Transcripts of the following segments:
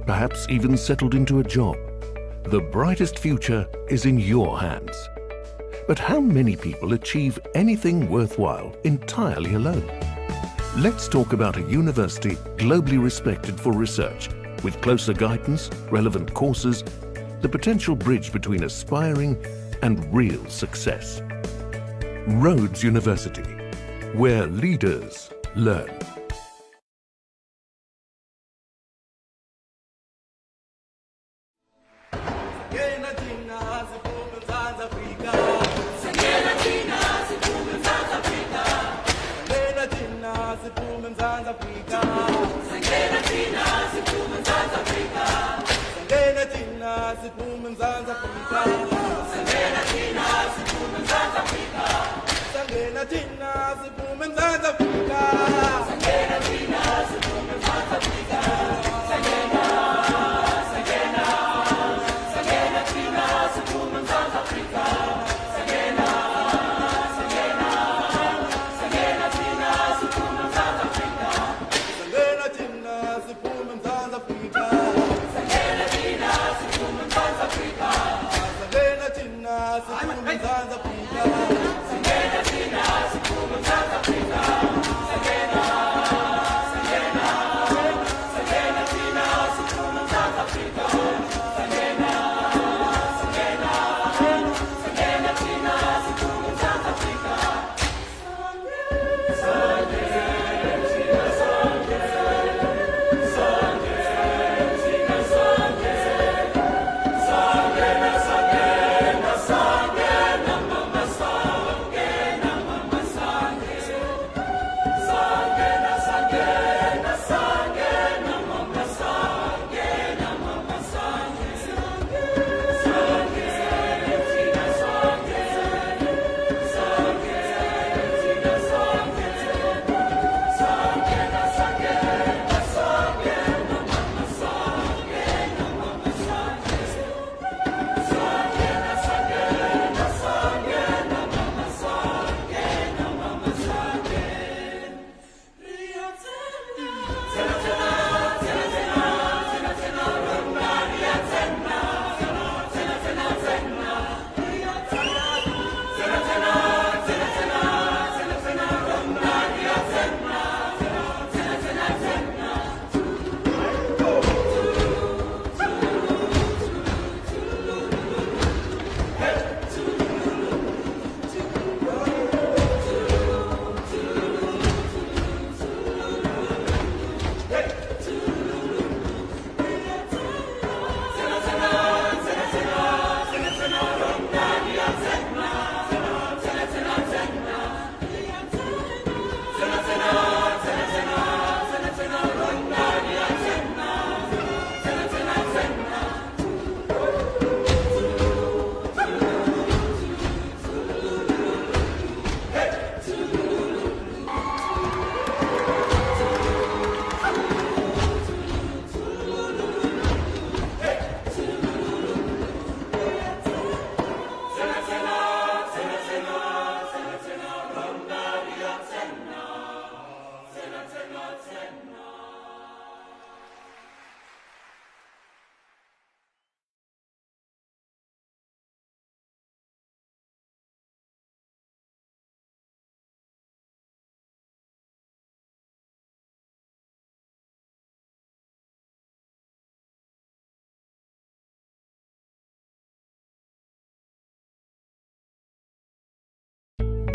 perhaps even settled into a job. The brightest future is in your hands. But how many people achieve anything worthwhile entirely alone? Let's talk about a university globally respected for research, with closer guidance, relevant courses, the potential bridge between aspiring and real success. Rhodes University, where leaders learn.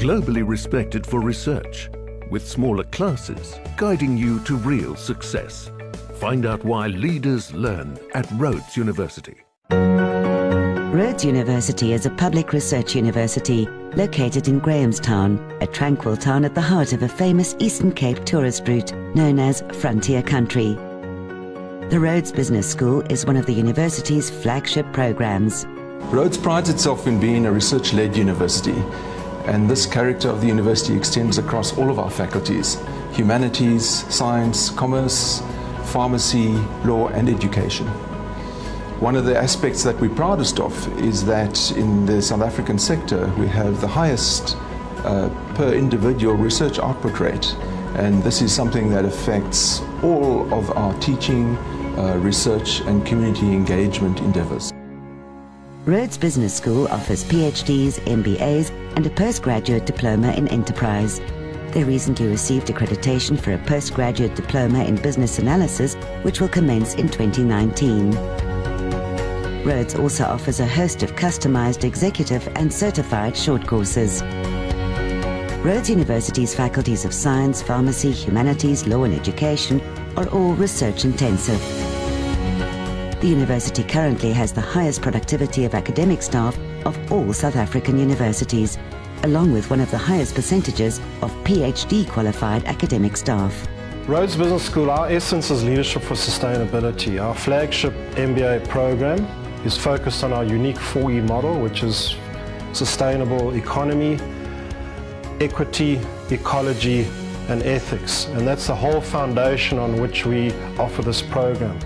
Globally respected for research, with smaller classes guiding you to real success. Find out why leaders learn at Rhodes University. Rhodes University is a public research university located in Grahamstown, a tranquil town at the heart of a famous Eastern Cape tourist route known as Frontier Country. The Rhodes Business School is one of the university's flagship programs. Rhodes prides itself in being a research-led university, and this character of the university extends across all of our faculties: humanities, science, commerce, pharmacy, law and education. One of the aspects that we're proudest of is that in the South African sector we have the highest per individual research output rate, and this is something that affects all of our teaching, research and community engagement endeavours. Rhodes Business School offers PhDs, MBAs and a postgraduate diploma in enterprise. They recently received accreditation for a postgraduate diploma in business analysis, which will commence in 2019. Rhodes also offers a host of customized executive and certified short courses. Rhodes University's faculties of science, pharmacy, humanities, law and education are all research intensive. The university currently has the highest productivity of academic staff of all South African universities, along with one of the highest percentages of PhD qualified academic staff. Rhodes Business School, our essence is leadership for sustainability. Our flagship MBA program is focused on our unique 4E model, which is sustainable economy, equity, ecology and ethics. And that's the whole foundation on which we offer this program.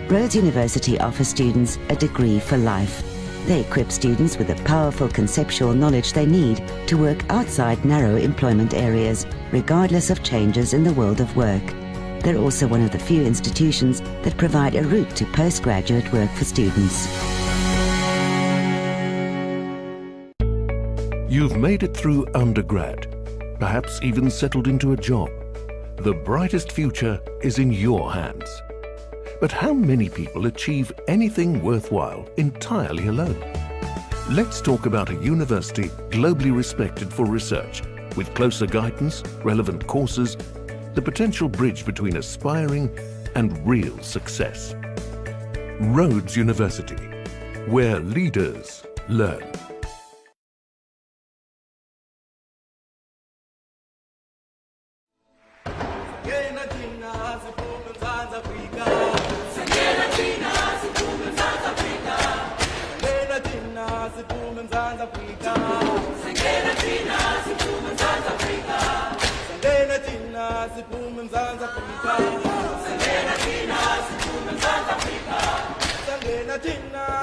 Rhodes University offers students a degree for life. They equip students with the powerful conceptual knowledge they need to work outside narrow employment areas, regardless of changes in the world of work. They're also one of the few institutions that provide a route to postgraduate work for students. You've made it through undergrad, perhaps even settled into a job. The brightest future is in your hands. But how many people achieve anything worthwhile entirely alone? Let's talk about a university globally respected for research, with closer guidance, relevant courses, the potential bridge between aspiring and real success. Rhodes University, where leaders learn. Sangena tina,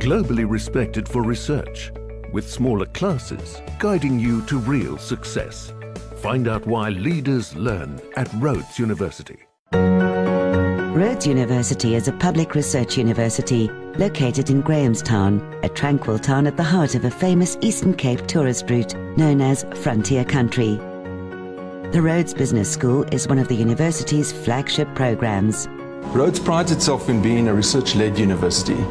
globally respected for research, with smaller classes guiding you to real success. Find out why leaders learn at Rhodes University. Rhodes University is a public research university located in Grahamstown, a tranquil town at the heart of a famous Eastern Cape tourist route known as Frontier Country. The Rhodes Business School is one of the university's flagship programs. Rhodes prides itself in being a research-led university,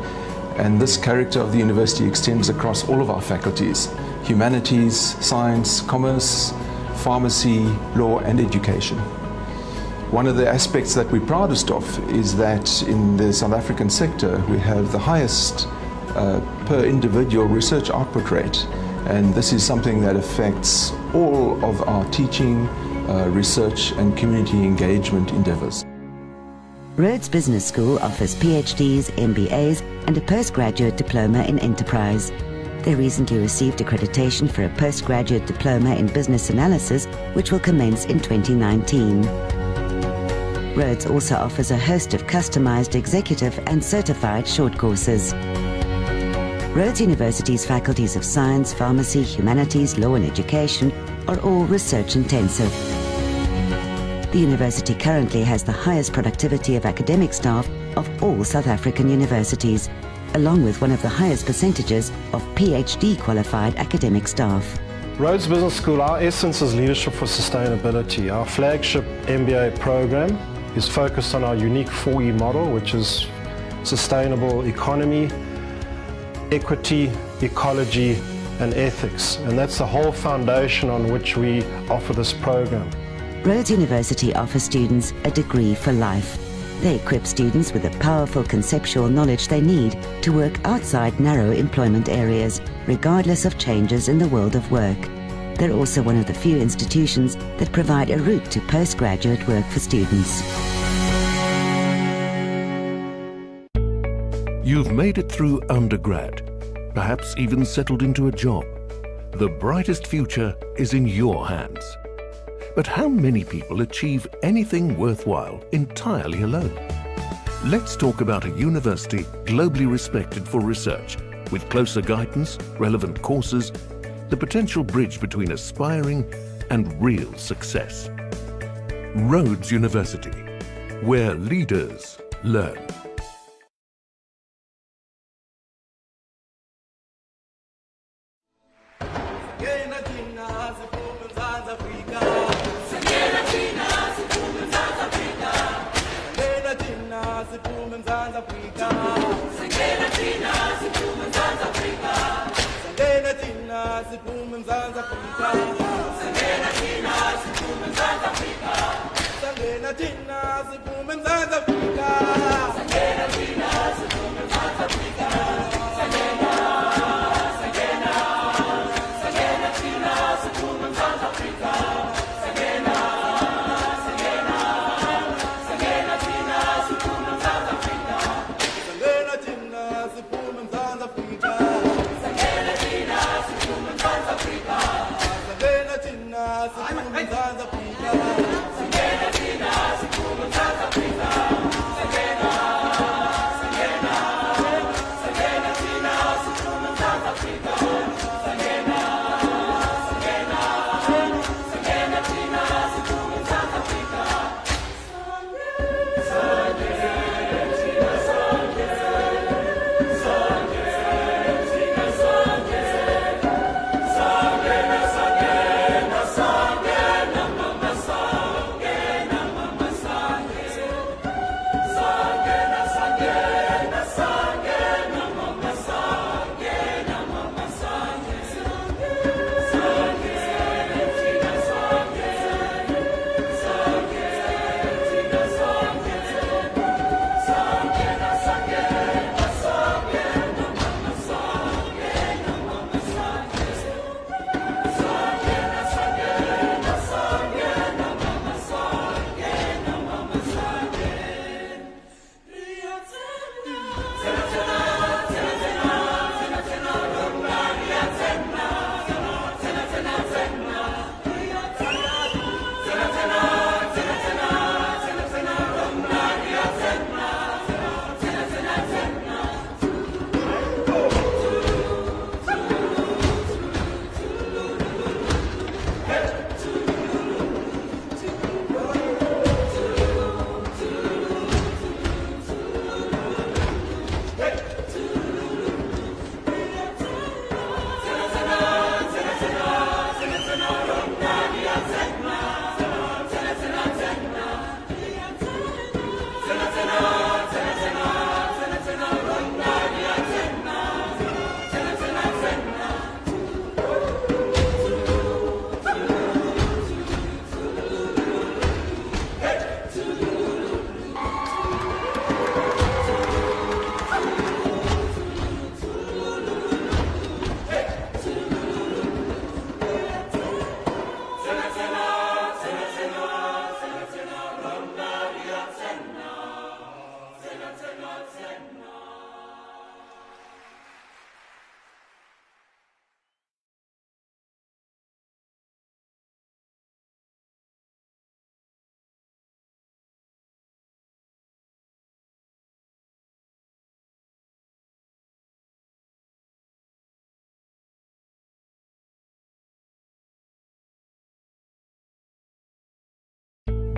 and this character of the university extends across all of our faculties: humanities, science, commerce, pharmacy, law and education. One of the aspects that we're proudest of is that in the South African sector we have the highest per individual research output rate, and this is something that affects all of our teaching, research and community engagement endeavours. Rhodes Business School offers PhDs, MBAs and a postgraduate diploma in enterprise. They recently received accreditation for a postgraduate diploma in business analysis, which will commence in 2019. Rhodes also offers a host of customized executive and certified short courses. Rhodes University's faculties of science, pharmacy, humanities, law and education are all research intensive. The university currently has the highest productivity of academic staff of all South African universities, along with one of the highest percentages of PhD qualified academic staff. Rhodes Business School, our essence is leadership for sustainability. Our flagship MBA program is focused on our unique 4E model, which is sustainable economy, equity, ecology and ethics. And that's the whole foundation on which we offer this program. Rhodes University offers students a degree for life. They equip students with the powerful conceptual knowledge they need to work outside narrow employment areas, regardless of changes in the world of work. They're also one of the few institutions that provide a route to postgraduate work for students. You've made it through undergrad, perhaps even settled into a job. The brightest future is in your hands. But how many people achieve anything worthwhile entirely alone? Let's talk about a university globally respected for research, with closer guidance, relevant courses, the potential bridge between aspiring and real success. Rhodes University, where leaders learn.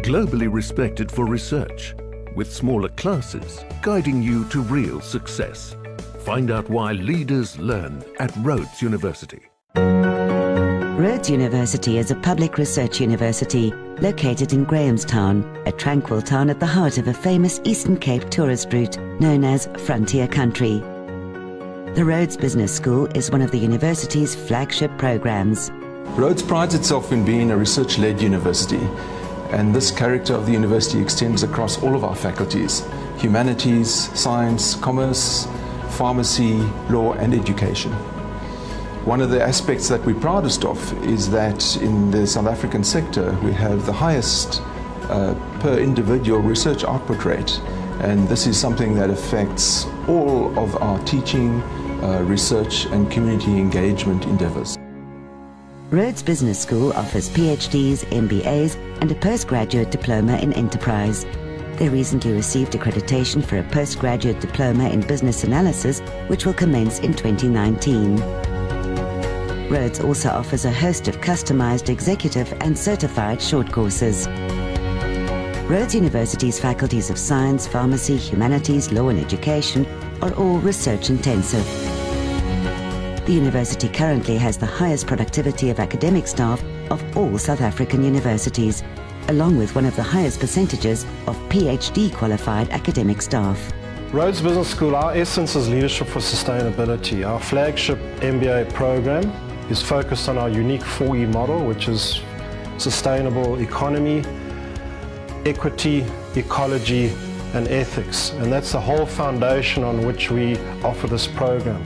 globally respected for research, with smaller classes guiding you to real success. Find out why leaders learn at Rhodes University. Rhodes University is a public research university located in Grahamstown, a tranquil town at the heart of a famous Eastern Cape tourist route known as Frontier Country. The Rhodes Business School is one of the university's flagship programs. Rhodes prides itself in being a research-led university, and this character of the university extends across all of our faculties: humanities, science, commerce, pharmacy, law and education. One of the aspects that we're proudest of is that in the South African sector we have the highest per individual research output rate, and this is something that affects all of our teaching, research and community engagement endeavours. Rhodes Business School offers PhDs, MBAs and a postgraduate diploma in enterprise. They recently received accreditation for a postgraduate diploma in business analysis, which will commence in 2019. Rhodes also offers a host of customized executive and certified short courses. Rhodes University's faculties of science, pharmacy, humanities, law and education are all research intensive. The university currently has the highest productivity of academic staff of all South African universities, along with one of the highest percentages of PhD qualified academic staff. Rhodes Business School, our essence is leadership for sustainability. Our flagship MBA program is focused on our unique 4E model, which is sustainable economy, equity, ecology and ethics. And that's the whole foundation on which we offer this program.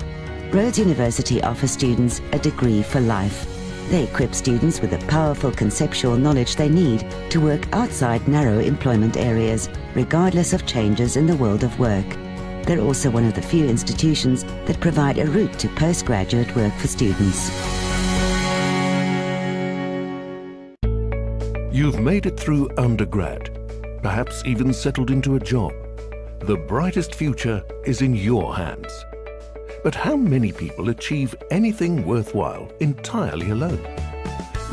Rhodes University offers students a degree for life. They equip students with the powerful conceptual knowledge they need to work outside narrow employment areas, regardless of changes in the world of work. They're also one of the few institutions that provide a route to postgraduate work for students. You've made it through undergrad, perhaps even settled into a job. The brightest future is in your hands. But how many people achieve anything worthwhile entirely alone?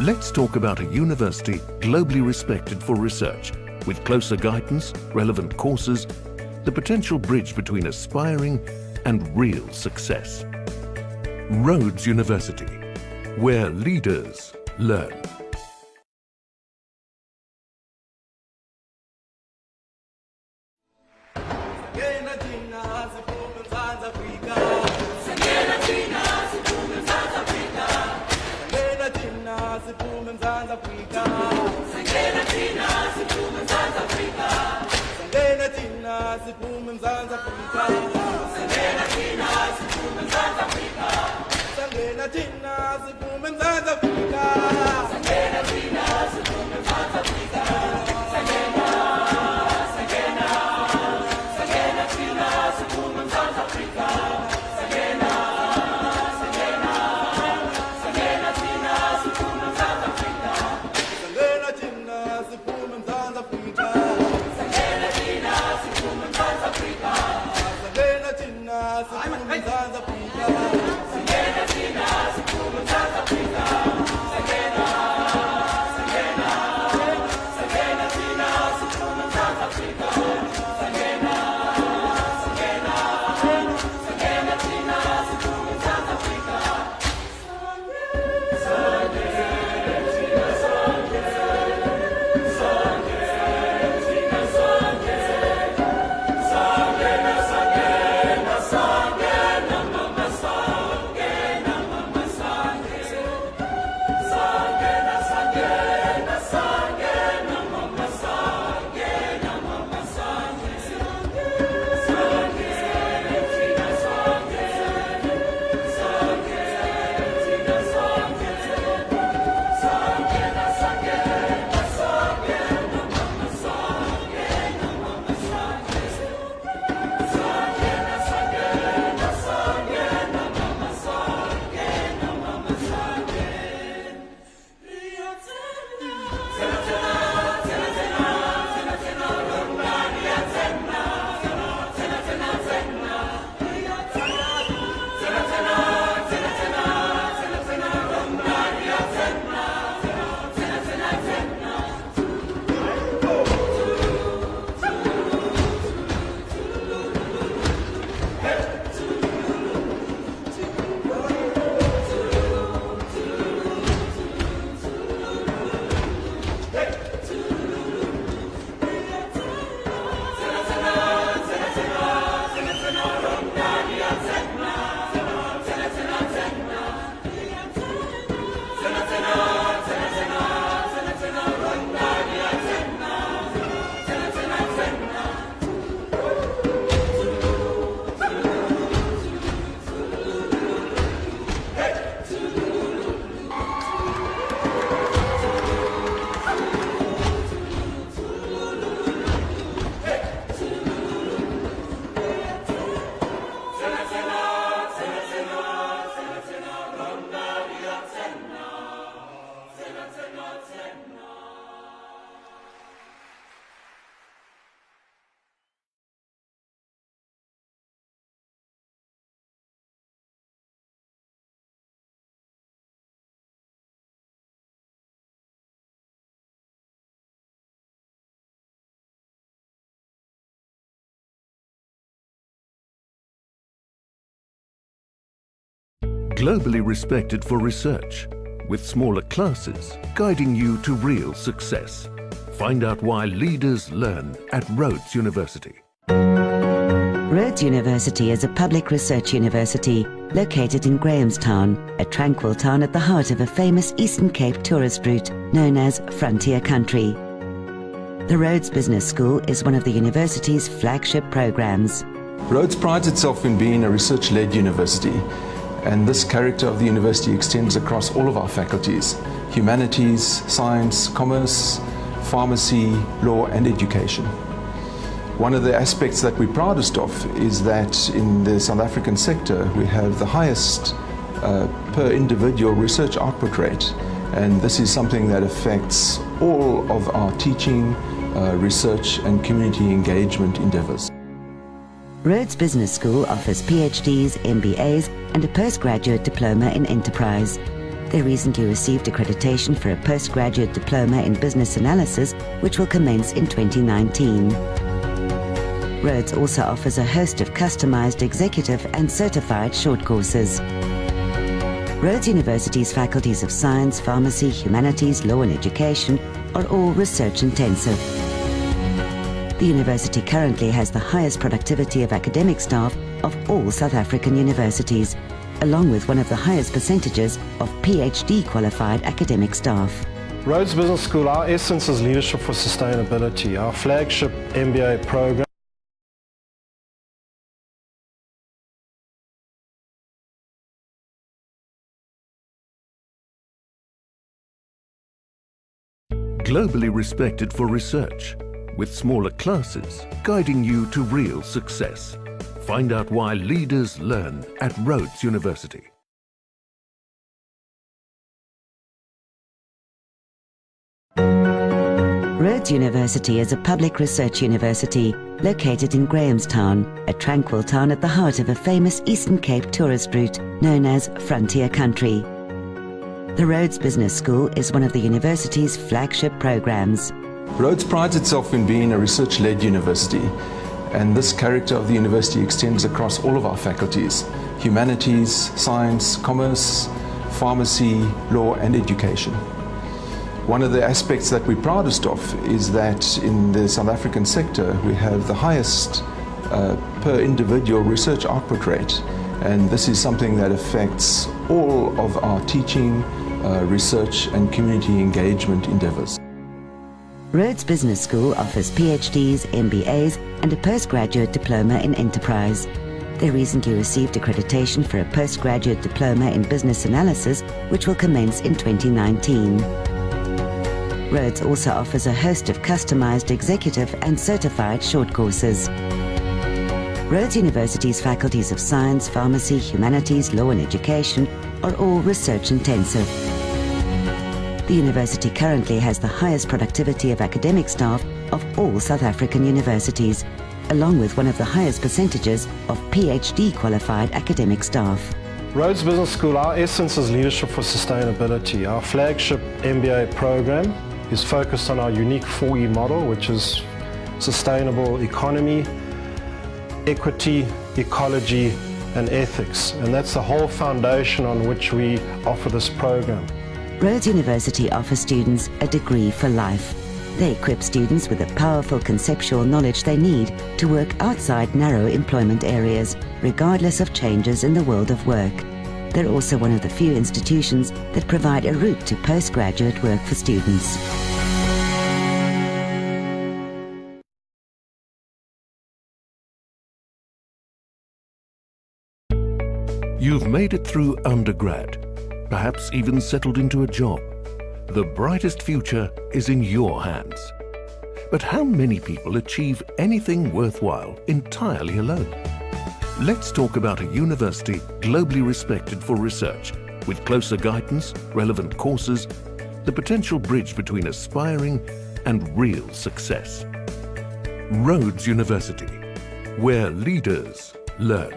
Let's talk about a university globally respected for research, with closer guidance, relevant courses, the potential bridge between aspiring and real success. Rhodes University, where leaders learn. Globally respected for research, with smaller classes guiding you to real success. Find out why leaders learn at Rhodes University. Rhodes University is a public research university located in Grahamstown, a tranquil town at the heart of a famous Eastern Cape tourist route known as Frontier Country. The Rhodes Business School is one of the university's flagship programs. Rhodes prides itself in being a research-led university, and this character of the university extends across all of our faculties: humanities, science, commerce, pharmacy, law and education. One of the aspects that we're proudest of is that in the South African sector we have the highest per individual research output rate, and this is something that affects all of our teaching, research and community engagement endeavours. Rhodes Business School offers PhDs, MBAs and a postgraduate diploma in enterprise. They recently received accreditation for a postgraduate diploma in business analysis, which will commence in 2019. Rhodes also offers a host of customized executive and certified short courses. Rhodes University's faculties of science, pharmacy, humanities, law and education are all research intensive. The university currently has the highest productivity of academic staff of all South African universities, along with one of the highest percentages of PhD qualified academic staff. Rhodes Business School, our essence is leadership for sustainability. Our flagship MBA program Globally respected for research, with smaller classes guiding you to real success. Find out why leaders learn at Rhodes University. Rhodes University is a public research university located in Grahamstown, a tranquil town at the heart of a famous Eastern Cape tourist route known as Frontier Country. The Rhodes Business School is one of the university's flagship programs. Rhodes prides itself in being a research-led university, and this character of the university extends across all of our faculties: humanities, science, commerce, pharmacy, law and education. One of the aspects that we're proudest of is that in the South African sector we have the highest per individual research output rate, and this is something that affects all of our teaching, research and community engagement endeavours. Rhodes Business School offers PhDs, MBAs and a postgraduate diploma in enterprise. They recently received accreditation for a postgraduate diploma in business analysis, which will commence in 2019. Rhodes also offers a host of customized executive and certified short courses. Rhodes University's faculties of science, pharmacy, humanities, law and education are all research intensive. The university currently has the highest productivity of academic staff of all South African universities, along with one of the highest percentages of PhD qualified academic staff. Rhodes Business School, our essence is leadership for sustainability. Our flagship MBA program is focused on our unique 4E model, which is sustainable economy, equity, ecology and ethics, and that's the whole foundation on which we offer this program. Rhodes University offers students a degree for life. They equip students with the powerful conceptual knowledge they need to work outside narrow employment areas, regardless of changes in the world of work. They're also one of the few institutions that provide a route to postgraduate work for students. You've made it through undergrad, perhaps even settled into a job. The brightest future is in your hands. But how many people achieve anything worthwhile entirely alone? Let's talk about a university globally respected for research, with closer guidance, relevant courses, the potential bridge between aspiring and real success. Rhodes University, where leaders learn.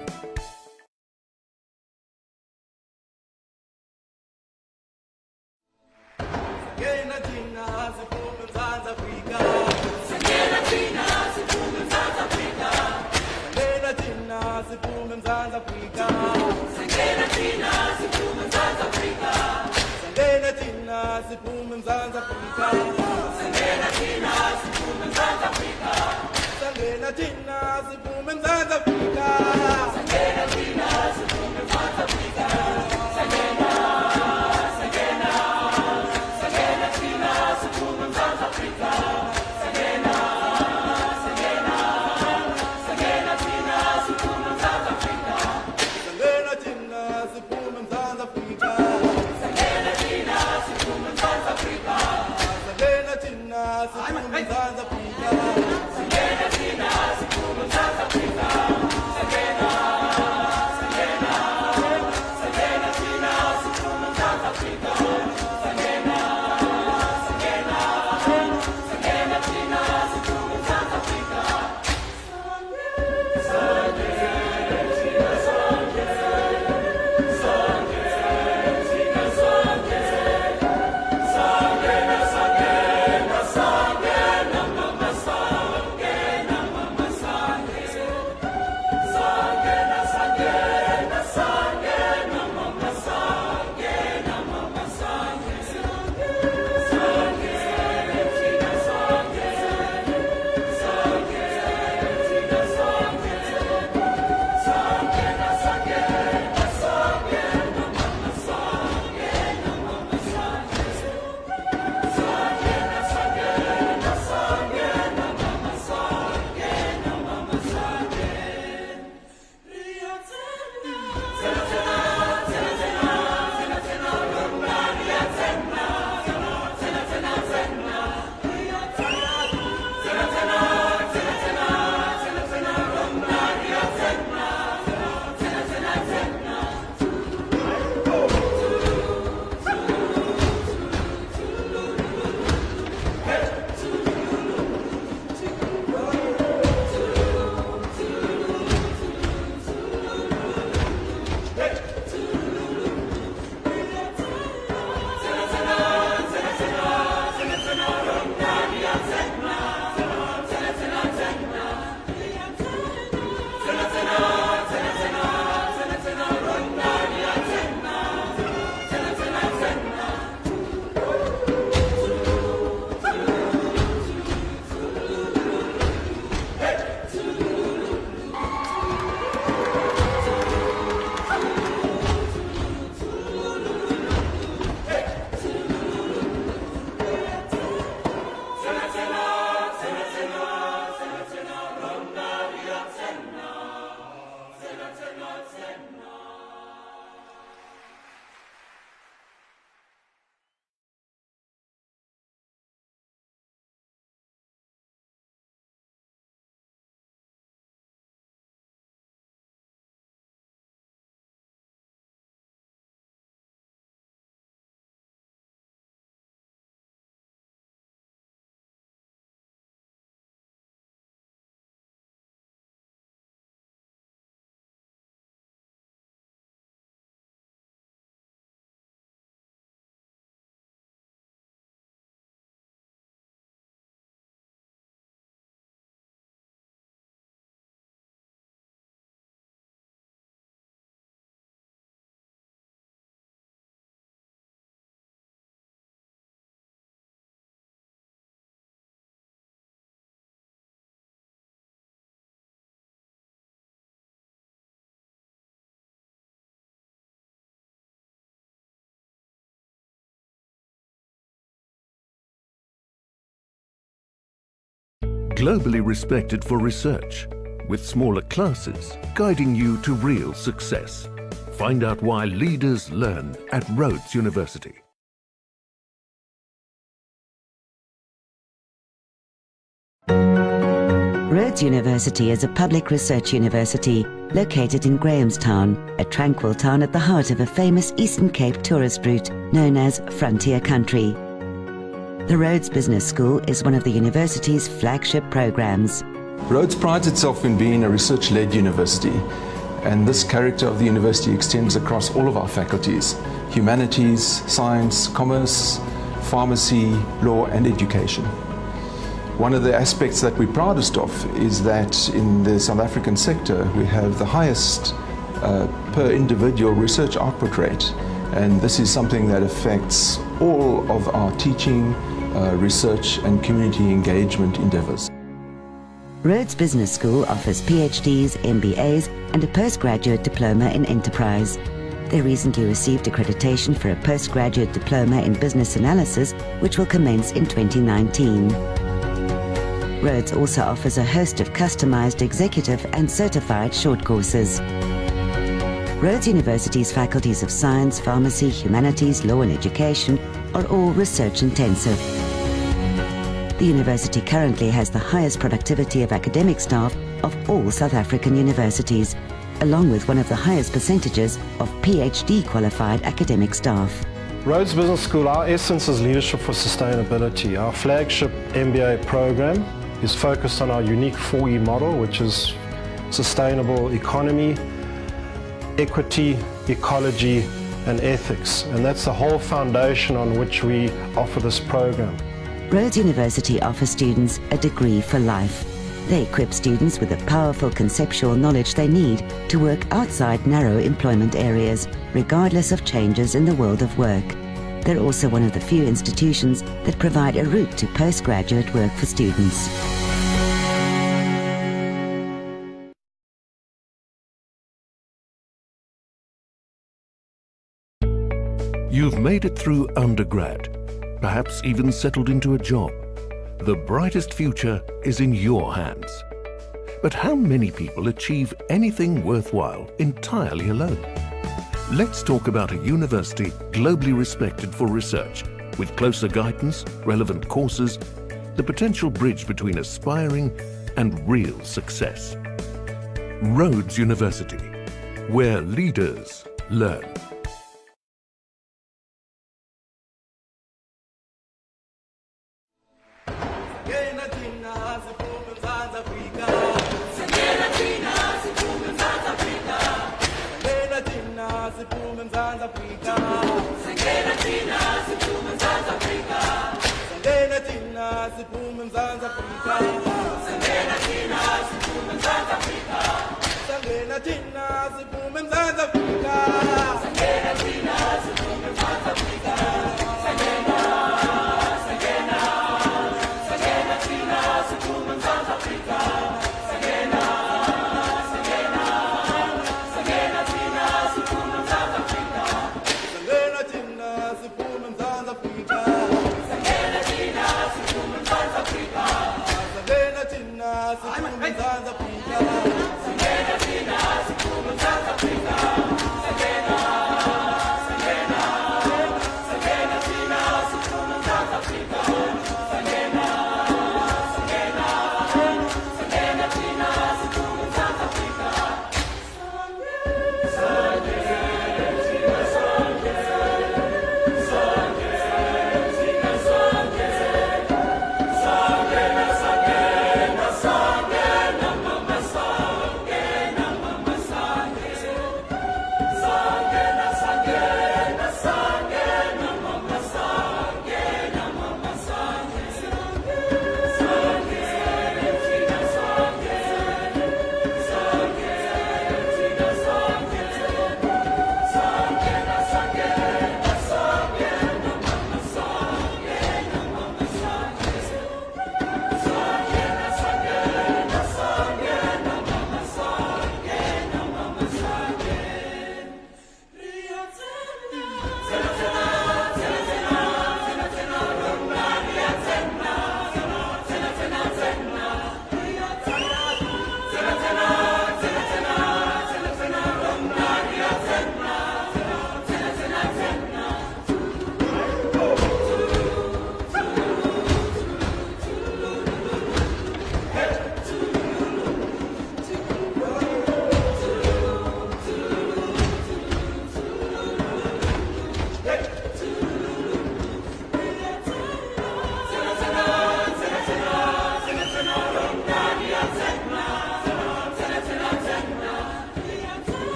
Singena Tina, Globally respected for research, with smaller classes guiding you to real success. Find out why leaders learn at Rhodes University. Rhodes University is a public research university located in Grahamstown, a tranquil town at the heart of a famous Eastern Cape tourist route known as Frontier Country. The Rhodes Business School is one of the university's flagship programs. Rhodes prides itself in being a research-led university, and this character of the university extends across all of our faculties: humanities, science, commerce, pharmacy, law and education. One of the aspects that we're proudest of is that in the South African sector we have the highest per individual research output rate, and this is something that affects all of our teaching, research and community engagement endeavours. Rhodes Business School offers PhDs, MBAs and a postgraduate diploma in enterprise. They recently received accreditation for a postgraduate diploma in business analysis, which will commence in 2019. Rhodes also offers a host of customized executive and certified short courses. Rhodes University's faculties of science, pharmacy, humanities, law and education are all research intensive. The university currently has the highest productivity of academic staff of all South African universities, along with one of the highest percentages of PhD qualified academic staff. Rhodes Business School, our essence is leadership for sustainability. Our flagship MBA program is focused on our unique 4E model, which is sustainable economy, equity, ecology and ethics. And that's the whole foundation on which we offer this program. Rhodes University offers students a degree for life. They equip students with the powerful conceptual knowledge they need to work outside narrow employment areas, regardless of changes in the world of work. They're also one of the few institutions that provide a route to postgraduate work for students. You've made it through undergrad, perhaps even settled into a job. The brightest future is in your hands. But how many people achieve anything worthwhile entirely alone? Let's talk about a university globally respected for research, with closer guidance, relevant courses, the potential bridge between aspiring and real success. Rhodes University, where leaders learn. Africa.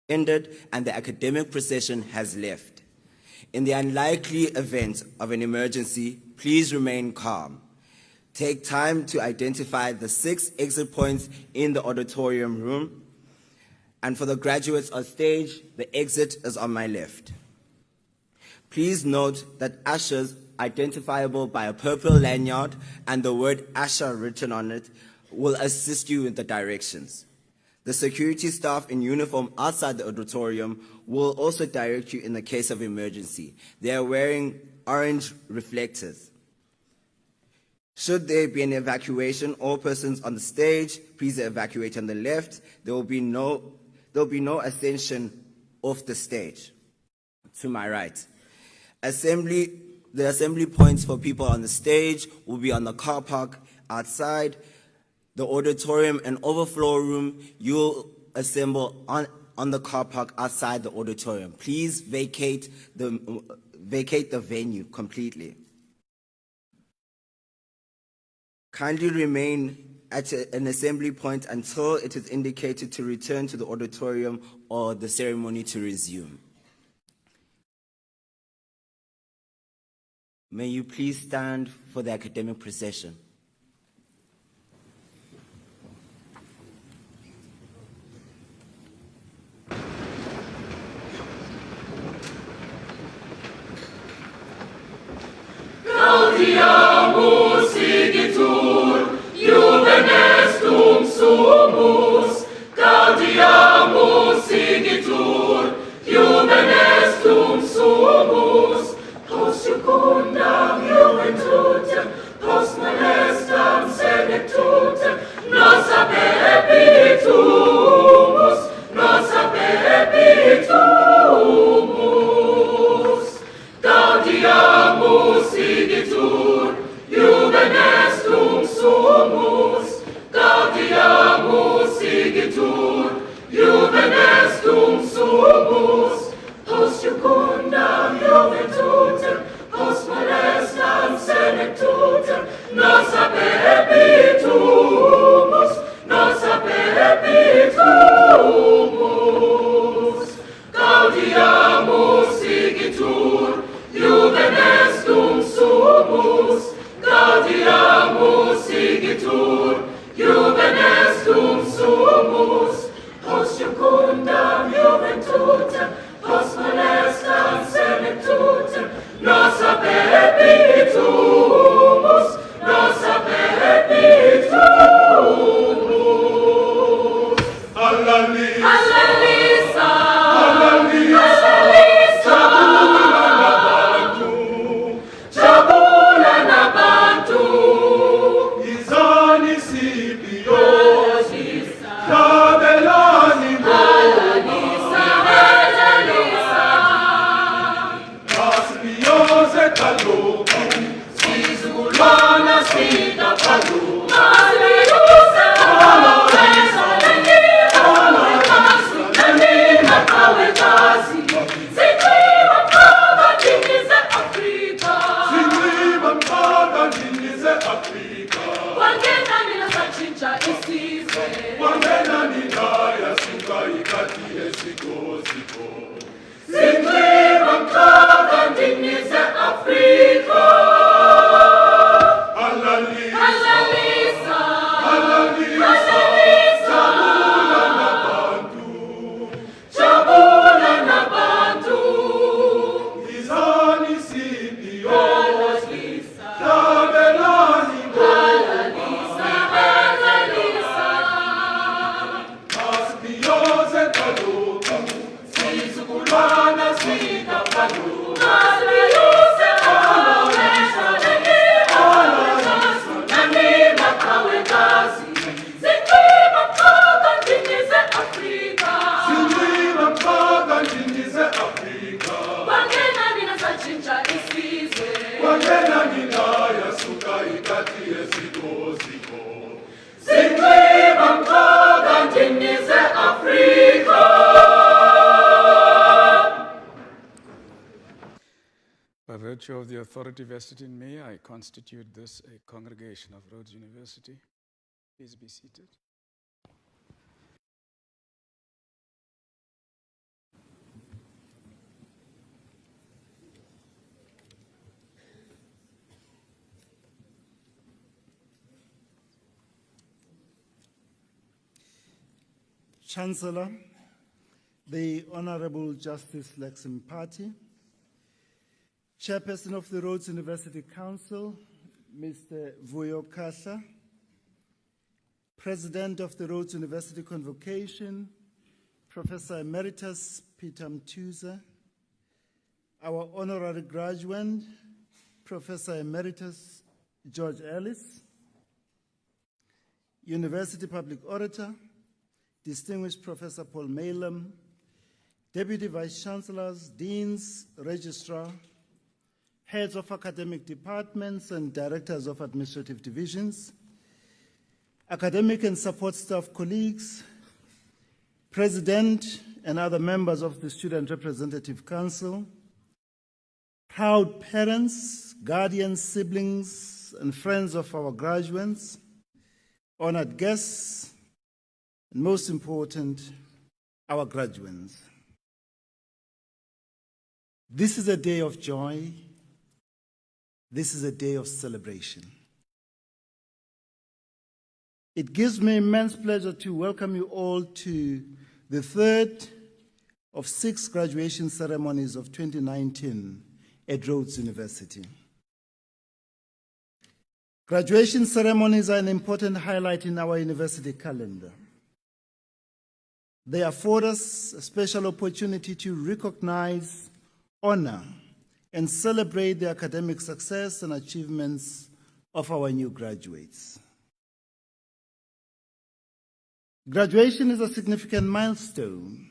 ended and the academic procession has left. In the unlikely event of an emergency, please remain calm. Take time to identify the 6 exit points in the auditorium room. And for the graduates on stage, the exit is on my left. Please note that ushers, identifiable by a purple lanyard and the word usher written on it, will assist you with the directions. The security staff in uniform outside the auditorium will also direct you in the case of emergency. They are wearing orange reflectors. Should there be an evacuation, all persons on the stage, please evacuate on the left. There will be no ascension off the stage. To my right. The assembly points for people on the stage will be on the car park outside. The auditorium and overflow room, you'll assemble on the car park outside the auditorium. Please vacate the venue completely. Kindly remain at an assembly point until it is indicated to return to the auditorium or the ceremony to resume. May you please stand for the academic procession. Gaudiamus igitur, juvenestum sumus. Gaudiamus igitur, juvenestum sumus. Post jucundam juventutem, post molestam senectutem, nos habebitumus, nos habebitumus. Gaudiamus igitur, juvenestum sumus. Gaudiamus igitur, juvenestum sumus. Post jucundam juventutem, post molestam senectutem, nos habebitumus, nos habebitumus. Gaudiamus igitur, juvenestum sumus. Gaudiamus igitur, juvenestum sumus. Post jucundam juventutem, post molestam senectutem, nos habebitumus, nos habebitumus. Allalisa, Allalisa, Allalisa, Jabula nabantu, Izani sipio, Kabelani mo. By virtue of the authority vested in me, I constitute this a congregation of Rhodes University. Please be seated. Chancellor, the Honorable Justice Lexim Party, Chairperson of the Rhodes University Council, Mr. Vuyo Kasha, President of the Rhodes University Convocation, Professor Emeritus Peter Mtuza, our honorary graduate, Professor Emeritus George Ellis, University Public Orator, Distinguished Professor Paul Malem, Deputy Vice Chancellors, Deans, Registrar, Heads of academic departments and Directors of administrative divisions, academic and support staff colleagues, President and other members of the Student Representative Council, proud parents, guardians, siblings, and friends of our graduates, honored guests, and most important, our graduates. This is a day of joy. This is a day of celebration. It gives me immense pleasure to welcome you all to the third of 6 graduation ceremonies of 2019 at Rhodes University. Graduation ceremonies are an important highlight in our university calendar. They afford us a special opportunity to recognize, honor, and celebrate the academic success and achievements of our new graduates. Graduation is a significant milestone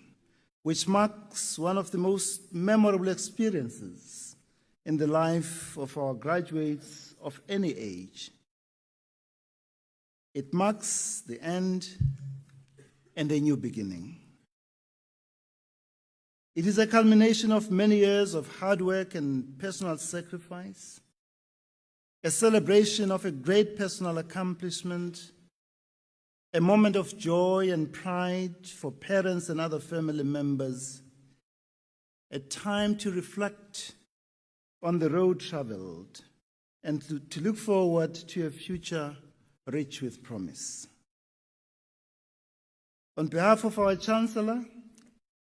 which marks one of the most memorable experiences in the life of our graduates of any age. It marks the end and a new beginning. It is a culmination of many years of hard work and personal sacrifice, a celebration of a great personal accomplishment, a moment of joy and pride for parents and other family members, a time to reflect on the road traveled and to look forward to a future rich with promise. On behalf of our Chancellor,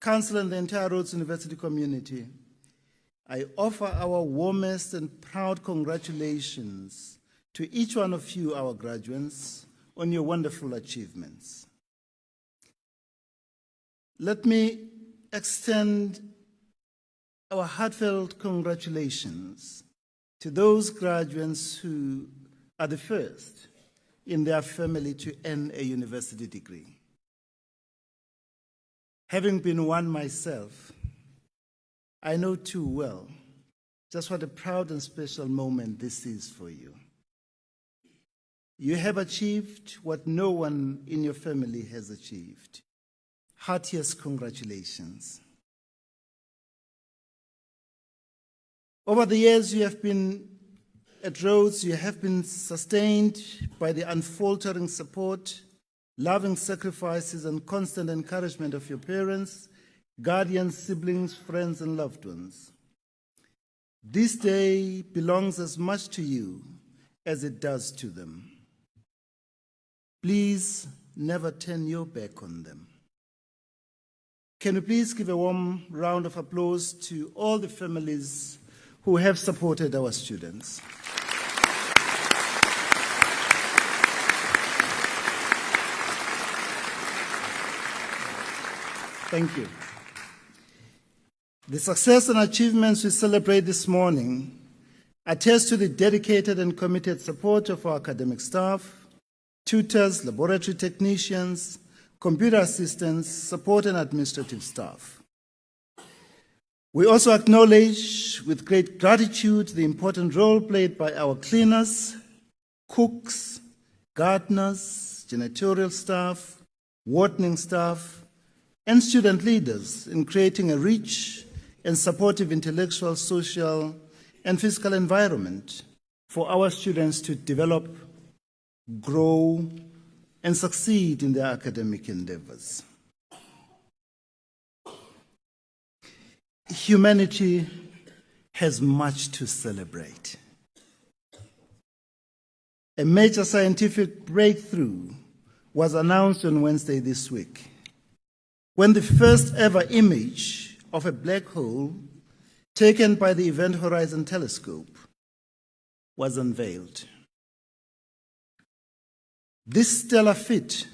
Council, and the entire Rhodes University community, I offer our warmest and proud congratulations to each one of you, our graduates, on your wonderful achievements. Let me extend our heartfelt congratulations to those graduates who are the first in their family to earn a university degree. Having been one myself, I know too well just what a proud and special moment this is for you. You have achieved what no one in your family has achieved. Heartiest congratulations. Over the years you have been at Rhodes, you have been sustained by the unfaltering support, loving sacrifices, and constant encouragement of your parents, guardians, siblings, friends, and loved ones. This day belongs as much to you as it does to them. Please never turn your back on them. Can you please give a warm round of applause to all the families who have supported our students? Thank you. The success and achievements we celebrate this morning attest to the dedicated and committed support of our academic staff, tutors, laboratory technicians, computer assistants, support and administrative staff. We also acknowledge with great gratitude the important role played by our cleaners, cooks, gardeners, janitorial staff, wardening staff, and student leaders in creating a rich and supportive intellectual, social, and physical environment for our students to develop, grow, and succeed in their academic endeavors. Humanity has much to celebrate. A major scientific breakthrough was announced on Wednesday this week. when the first ever image of a black hole taken by the Event Horizon Telescope was unveiled. This stellar feat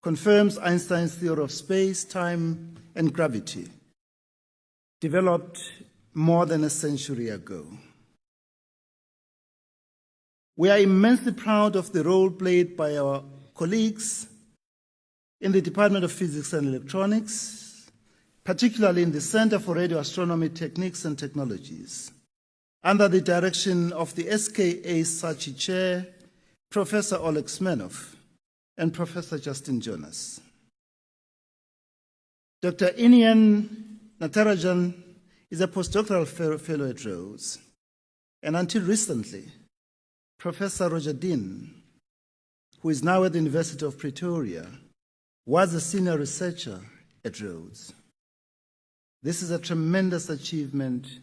confirms Einstein's theory of space, time, and gravity, developed more than a century ago. We are immensely proud of the role played by our colleagues in the Department of Physics and Electronics, particularly in the Center for Radio Astronomy Techniques and Technologies, under the direction of the SKA Sachi Chair, Professor Oleg Smirnov, and Professor Justin Jonas. Dr. Inian Natarajan is a postdoctoral fellow at Rhodes, and until recently, Professor Roger Dean, who is now at the University of Pretoria, was a senior researcher at Rhodes. This is a tremendous achievement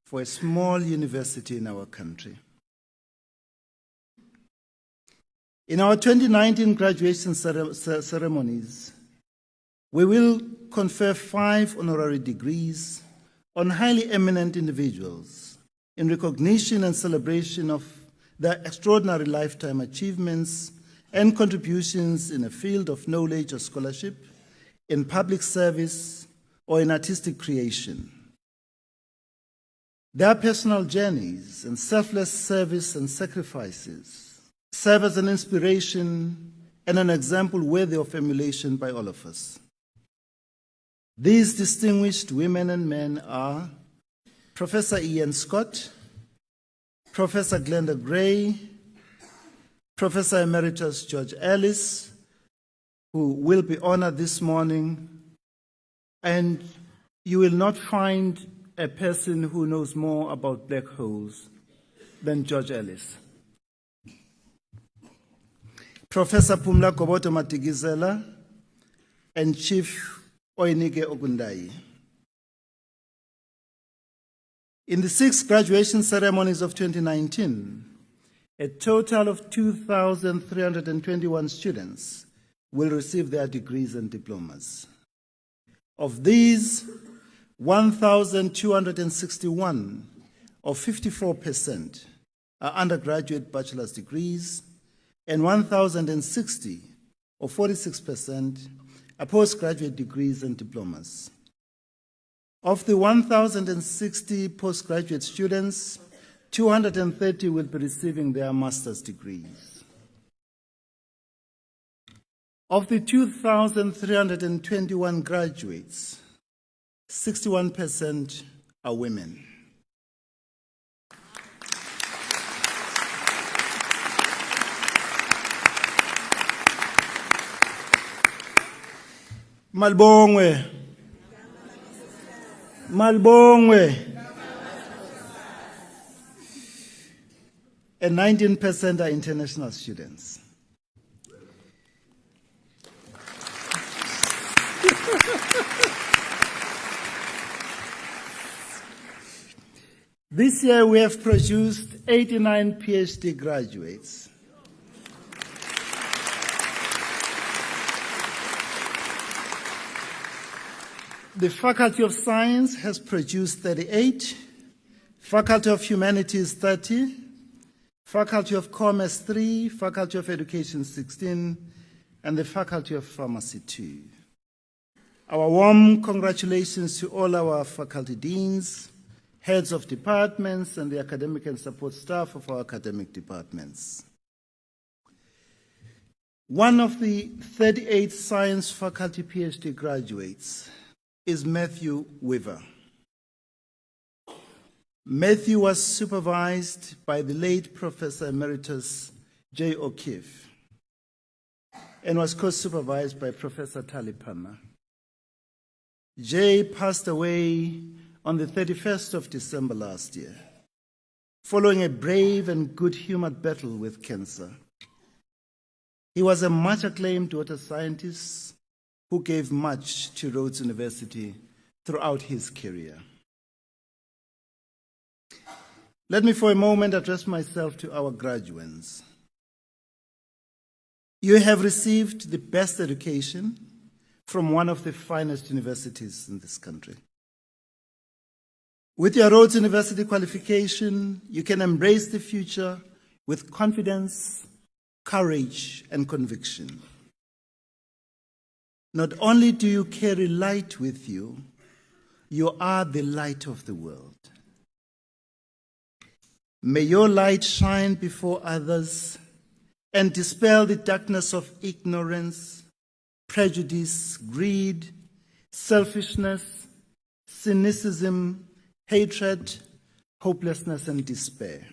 for a small university in our country. In our 2019 graduation ceremonies, we will confer 5 honorary degrees on highly eminent individuals in recognition and celebration of their extraordinary lifetime achievements and contributions in a field of knowledge or scholarship, in public service, or in artistic creation. Their personal journeys and selfless service and sacrifices serve as an inspiration and an example worthy of emulation by all of us. These distinguished women and men are Professor Ian Scott, Professor Glenda Gray, Professor Emeritus George Ellis, who will be honored this morning, and you will not find a person who knows more about black holes than George Ellis. Professor Pumla Koboto Matigizela and Chief Oinike Ogundai. In the 6 graduation ceremonies of 2019, a total of 2,321 students will receive their degrees and diplomas. Of these, 1,261, or 54%, are undergraduate bachelor's degrees, and 1,060, or 46%, are postgraduate degrees and diplomas. Of the 1,060 postgraduate students, 230 will be receiving their master's degrees. Of the 2,321 graduates, 61% are women. Malbongwe. Malbongwe. And 19% are international students. This year we have produced 89 PhD graduates. The Faculty of Science has produced 38, Faculty of Humanities 30, Faculty of Commerce 3, Faculty of Education 16, and the Faculty of Pharmacy 2. Our warm congratulations to all our faculty deans, heads of departments, and the academic and support staff of our academic departments. One of the 38 science faculty PhD graduates is Matthew Weaver. Matthew was supervised by the late Professor Emeritus J. O'Keefe and was co-supervised by Professor Talipana. Jay passed away on the 31st of December last year, following a brave and good-humored battle with cancer. He was a much-acclaimed water scientist who gave much to Rhodes University throughout his career. Let me for a moment address myself to our graduates. You have received the best education from one of the finest universities in this country. With your Rhodes University qualification, you can embrace the future with confidence, courage, and conviction. Not only do you carry light with you, you are the light of the world. May your light shine before others and dispel the darkness of ignorance, prejudice, greed, selfishness, cynicism, hatred, hopelessness, and despair.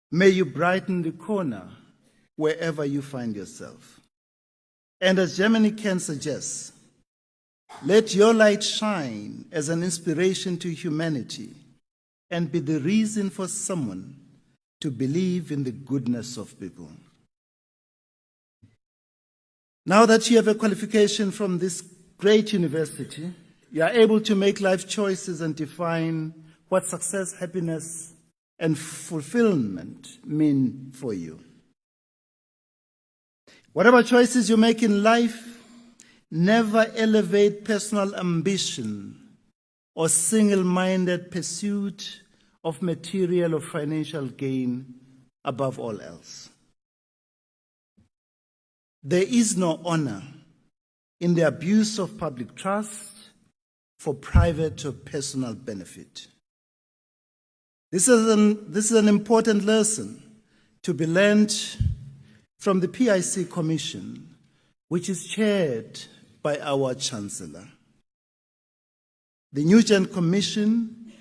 May you brighten the corner wherever you find yourself. And as Germany can suggest, let your light shine as an inspiration to humanity and be the reason for someone to believe in the goodness of people. Now that you have a qualification from this great university, you are able to make life choices and define what success, happiness, and fulfillment mean for you. Whatever choices you make in life, never elevate personal ambition or single-minded pursuit of material or financial gain above all else. There is no honor in the abuse of public trust for private or personal benefit. This is an important lesson to be learned from the PIC Commission, which is chaired by our Chancellor. The Nugent Commission,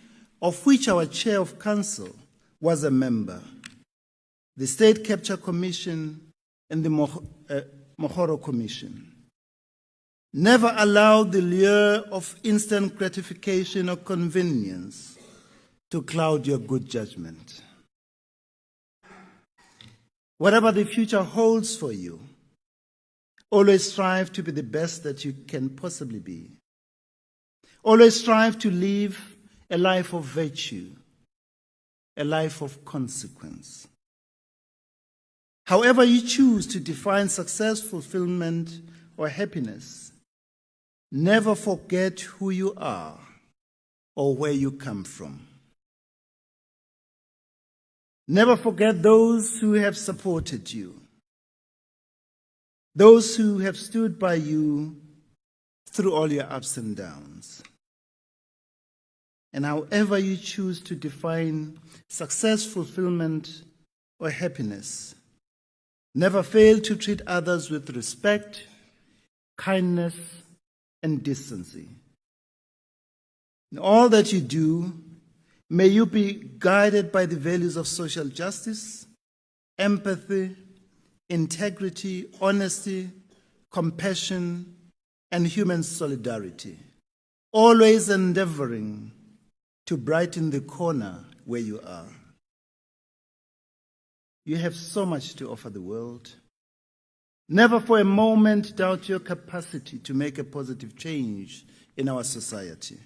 of which our Chair of Council was a member, the State Capture Commission, and the Mohoro Commission, never allowed the lure of instant gratification or convenience to cloud your good judgment. Whatever the future holds for you, always strive to be the best that you can possibly be. Always strive to live a life of virtue, a life of consequence. However you choose to define success, fulfillment, or happiness, never forget who you are or where you come from. Never forget those who have supported you, those who have stood by you through all your ups and downs. And however you choose to define success, fulfillment, or happiness, never fail to treat others with respect, kindness, and decency. In all that you do, may you be guided by the values of social justice, empathy, integrity, honesty, compassion, and human solidarity, always endeavoring to brighten the corner where you are. You have so much to offer the world. Never for a moment doubt your capacity to make a positive change in our society.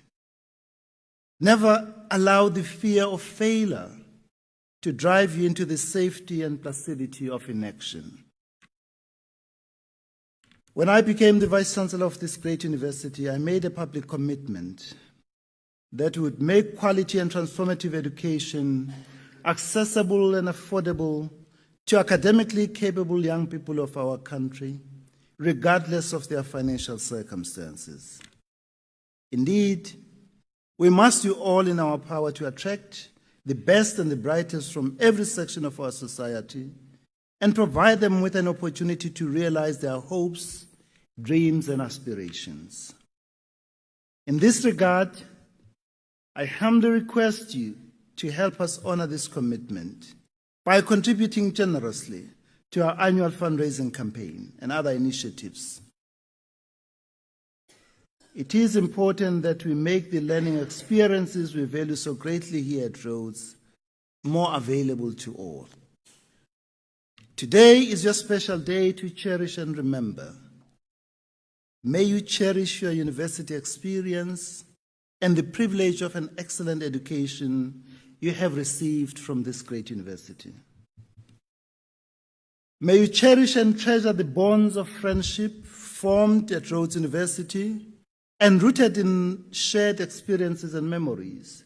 Never allow the fear of failure to drive you into the safety and placidity of inaction. When I became the Vice Chancellor of this great university, I made a public commitment that would make quality and transformative education accessible and affordable to academically capable young people of our country, regardless of their financial circumstances. Indeed, we must do all in our power to attract the best and the brightest from every section of our society and provide them with an opportunity to realize their hopes, dreams, and aspirations. In this regard, I humbly request you to help us honor this commitment by contributing generously to our annual fundraising campaign and other initiatives. It is important that we make the learning experiences we value so greatly here at Rhodes more available to all. Today is your special day to cherish and remember. May you cherish your university experience and the privilege of an excellent education you have received from this great university. May you cherish and treasure the bonds of friendship, formed at Rhodes University and rooted in shared experiences and memories.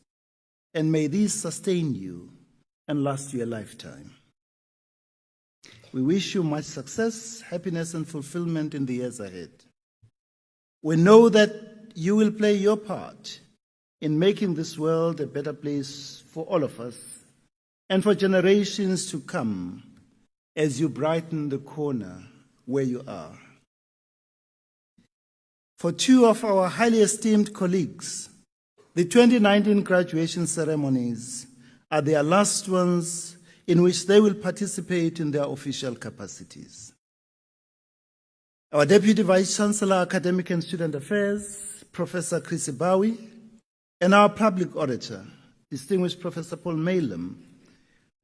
And may these sustain you and last you a lifetime. We wish you much success, happiness, and fulfillment in the years ahead. We know that you will play your part in making this world a better place for all of us and for generations to come as you brighten the corner where you are. For two of our highly esteemed colleagues, the 2019 graduation ceremonies are their last ones in which they will participate in their official capacities. Our Deputy Vice-Chancellor, Academic and Student Affairs, Professor Chris Bowie, and our Public Auditor, distinguished Professor Paul Malem,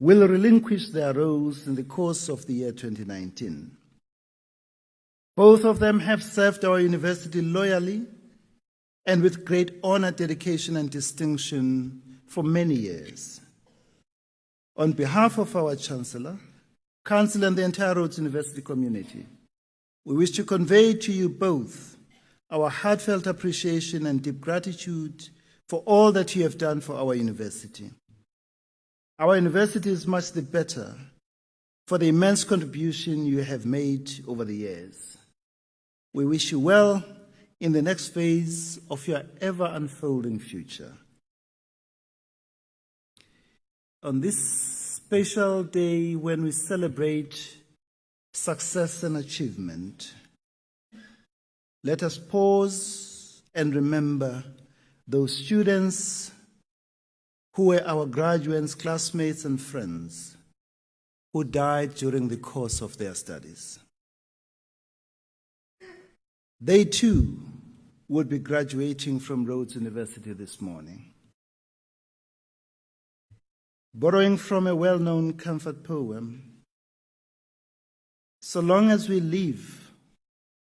will relinquish their roles in the course of the year 2019. Both of them have served our university loyally and with great honor, dedication, and distinction for many years. On behalf of our Chancellor, Council, and the entire Rhodes University community, we wish to convey to you both our heartfelt appreciation and deep gratitude for all that you have done for our university. Our university is much the better for the immense contribution you have made over the years. We wish you well in the next phase of your ever-unfolding future. On this special day when we celebrate success and achievement, let us pause and remember those students who were our graduates, classmates, and friends who died during the course of their studies. They too would be graduating from Rhodes University this morning. Borrowing from a well-known comfort poem, so long as we live,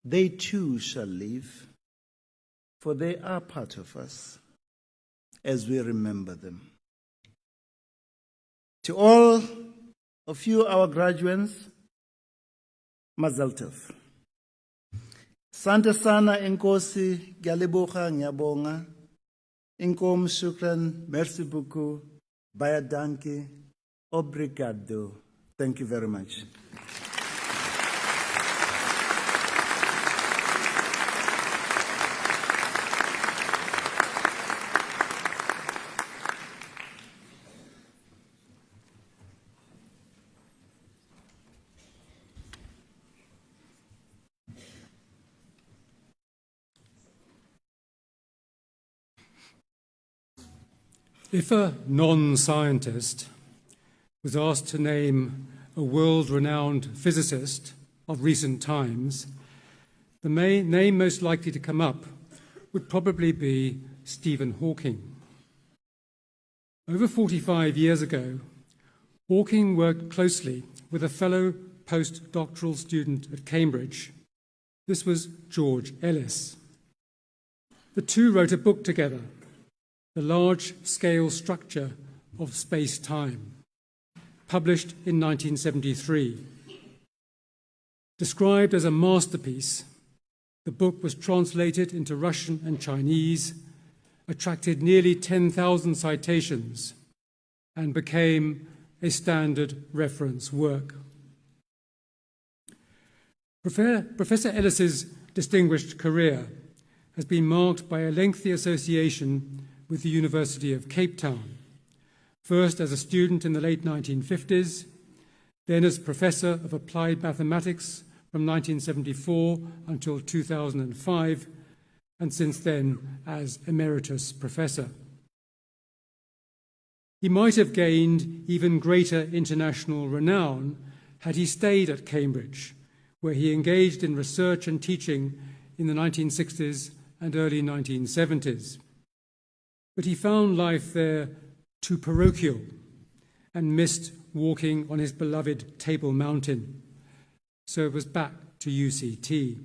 they too shall live, for they are part of us as we remember them. To all of you, our graduates, Mazal Tov. Sante sana enkosi, gyalibucha, ngiyabonga. Inkom, shukran, merci beaucoup, baya danke, obrigado. Thank you very much. If a non-scientist was asked to name a world-renowned physicist of recent times, the name most likely to come up would probably be Stephen Hawking. Over 45 years ago, Hawking worked closely with a fellow postdoctoral student at Cambridge. This was George Ellis. The two wrote a book together, The Large-Scale Structure of Space-Time, published in 1973. Described as a masterpiece, the book was translated into Russian and Chinese, attracted nearly 10,000 citations, and became a standard reference work. Professor Ellis's distinguished career has been marked by a lengthy association with the University of Cape Town, first as a student in the late 1950s, then as Professor of Applied Mathematics from 1974 until 2005, and since then as Emeritus Professor. He might have gained even greater international renown had he stayed at Cambridge, where he engaged in research and teaching in the 1960s and early 1970s. But he found life there too parochial and missed walking on his beloved Table Mountain, so it was back to UCT.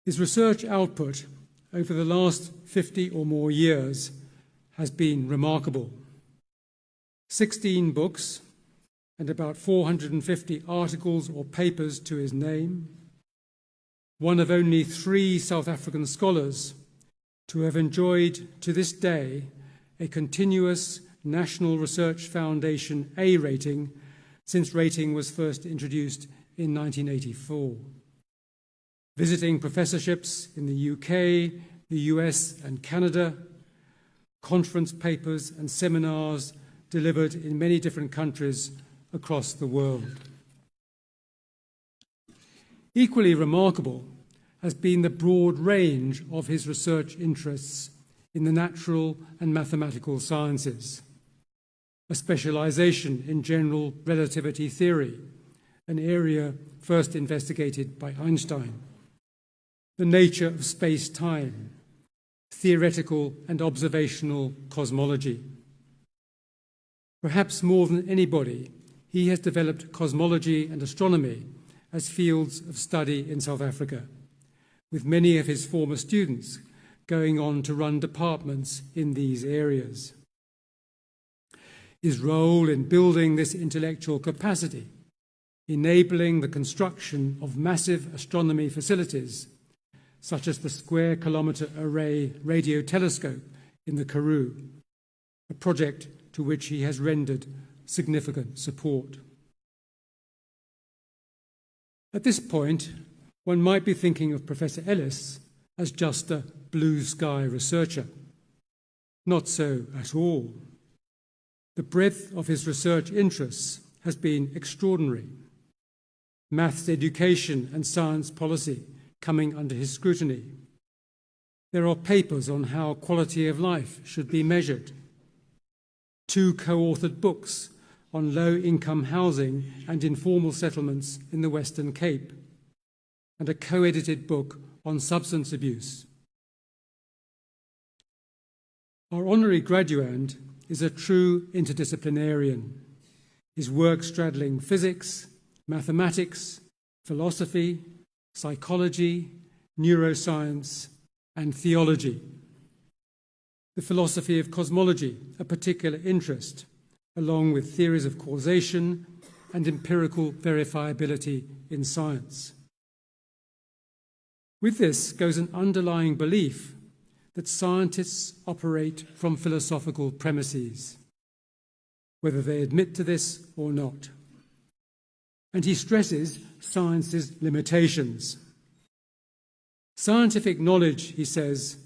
His research output over the last 50 or more years has been remarkable. 16 books and about 450 articles or papers to his name, one of only 3 South African scholars to have enjoyed to this day a continuous National Research Foundation A rating since rating was first introduced in 1984. Visiting professorships in the UK, the US and Canada, conference papers and seminars delivered in many different countries across the world. Equally remarkable has been the broad range of his research interests in the natural and mathematical sciences, a specialization in general relativity theory, an area first investigated by Einstein, the nature of space-time, theoretical and observational cosmology. Perhaps more than anybody, he has developed cosmology and astronomy as fields of study in South Africa, with many of his former students going on to run departments in these areas. His role in building this intellectual capacity, enabling the construction of massive astronomy facilities, such as the Square Kilometre Array radio telescope in the Karoo, a project to which he has rendered significant support. At this point, one might be thinking of Professor Ellis as just a blue sky researcher. Not so at all. The breadth of his research interests has been extraordinary. Maths education and science policy coming under his scrutiny. There are papers on how quality of life should be measured. 2 co-authored books on low-income housing and informal settlements in the Western Cape, and a co-edited book on substance abuse. Our honorary graduand is a true interdisciplinarian, his work straddling physics, mathematics, philosophy, psychology, neuroscience, and theology. The philosophy of cosmology, a particular interest, along with theories of causation and empirical verifiability in science. With this goes an underlying belief that scientists operate from philosophical premises, whether they admit to this or not. And he stresses science's limitations. Scientific knowledge, he says,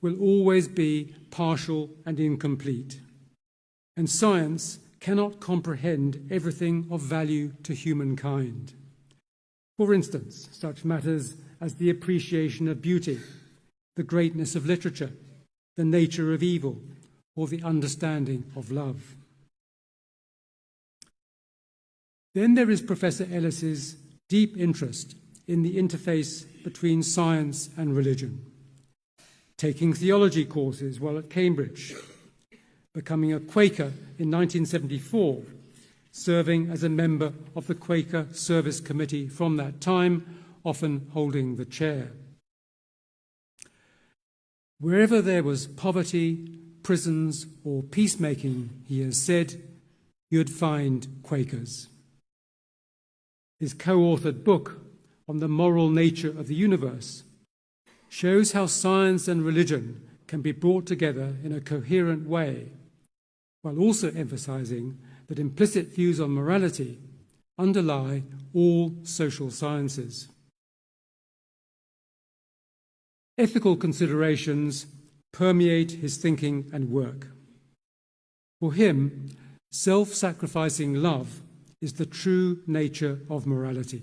will always be partial and incomplete, and science cannot comprehend everything of value to humankind. For instance, such matters as the appreciation of beauty, the greatness of literature, the nature of evil, or the understanding of love. Then there is Professor Ellis's deep interest in the interface between science and religion, taking theology courses while at Cambridge, becoming a Quaker in 1974, serving as a member of the Quaker Service Committee from that time, often holding the chair. Wherever there was poverty, prisons, or peacemaking, he has said, you'd find Quakers. His co-authored book on the moral nature of the universe shows how science and religion can be brought together in a coherent way, while also emphasizing that implicit views on morality underlie all social sciences. Ethical considerations permeate his thinking and work. For him, self-sacrificing love is the true nature of morality.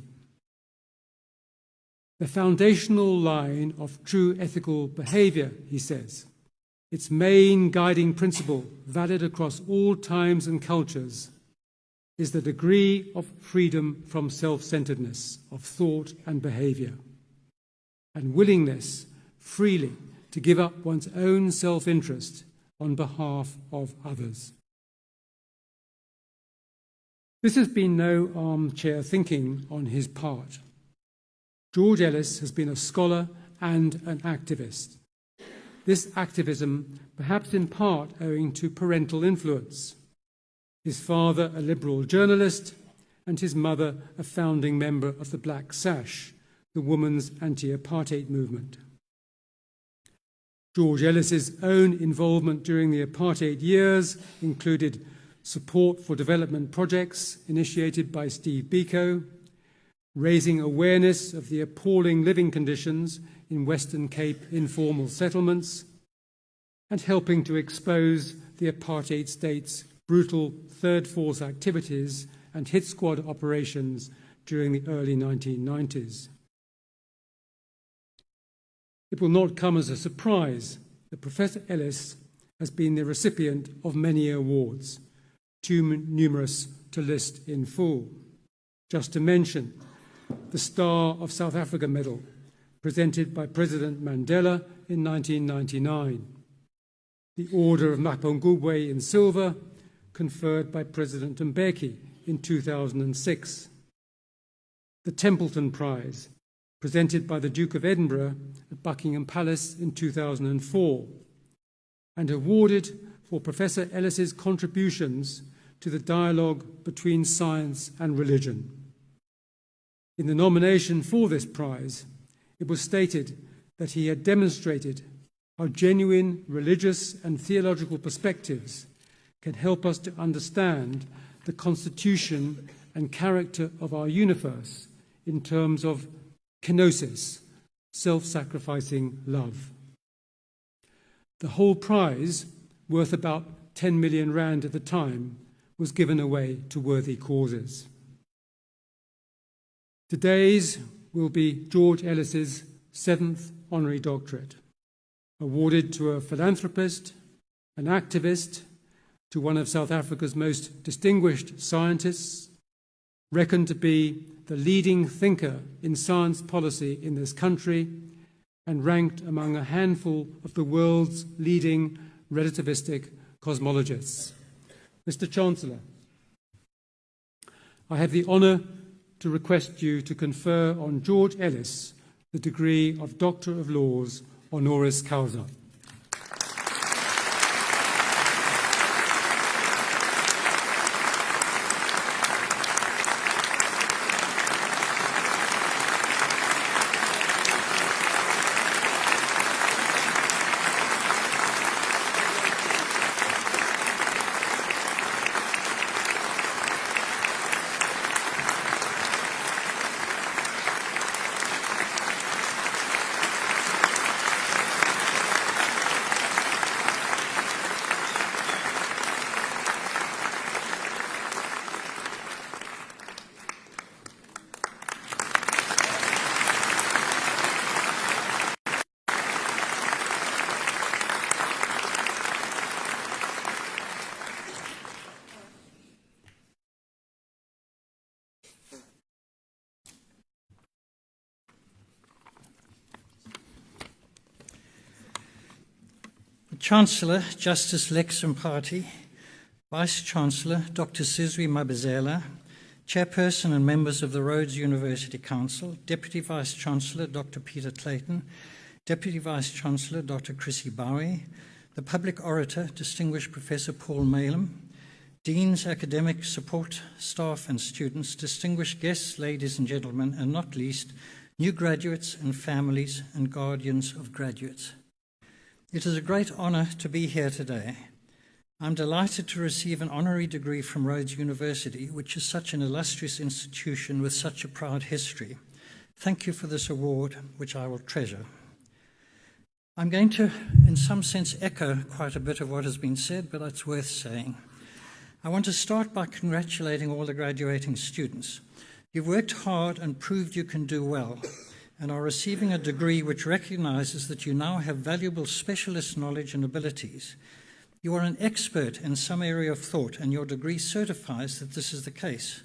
The foundational line of true ethical behavior, he says, its main guiding principle, valid across all times and cultures, is the degree of freedom from self-centeredness of thought and behavior, and willingness freely to give up one's own self-interest on behalf of others. This has been no armchair thinking on his part. George Ellis has been a scholar and an activist. This activism, perhaps in part owing to parental influence. His father, a liberal journalist, and his mother, a founding member of the Black Sash, the women's anti-apartheid movement. George Ellis's own involvement during the apartheid years included support for development projects initiated by Steve Biko, raising awareness of the appalling living conditions in Western Cape informal settlements, and helping to expose the apartheid state's brutal third force activities and hit squad operations during the early 1990s. It will not come as a surprise that Professor Ellis has been the recipient of many awards, too numerous to list in full. Just to mention, the Star of South Africa Medal, presented by President Mandela in 1999, the Order of Mapungubwe in silver, conferred by President Mbeki in 2006, the Templeton Prize, presented by the Duke of Edinburgh at Buckingham Palace in 2004, and awarded for Professor Ellis's contributions to the dialogue between science and religion. In the nomination for this prize, it was stated that he had demonstrated how genuine religious and theological perspectives can help us to understand the constitution and character of our universe in terms of kenosis, self-sacrificing love. The whole prize, worth about 10 million rand at the time, was given away to worthy causes. Today's will be George Ellis's 7th honorary doctorate, awarded to a philanthropist, an activist, to one of South Africa's most distinguished scientists, reckoned to be the leading thinker in science policy in this country, and ranked among a handful of the world's leading relativistic cosmologists. Mr. Chancellor, I have the honour to request you to confer on George Ellis the degree of Doctor of Laws honoris causa. Chancellor, Justice Lex Mpati, Vice-Chancellor, Dr. Sizwe Mabizela, Chairperson and members of the Rhodes University Council, Deputy Vice-Chancellor, Dr. Peter Clayton, Deputy Vice-Chancellor, Dr. Chrissy Bowie, the Public Orator, Distinguished Professor Paul Malem, Deans, academic support, staff and students, distinguished guests, ladies and gentlemen, and not least, new graduates and families and guardians of graduates. It is a great honour to be here today. I'm delighted to receive an honorary degree from Rhodes University, which is such an illustrious institution with such a proud history. Thank you for this award, which I will treasure. I'm going to, in some sense, echo quite a bit of what has been said, but it's worth saying. I want to start by congratulating all the graduating students. You've worked hard and proved you can do well, and are receiving a degree which recognizes that you now have valuable specialist knowledge and abilities. You are an expert in some area of thought, and your degree certifies that this is the case.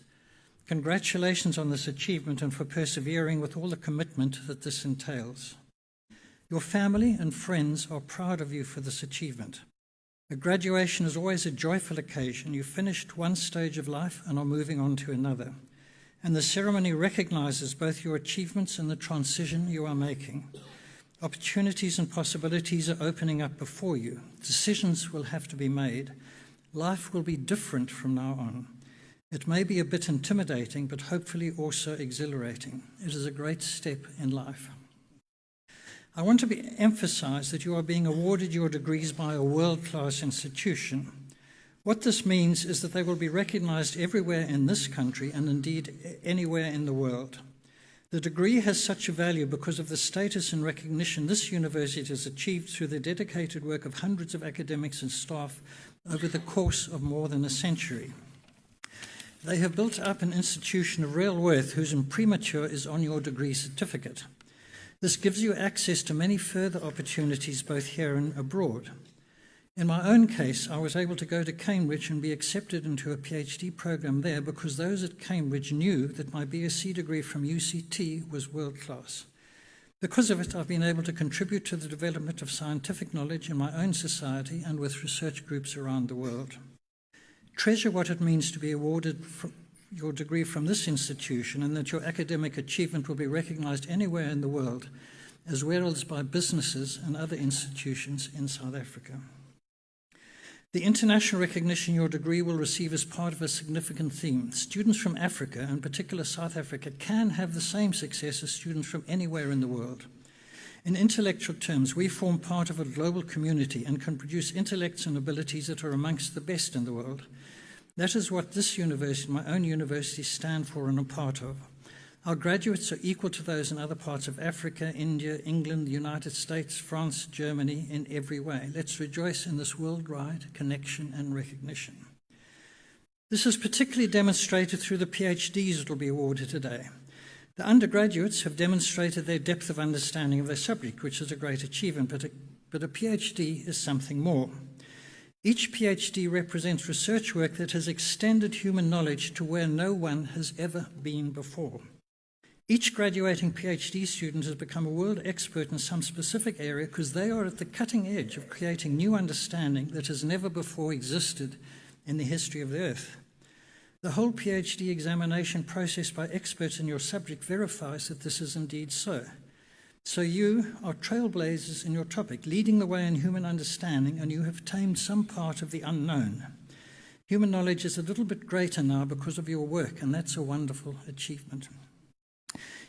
Congratulations on this achievement and for persevering with all the commitment that this entails. Your family and friends are proud of you for this achievement. A graduation is always a joyful occasion. You finished one stage of life and are moving on to another. And the ceremony recognizes both your achievements and the transition you are making. Opportunities and possibilities are opening up before you. Decisions will have to be made. Life will be different from now on. It may be a bit intimidating, but hopefully also exhilarating. It is a great step in life. I want to emphasize that you are being awarded your degrees by a world-class institution. What this means is that they will be recognized everywhere in this country and indeed anywhere in the world. The degree has such a value because of the status and recognition this university has achieved through the dedicated work of hundreds of academics and staff over the course of more than a century. They have built up an institution of real worth whose imprimatur is on your degree certificate. This gives you access to many further opportunities both here and abroad. In my own case, I was able to go to Cambridge and be accepted into a PhD program there because those at Cambridge knew that my BSc degree from UCT was world-class. Because of it, I've been able to contribute to the development of scientific knowledge in my own society and with research groups around the world. Treasure what it means to be awarded your degree from this institution and that your academic achievement will be recognized anywhere in the world, as well as by businesses and other institutions in South Africa. The international recognition your degree will receive is part of a significant theme. Students from Africa, in particular South Africa, can have the same success as students from anywhere in the world. In intellectual terms, we form part of a global community and can produce intellects and abilities that are amongst the best in the world. That is what this university, my own university, stand for and are part of. Our graduates are equal to those in other parts of Africa, India, England, the United States, France, Germany, in every way. Let's rejoice in this worldwide connection and recognition. This is particularly demonstrated through the PhDs that will be awarded today. The undergraduates have demonstrated their depth of understanding of their subject, which is a great achievement, but a PhD is something more. Each PhD represents research work that has extended human knowledge to where no one has ever been before. Each graduating PhD student has become a world expert in some specific area because they are at the cutting edge of creating new understanding that has never before existed in the history of the earth. The whole PhD examination process by experts in your subject verifies that this is indeed so. So you are trailblazers in your topic, leading the way in human understanding, and you have tamed some part of the unknown. Human knowledge is a little bit greater now because of your work, and that's a wonderful achievement.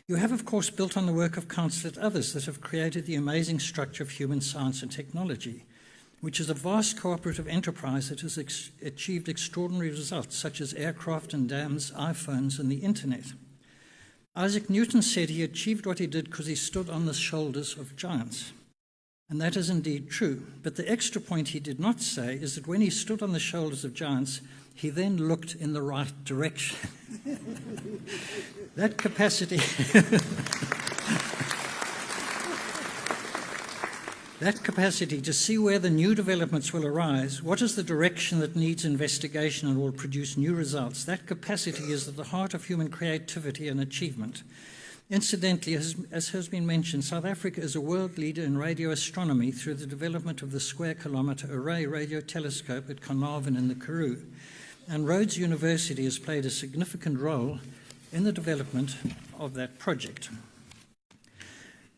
You have, of course, built on the work of counsel at others that have created the amazing structure of human science and technology, which is a vast cooperative enterprise that has achieved extraordinary results, such as aircraft and dams, iPhones, and the internet. Isaac Newton said he achieved what he did because he stood on the shoulders of giants. And that is indeed true. But the extra point he did not say is that when he stood on the shoulders of giants, he then looked in the right direction. That capacity... That capacity to see where the new developments will arise, what is the direction that needs investigation and will produce new results, that capacity is at the heart of human creativity and achievement. Incidentally, as has been mentioned, South Africa is a world leader in radio astronomy through the development of the Square Kilometre Array radio telescope at Carnarvon in the Karoo. And Rhodes University has played a significant role in the development of that project.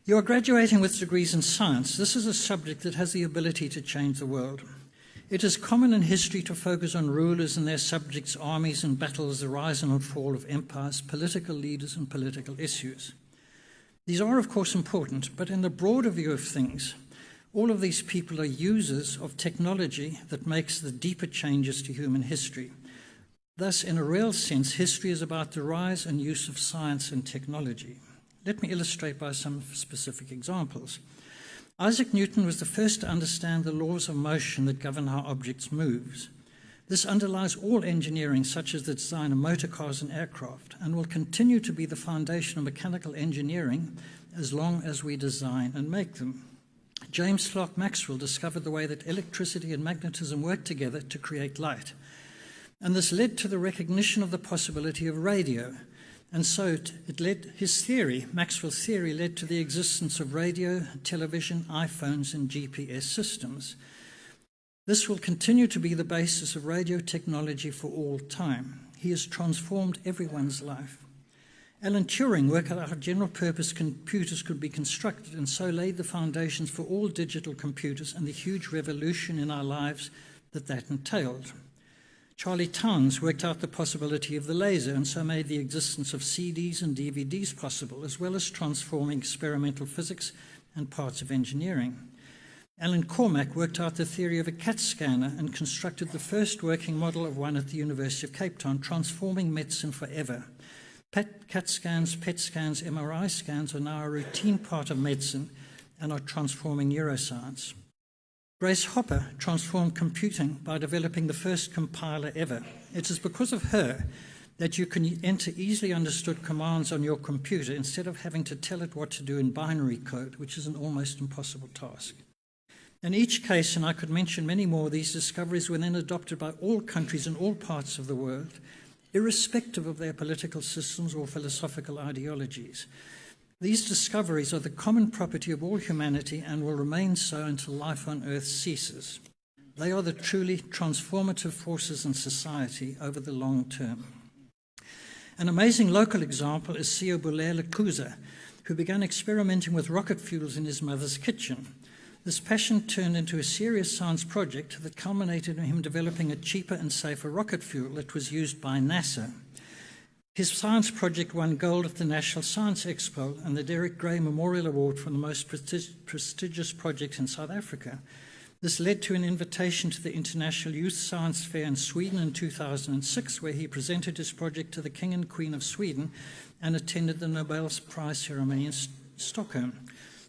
You are graduating with degrees in science. This is a subject that has the ability to change the world. It is common in history to focus on rulers and their subjects, armies and battles, the rise and fall of empires, political leaders and political issues. These are, of course, important, but in the broader view of things, all of these people are users of technology that makes the deeper changes to human history. Thus, in a real sense, history is about the rise and use of science and technology. Let me illustrate by some specific examples. Isaac Newton was the first to understand the laws of motion that govern how objects move. This underlies all engineering, such as the design of motor cars and aircraft, and will continue to be the foundation of mechanical engineering as long as we design and make them. James Clerk Maxwell discovered the way that electricity and magnetism work together to create light. And this led to the recognition of the possibility of radio. And so his theory, Maxwell's theory, led to the existence of radio, television, iPhones, and GPS systems. This will continue to be the basis of radio technology for all time. He has transformed everyone's life. Alan Turing worked out how general-purpose computers could be constructed and so laid the foundations for all digital computers and the huge revolution in our lives that entailed. Charlie Towns worked out the possibility of the laser and so made the existence of CDs and DVDs possible, as well as transforming experimental physics and parts of engineering. Alan Cormack worked out the theory of a CAT scanner and constructed the first working model of one at the University of Cape Town, transforming medicine forever. CAT scans, PET scans, MRI scans are now a routine part of medicine and are transforming neuroscience. Grace Hopper transformed computing by developing the first compiler ever. It is because of her that you can enter easily understood commands on your computer instead of having to tell it what to do in binary code, which is an almost impossible task. In each case, and I could mention many more, these discoveries were then adopted by all countries in all parts of the world, irrespective of their political systems or philosophical ideologies. These discoveries are the common property of all humanity and will remain so until life on Earth ceases. They are the truly transformative forces in society over the long term. An amazing local example is Siobulele Kuza, who began experimenting with rocket fuels in his mother's kitchen. This passion turned into a serious science project that culminated in him developing a cheaper and safer rocket fuel that was used by NASA. His science project won gold at the National Science Expo and the Derek Gray Memorial Award for the most prestigious project in South Africa. This led to an invitation to the International Youth Science Fair in Sweden in 2006, where he presented his project to the King and Queen of Sweden and attended the Nobel Prize ceremony in Stockholm.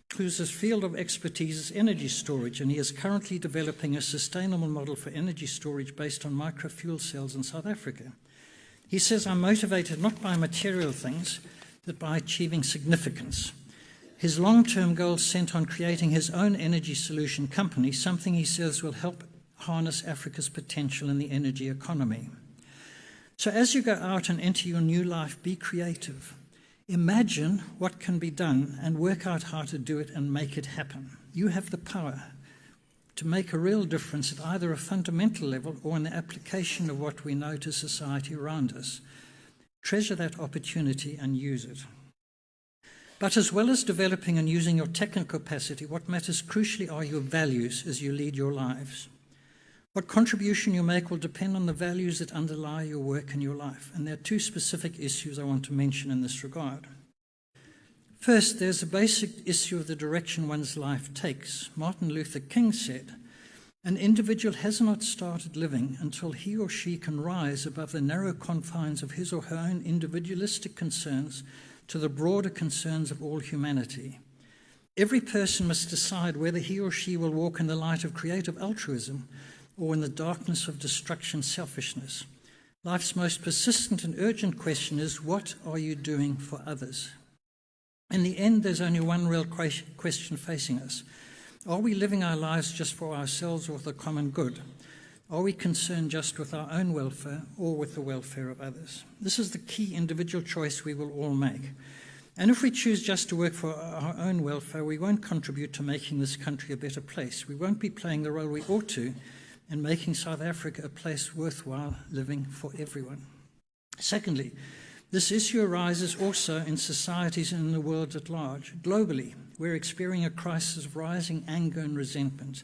Kuza's field of expertise is energy storage, and he is currently developing a sustainable model for energy storage based on microfuel cells in South Africa. He says, "I'm motivated not by material things, but by achieving significance." His long-term goal centre on creating his own energy solution company, something he says will help harness Africa's potential in the energy economy. So as you go out and enter your new life, be creative. Imagine what can be done and work out how to do it and make it happen. You have the power to make a real difference at either a fundamental level or in the application of what we know to society around us. Treasure that opportunity and use it. But as well as developing and using your technical capacity, what matters crucially are your values as you lead your lives. What contribution you make will depend on the values that underlie your work and your life. And there are two specific issues I want to mention in this regard. First, there's a basic issue of the direction one's life takes. Martin Luther King said, "An individual has not started living until he or she can rise above the narrow confines of his or her own individualistic concerns to the broader concerns of all humanity. Every person must decide whether he or she will walk in the light of creative altruism or in the darkness of destruction, selfishness. Life's most persistent and urgent question is, what are you doing for others?" In the end, there's only one real question facing us. Are we living our lives just for ourselves or the common good? Are we concerned just with our own welfare or with the welfare of others? This is the key individual choice we will all make. And if we choose just to work for our own welfare, we won't contribute to making this country a better place. We won't be playing the role we ought to in making South Africa a place worthwhile living for everyone. Secondly, this issue arises also in societies and in the world at large. Globally, we're experiencing a crisis of rising anger and resentment.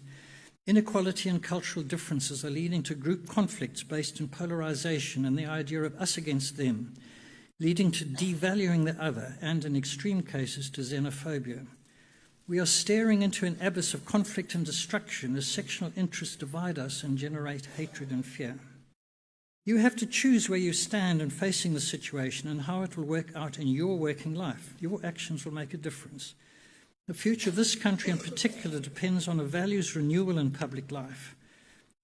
Inequality and cultural differences are leading to group conflicts based on polarization and the idea of us against them, leading to devaluing the other and, in extreme cases, to xenophobia. We are staring into an abyss of conflict and destruction as sectional interests divide us and generate hatred and fear. You have to choose where you stand in facing the situation and how it will work out in your working life. Your actions will make a difference. The future of this country in particular depends on a values renewal in public life,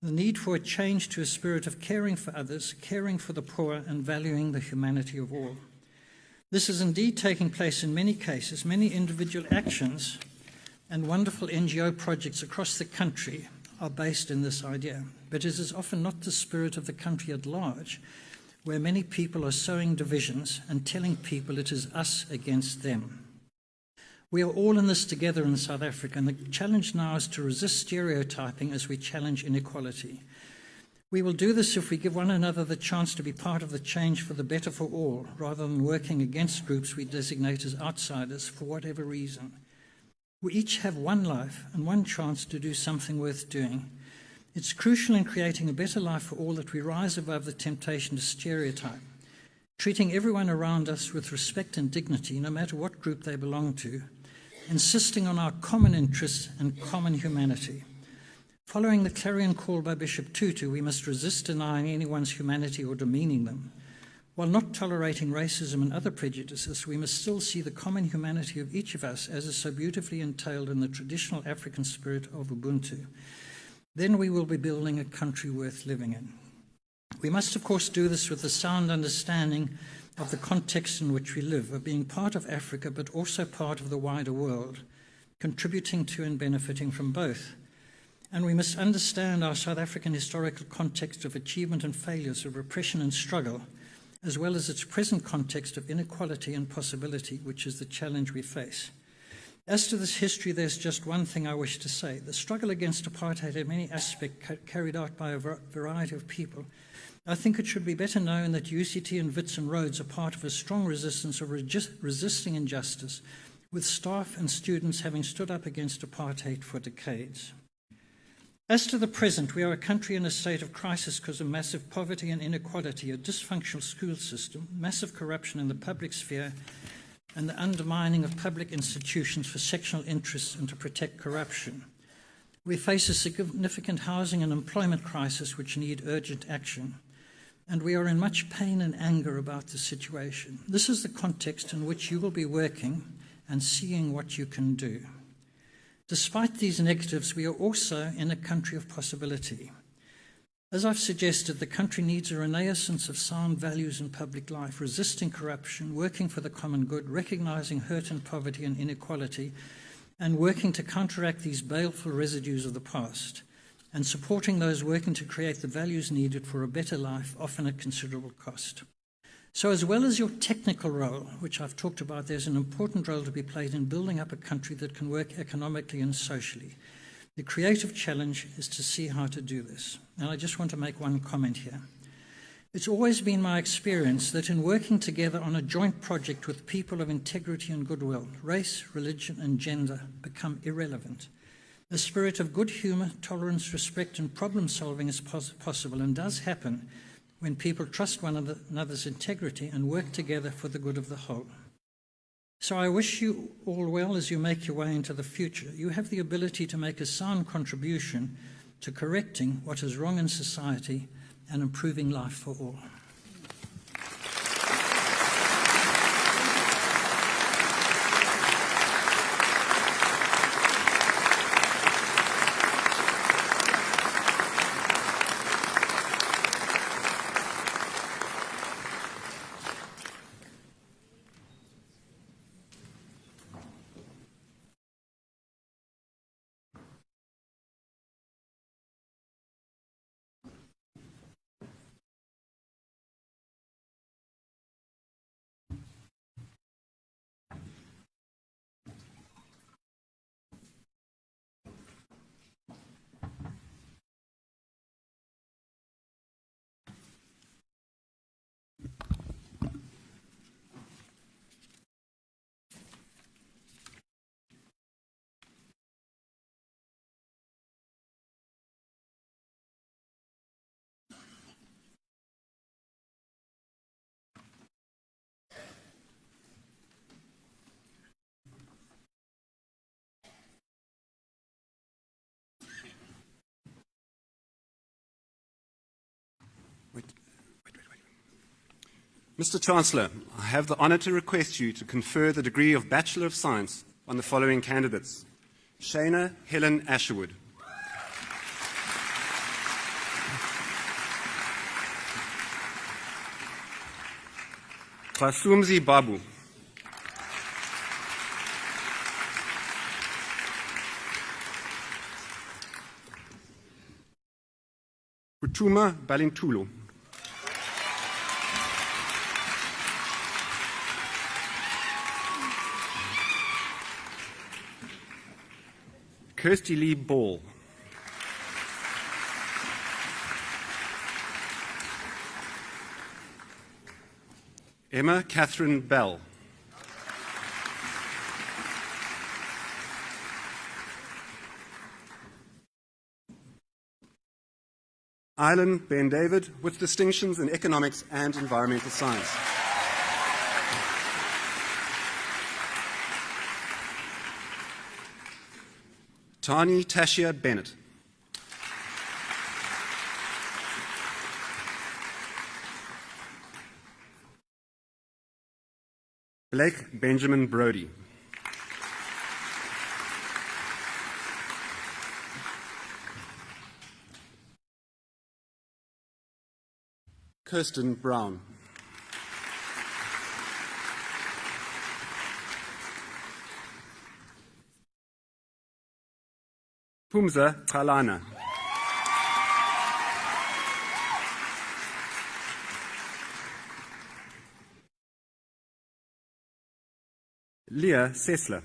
the need for a change to a spirit of caring for others, caring for the poor, and valuing the humanity of all. This is indeed taking place in many cases. Many individual actions and wonderful NGO projects across the country are based in this idea. But it is often not the spirit of the country at large, where many people are sowing divisions and telling people it is us against them. We are all in this together in South Africa, and the challenge now is to resist stereotyping as we challenge inequality. We will do this if we give one another the chance to be part of the change for the better for all, rather than working against groups we designate as outsiders for whatever reason. We each have one life and one chance to do something worth doing. It's crucial in creating a better life for all that we rise above the temptation to stereotype, treating everyone around us with respect and dignity, no matter what group they belong to, insisting on our common interests and common humanity. Following the clarion call by Bishop Tutu, we must resist denying anyone's humanity or demeaning them. While not tolerating racism and other prejudices, we must still see the common humanity of each of us as is so beautifully entailed in the traditional African spirit of Ubuntu. Then we will be building a country worth living in. We must, of course, do this with a sound understanding of the context in which we live, of being part of Africa but also part of the wider world, contributing to and benefiting from both. And we must understand our South African historical context of achievement and failures, of repression and struggle, as well as its present context of inequality and possibility, which is the challenge we face. As to this history, there's just one thing I wish to say. The struggle against apartheid in many aspects carried out by a variety of people. I think it should be better known that UCT and Wits and Rhodes are part of a strong resistance of resisting injustice, with staff and students having stood up against apartheid for decades. As to the present, we are a country in a state of crisis because of massive poverty and inequality, a dysfunctional school system, massive corruption in the public sphere, and the undermining of public institutions for sectional interests and to protect corruption. We face a significant housing and employment crisis which need urgent action, and we are in much pain and anger about the situation. This is the context in which you will be working and seeing what you can do. Despite these negatives, we are also in a country of possibility. As I've suggested, the country needs a renaissance of sound values in public life, resisting corruption, working for the common good, recognizing hurt and poverty and inequality, and working to counteract these baleful residues of the past, and supporting those working to create the values needed for a better life, often at considerable cost. So as well as your technical role, which I've talked about, there's an important role to be played in building up a country that can work economically and socially. The creative challenge is to see how to do this. And I just want to make one comment here. It's always been my experience that in working together on a joint project with people of integrity and goodwill, race, religion, and gender become irrelevant. A spirit of good humour, tolerance, respect, and problem-solving is possible and does happen when people trust one another's integrity and work together for the good of the whole. So I wish you all well as you make your way into the future. You have the ability to make a sound contribution to correcting what is wrong in society and improving life for all. Mr. Chancellor, I have the honour to request you to confer the degree of Bachelor of Science on the following candidates. Shana Helen Asherwood. Klasumzi Babu. Kutuma Balintulo. Kirsty Lee Ball. Emma Catherine Bell. Ilan Ben David, with distinctions in economics and environmental science. Tani Tashia Bennett. Blake Benjamin Brody. Kirsten Brown. Pumza Kalana. Leah Sessler.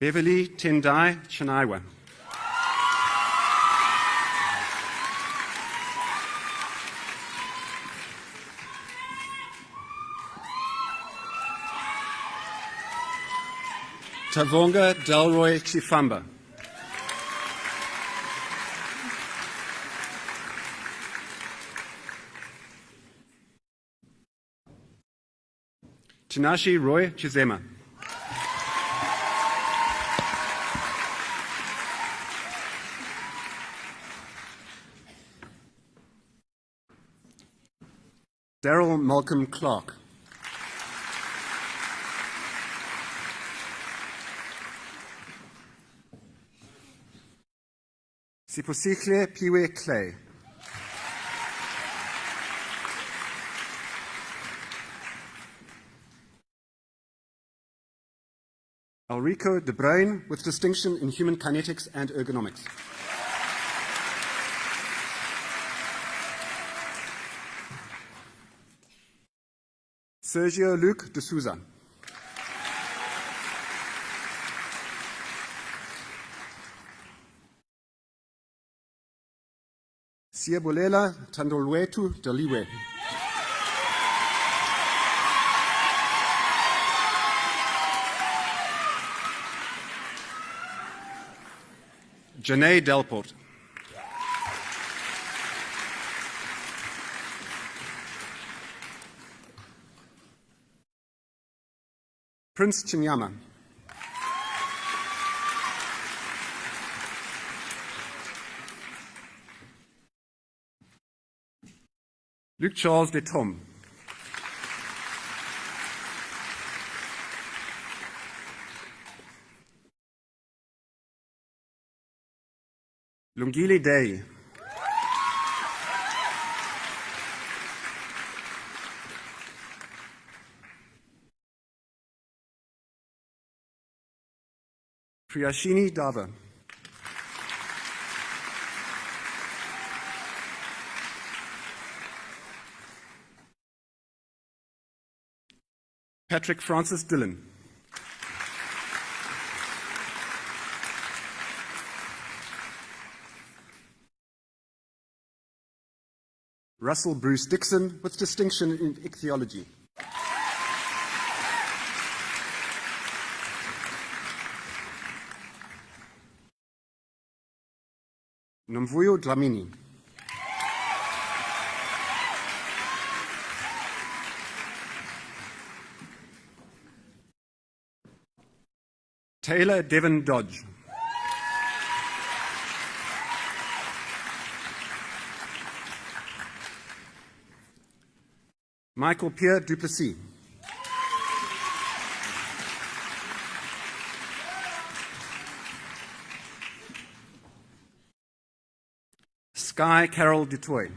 Beverly Tendai Chanaiwa. Tavonga Delroy Chifamba. Tinashi Roy Chizema. Daryl Malcolm Clark. Siposihle Piwe Clay. Ulrico De Bruin, with distinction in human kinetics and ergonomics. Sergio Luc de Souza. Siabulela Tandolwetu Daliwe. Janae Delport. Prince Chinyama. Luc Charles de Tom. Lungile Day. Priyashini Dava. Patrick Francis Dillon. Russell Bruce Dixon, with distinction in ichthyology. Nomvuyo Dlamini. Taylor Devon Dodge. Michael Pierre Duplessis. Sky Carol Dutoy.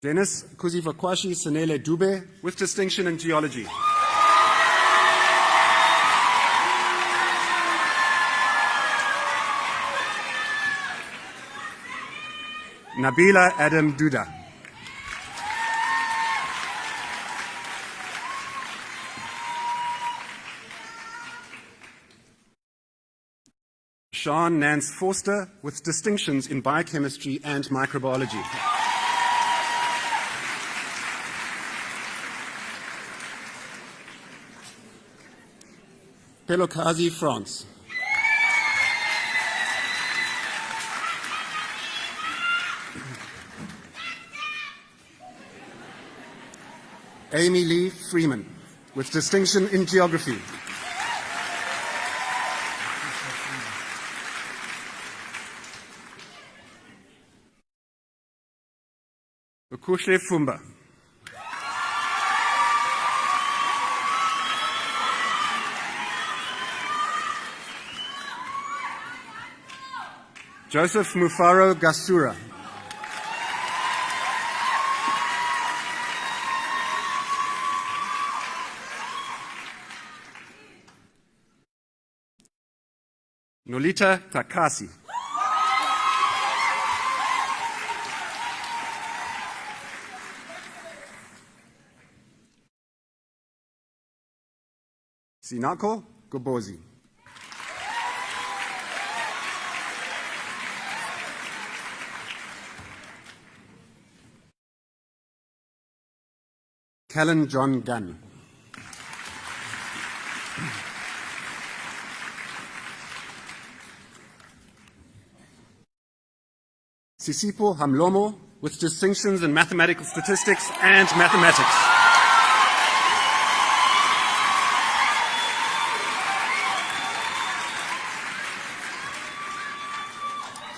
Dennis Kuzivakwashi Senele Dube, with distinction in geology. Nabila Adam Duda. Sean Nance Forster with distinctions in biochemistry and microbiology. Pelokazi, France. Amy Lee Freeman with distinction in geography. Ukushe Fumba. Joseph Mufaro Gasura. Nolita Takasi. Sinako Gobozi. Callan John Gunn. Sisipo Hamlomo with distinctions in mathematical statistics and mathematics.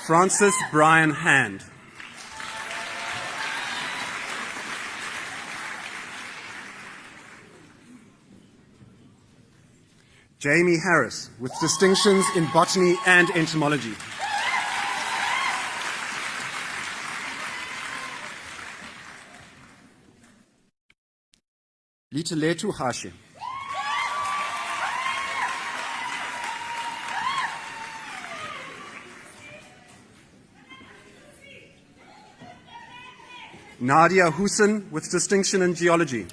Francis Brian Hand. Jamie Harris with distinctions in botany and entomology. Liteletu Hashe. Nadia Hussein with distinction in geology.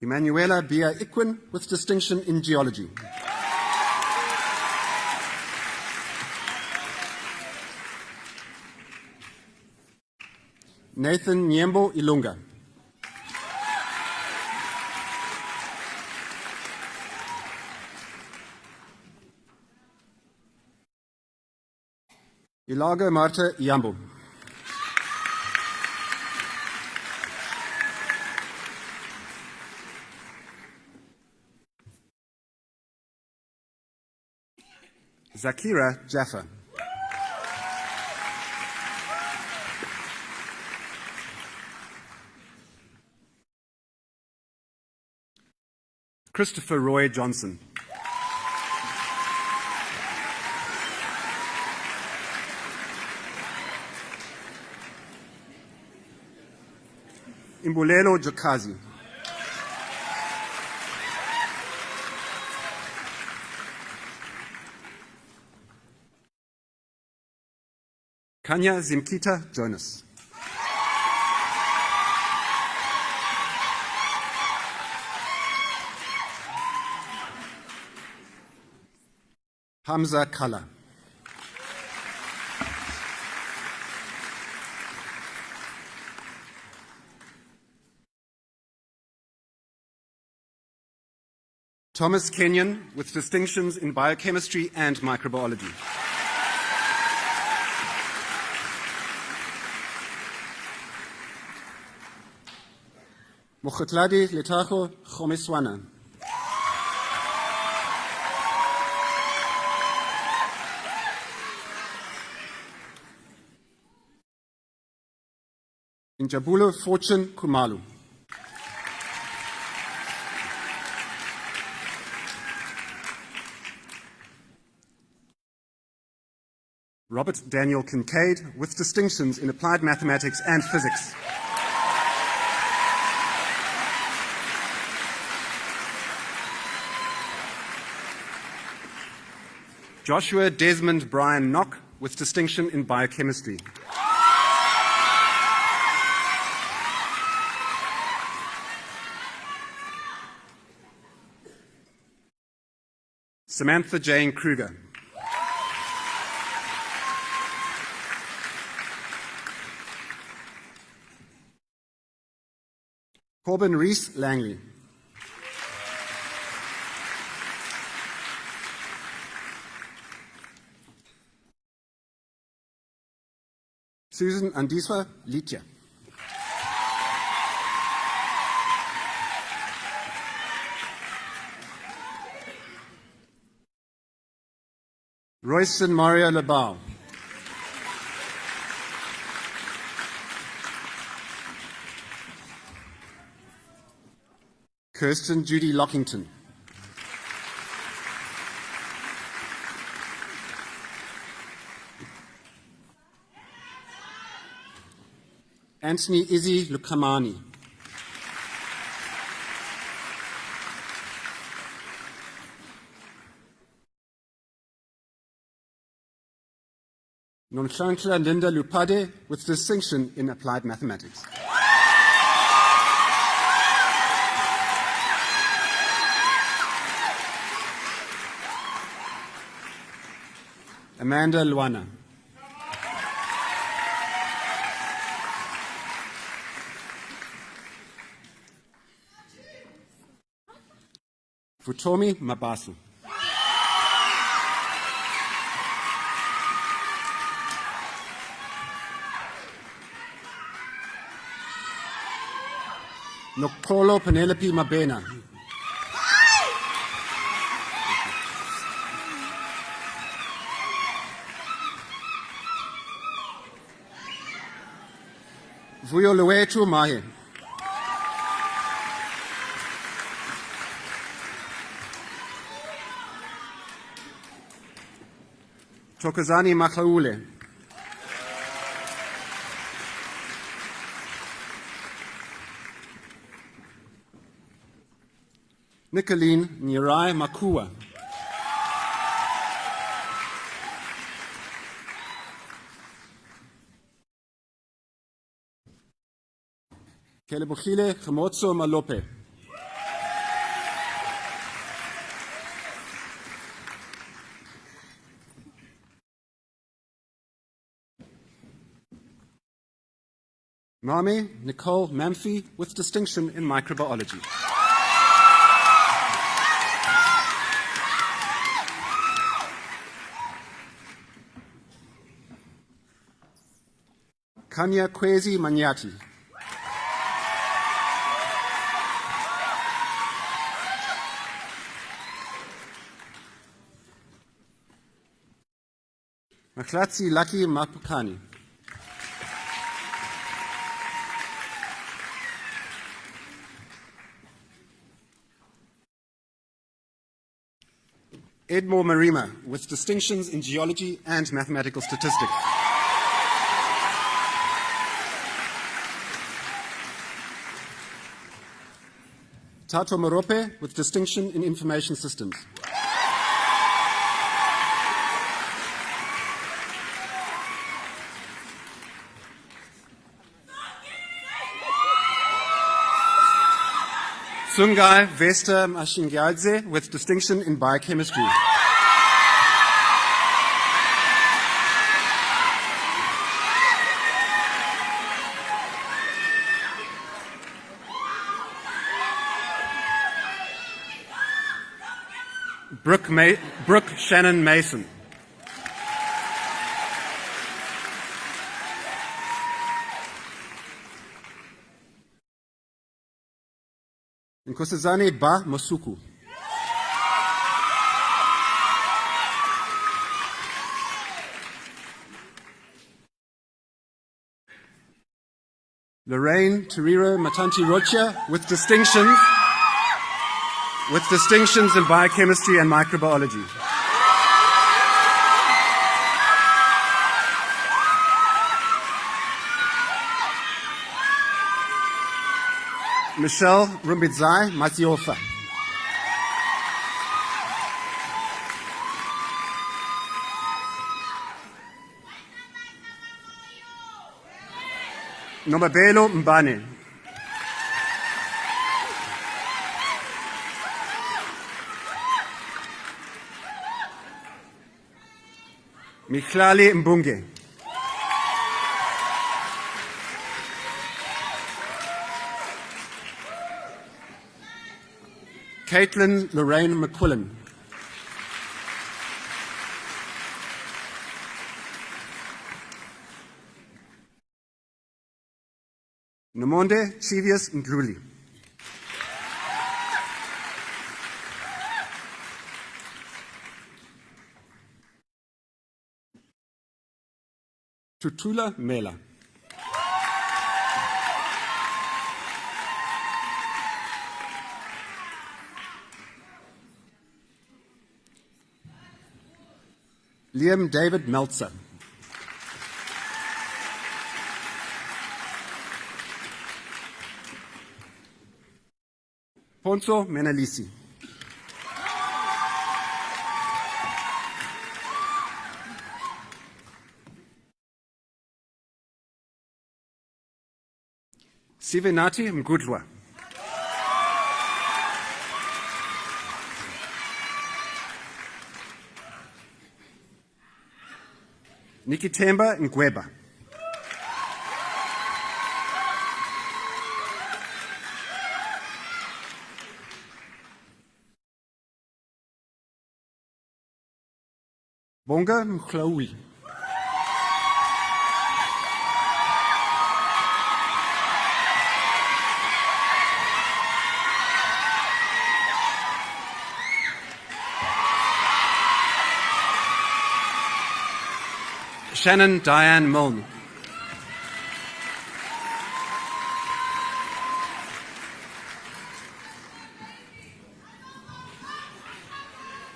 Emanuela Bia Ikwin with distinction in geology. Nathan Nyembo Ilunga. Ilaga Marta Iambo. Zakira Jaffa. Christopher Roy Johnson. Imbulelo Jokazi. Kanya Zimkita Jonas. Hamza Kala. Thomas Kenyon with distinctions in biochemistry and microbiology. Mokhatladi Letajo Khomeswana. Injabulo Fortune Kumalu. Robert Daniel Kincaid with distinctions in applied mathematics and physics. Joshua Desmond Brian Knock with distinction in biochemistry. Samantha Jane Kruger. Corbin Reese Langley. Susan Andiswa Litya. Royston Mario Lebau. Kirsten Judy Lockington. Anthony Izzy Lukamani. Nomhlanhla Linda Lupade with distinction in applied mathematics. Amanda Luana. Futomi Mabasu. Nokolo Penelope Mabena. Vuyo Luetu Mahe. Tokozani Makhaule. Nicoline Nirai Makua. Kelebogile Gemotso Malope. Mami Nicole Mamfi with distinction in microbiology. Kanya Kwezi Manyati. Maklatsi Lucky Mapukani. Edmore Marima with distinctions in geology and mathematical statistics. Tato Morope with distinction in information systems. Sungai Vesta Mashingyadze with distinction in biochemistry. Brooke Shannon Mason. Nkosazane Ba Mosuku. Lorraine Teriro Matanti Rocha with distinctions in biochemistry and microbiology. Michelle Rumbidzai Matiofa. Nomabelo Mbane. Mihlali Mbunge. Caitlin Lorraine McQuillan. Nomonde Chivius Ndluli. Tutula Mela. Liam David Meltzer. Ponzo Menalisi. Sivenati Mgudlwa. Nikitemba Ngweba. Bonga Mklauli. Shannon Diane Milne.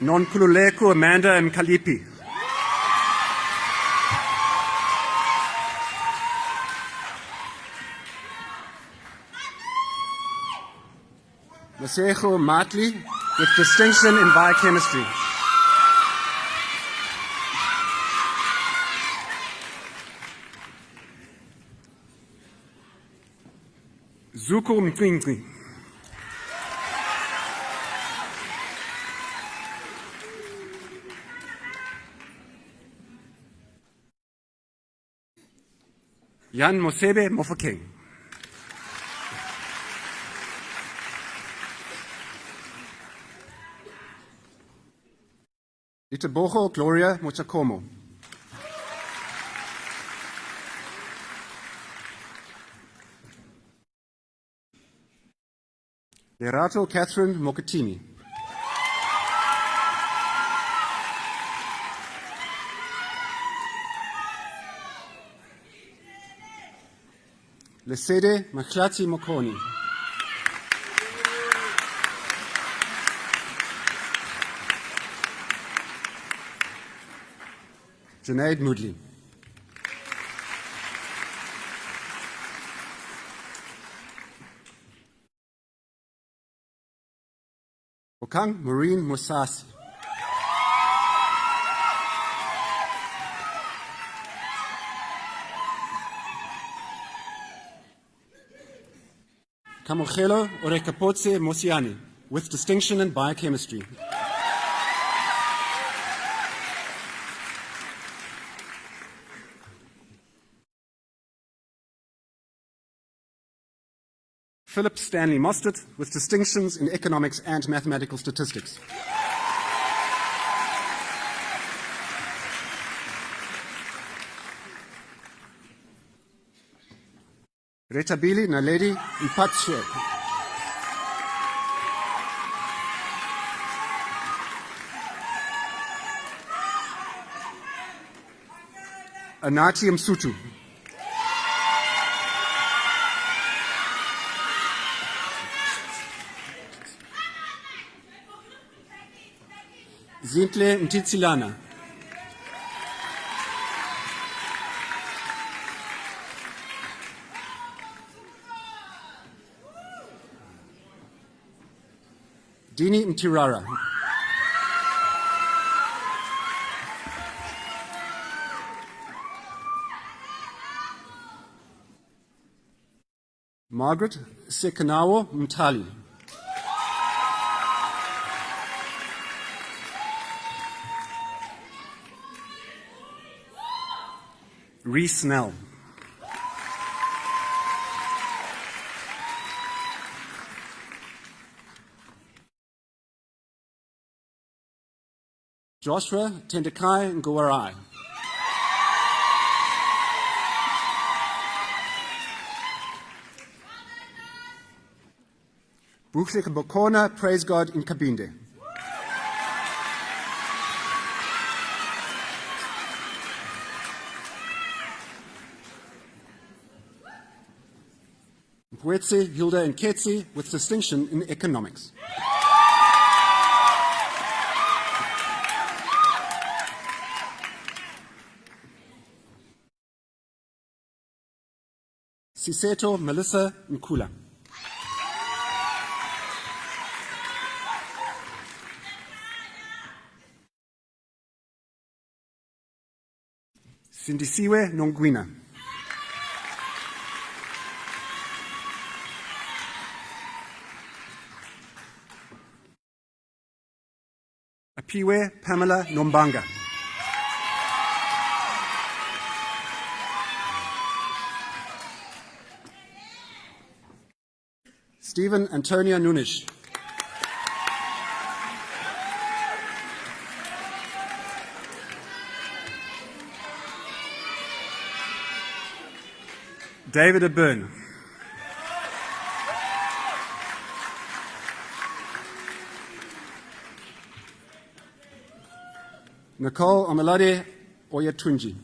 Nonkululeko Amanda Mkalipi. Masejo Matli with distinction in biochemistry. Zuko Mkwingwi. Jan Mosebe Mofokeng. Itaboho Gloria Mochakomo. Lerato Catherine Mokatini. Lesede Machlati Mokoni. Junaid Moodley. Okang Maureen Musasi. Kamochelo Orekapotse Mosiani, with distinction in biochemistry. Philip Stanley Mostert, with distinctions in economics and mathematical statistics. Retabili Naledi Mpatswe. Anati Msutu. Zintle Mtitsilana. Dini Mtirara. Margaret Sekanawo Mtali. Reese Snell. Joshua Tendekai Nguwarai. Buhle Bokona, praise God in Kabinde. Mpwetse Hilda Nketsi with distinction in economics. Siseto Melissa Nkula. Sindisiwe Nongwina. Apiwe Pamela Nombanga. Stephen Antonio Nunish. David Aburn. Nicole Omalade Oyatunji.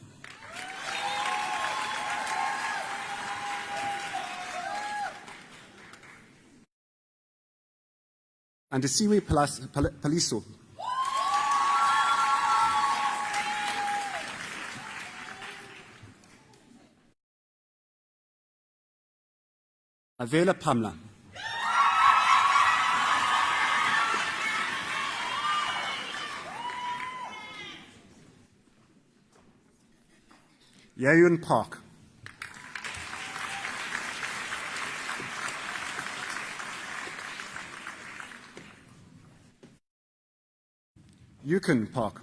Andisiwe Paliso. Avela Pamla. Yayun Park. Yukon Park.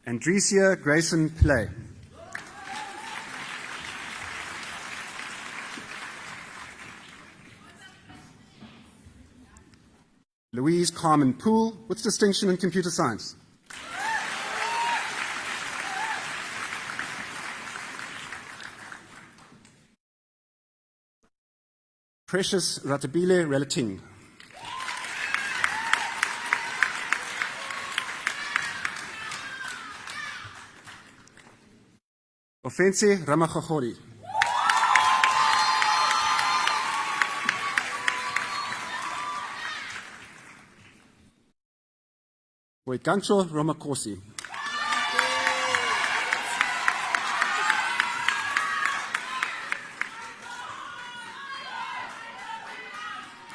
Andresia Grayson Play. Louise Carmen Poole with distinction in computer science. Precious Ratabile Relating. Ofense Ramachachori. Boikancho Romakosi.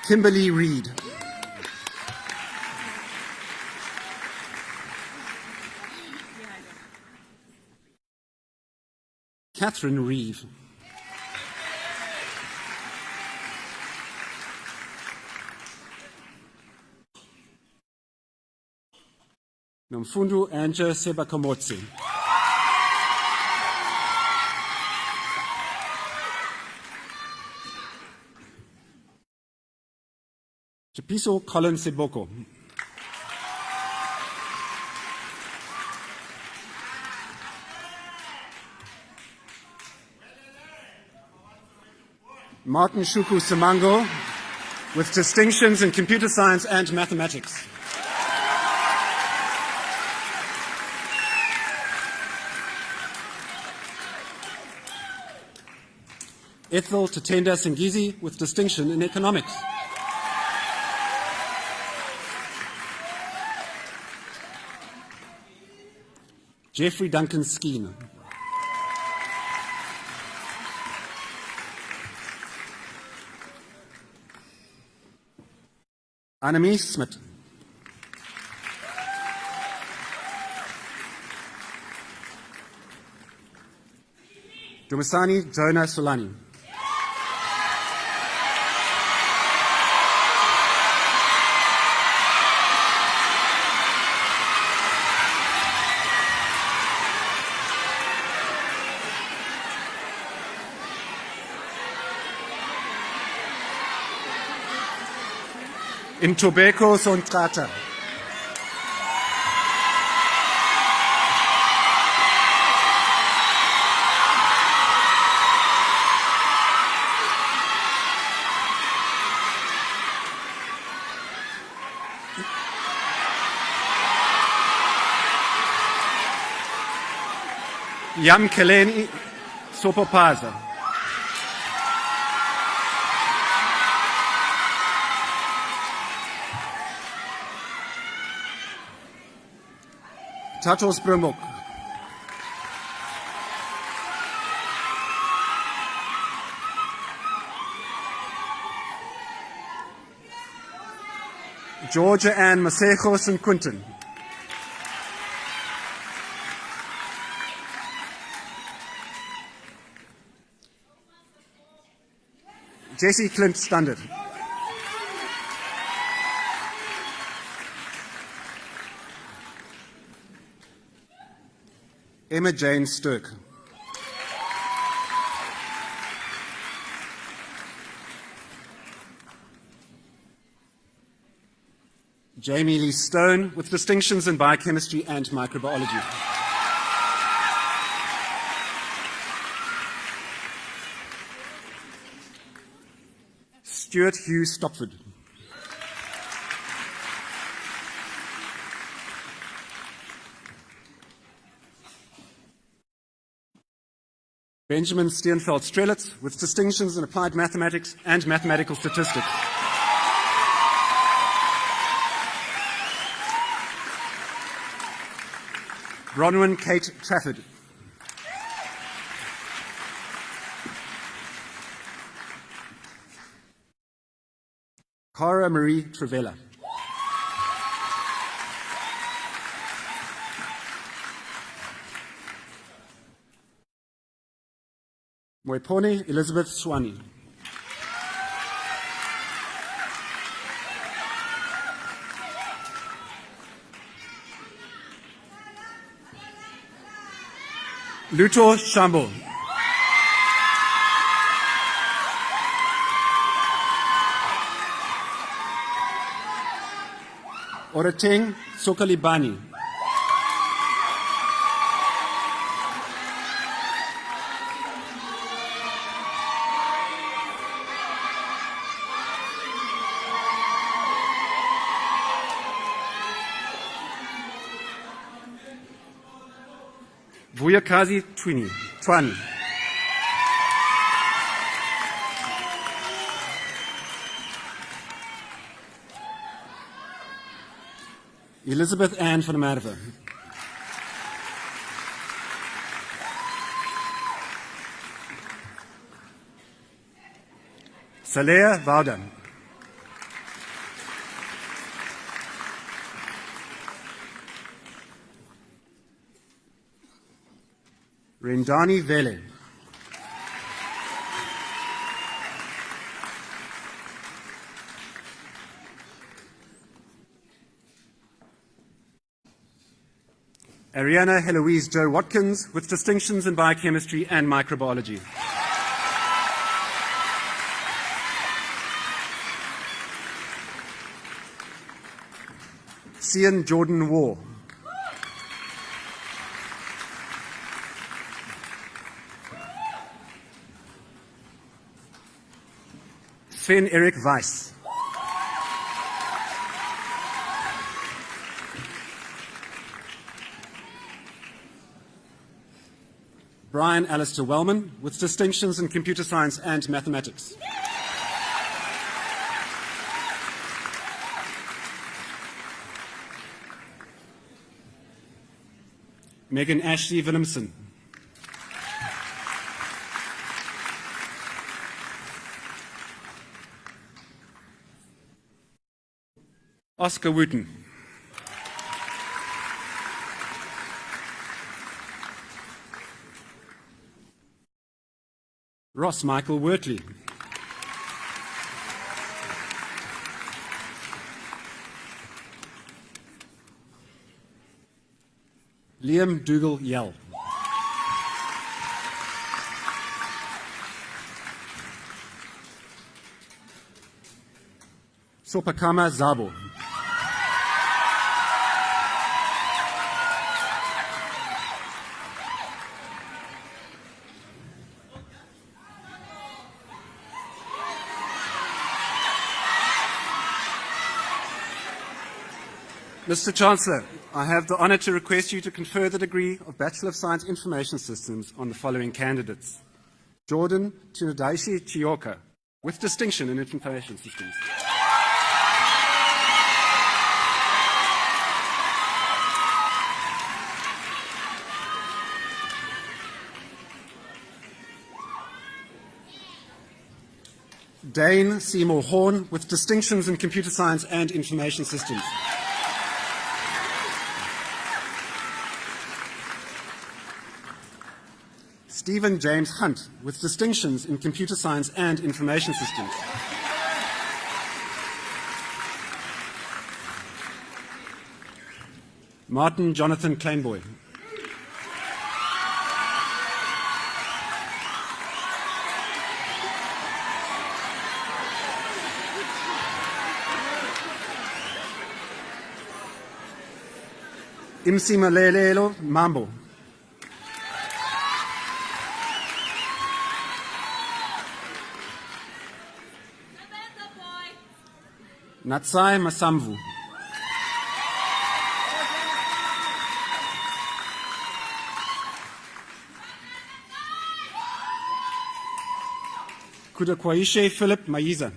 Kimberly Reed. Catherine Reeve. Nomfundu Anja Sebakamotsi. Chapiso Colin Seboko. Martin Shuku Simango with distinctions in computer science and mathematics. Ethel Tatenda Sengizi with distinction in economics. Jeffrey Duncan Skeen. Annemie Smith. Dumisani Jonah Solani. Intobeko Sontrata. Yam Keleni Sopopaza. Tatos Bromok. Georgia Ann Masejos and Quinton. Jesse Clint Standard. Emma Jane Sturck. Jamie Lee Stone with distinctions in biochemistry and microbiology. Stuart Hugh Stopford. Benjamin Steenfeld Strelitz with distinctions in applied mathematics and mathematical statistics. Bronwyn Kate Trafford. Cara Marie Trevella. Moipone Elizabeth Swani. Luto Shambo. Orateng Sokalibani. Vuyakazi Twani. Elizabeth Ann van der Merwe. Salea Woudan. Rendani Vele. Ariana Heloise Joe Watkins with distinctions in biochemistry and microbiology. Cian Jordan War. Sven Erik Weiss. Brian Alistair Wellman with distinctions in computer science and mathematics. Megan Ashley Willemsen. Oscar Wooten. Ross Michael Wortley. Liam Dougal Yell. Sopakama Zabo. Mr. Chancellor, I have the honour to request you to confer the degree of Bachelor of Science Information Systems on the following candidates. Jordan Tunadaishi Chioka, with distinction in Information Systems. Dane Seymour Horn, with distinctions in Computer Science and Information Systems. Stephen James Hunt, with distinctions in Computer Science and Information Systems. Martin Jonathan Kleinboy. Imsimalelelo Mambo. Natsai Masamvu. Kudakwaishe Philip Maiza.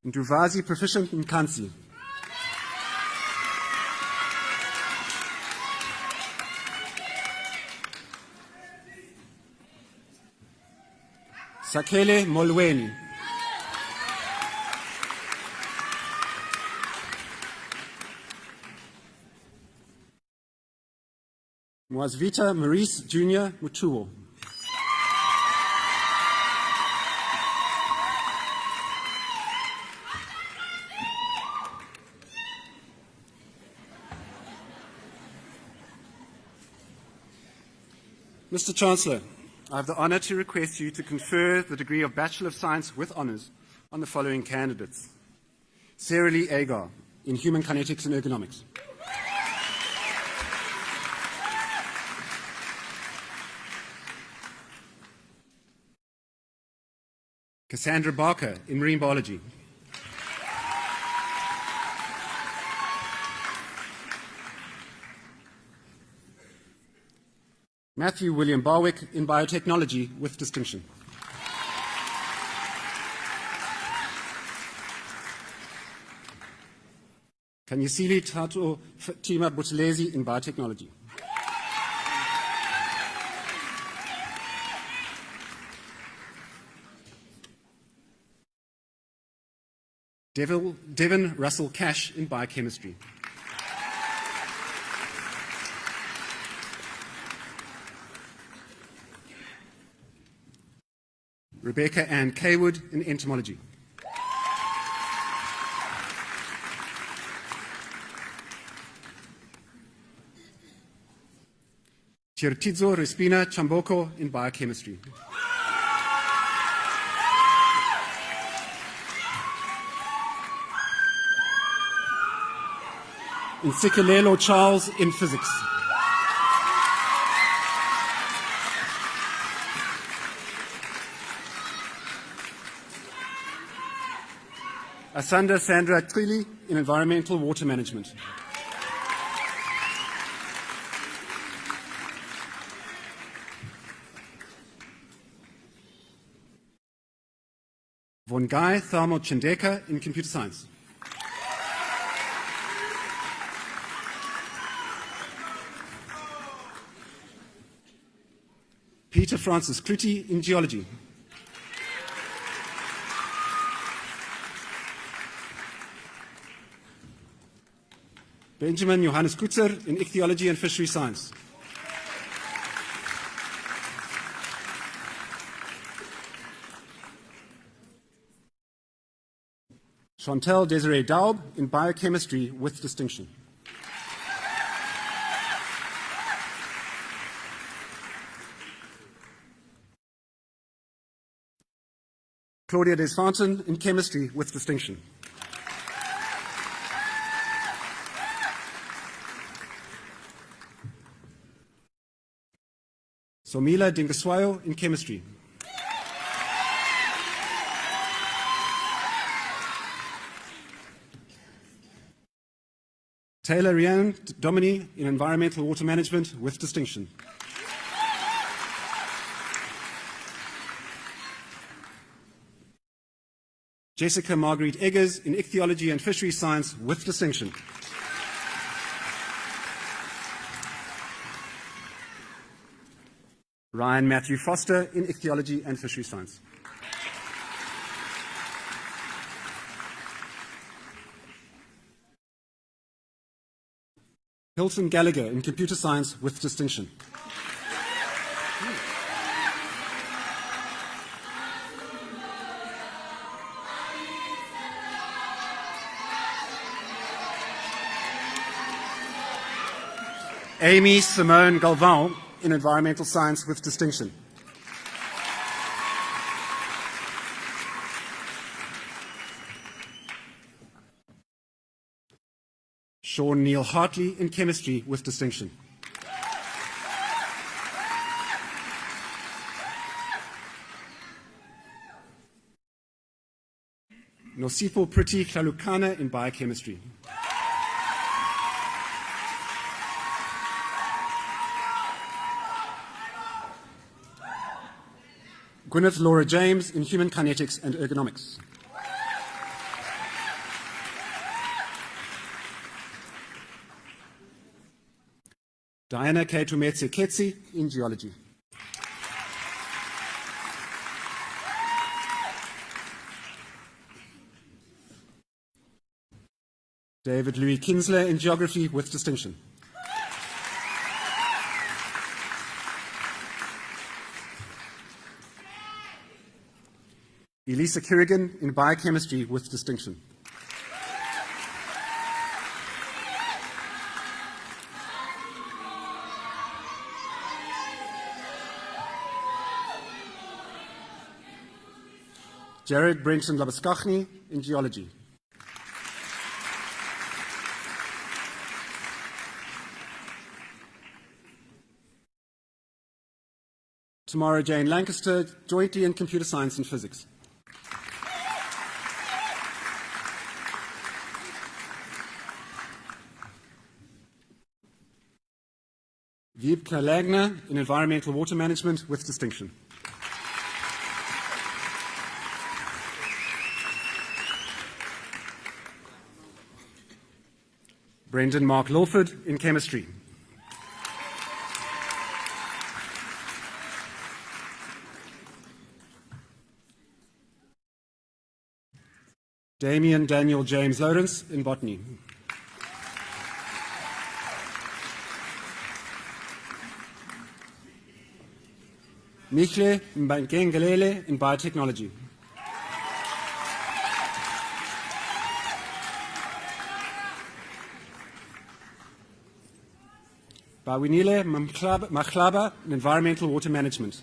Nduvazi Proficient Nkansi. Sakele Molweni. Mwazvita Maurice Jr. Mutuo. Mr. Chancellor, I have the honour to request you to confer the degree of Bachelor of Science with honours on the following candidates. Sarah Lee Agar, in Human Kinetics and Ergonomics. Cassandra Barker, in Marine Biology. Matthew William Barwick, in Biotechnology with distinction. Kanyisili Tato Tima Buthelezi, in Biotechnology. Devin Russell Cash, in Biochemistry. Rebecca Ann Kaywood, in Entomology. Chirtizo Respina Chamboko, in Biochemistry. Nsikelelo Charles, in Physics. Asanda Sandra Trili, in Environmental Water Management. Von Guy Tharmo Chandeka, in Computer Science. Peter Francis Clutie, in Geology. Benjamin Johannes Kutzer, in Ichthyology and Fishery Science. Chantal Desiree Daub, in Biochemistry with distinction. Claudia Desfontaine in chemistry with distinction. Somila Dingaswayo in chemistry. Taylor Rhiannon Domini in environmental water management with distinction. Jessica Marguerite Eggers in ichthyology and fisheries science with distinction. Ryan Matthew Foster in ichthyology and fisheries science. Hilton Gallagher in computer science with distinction. Amy Simone Galvin in environmental science with distinction. Sean Neil Hartley in chemistry with distinction. Nosipho Priti Klalukana in biochemistry. Gwyneth Laura James in human kinetics and ergonomics. Diana Ketumetse Ketsi in geology. David Louis Kinsler in geography with distinction. Elisa Kerrigan in biochemistry with distinction. Jared Brenton Labaskachny in geology. Tamara Jane Lancaster, jointly in computer science and physics. Wiebke Lagner in environmental water management with distinction. Brendan Mark Lawford in chemistry. Damien Daniel James Lawrence in botany. Michle Mbangengelele in biotechnology. Bawinile Machlaba in environmental water management.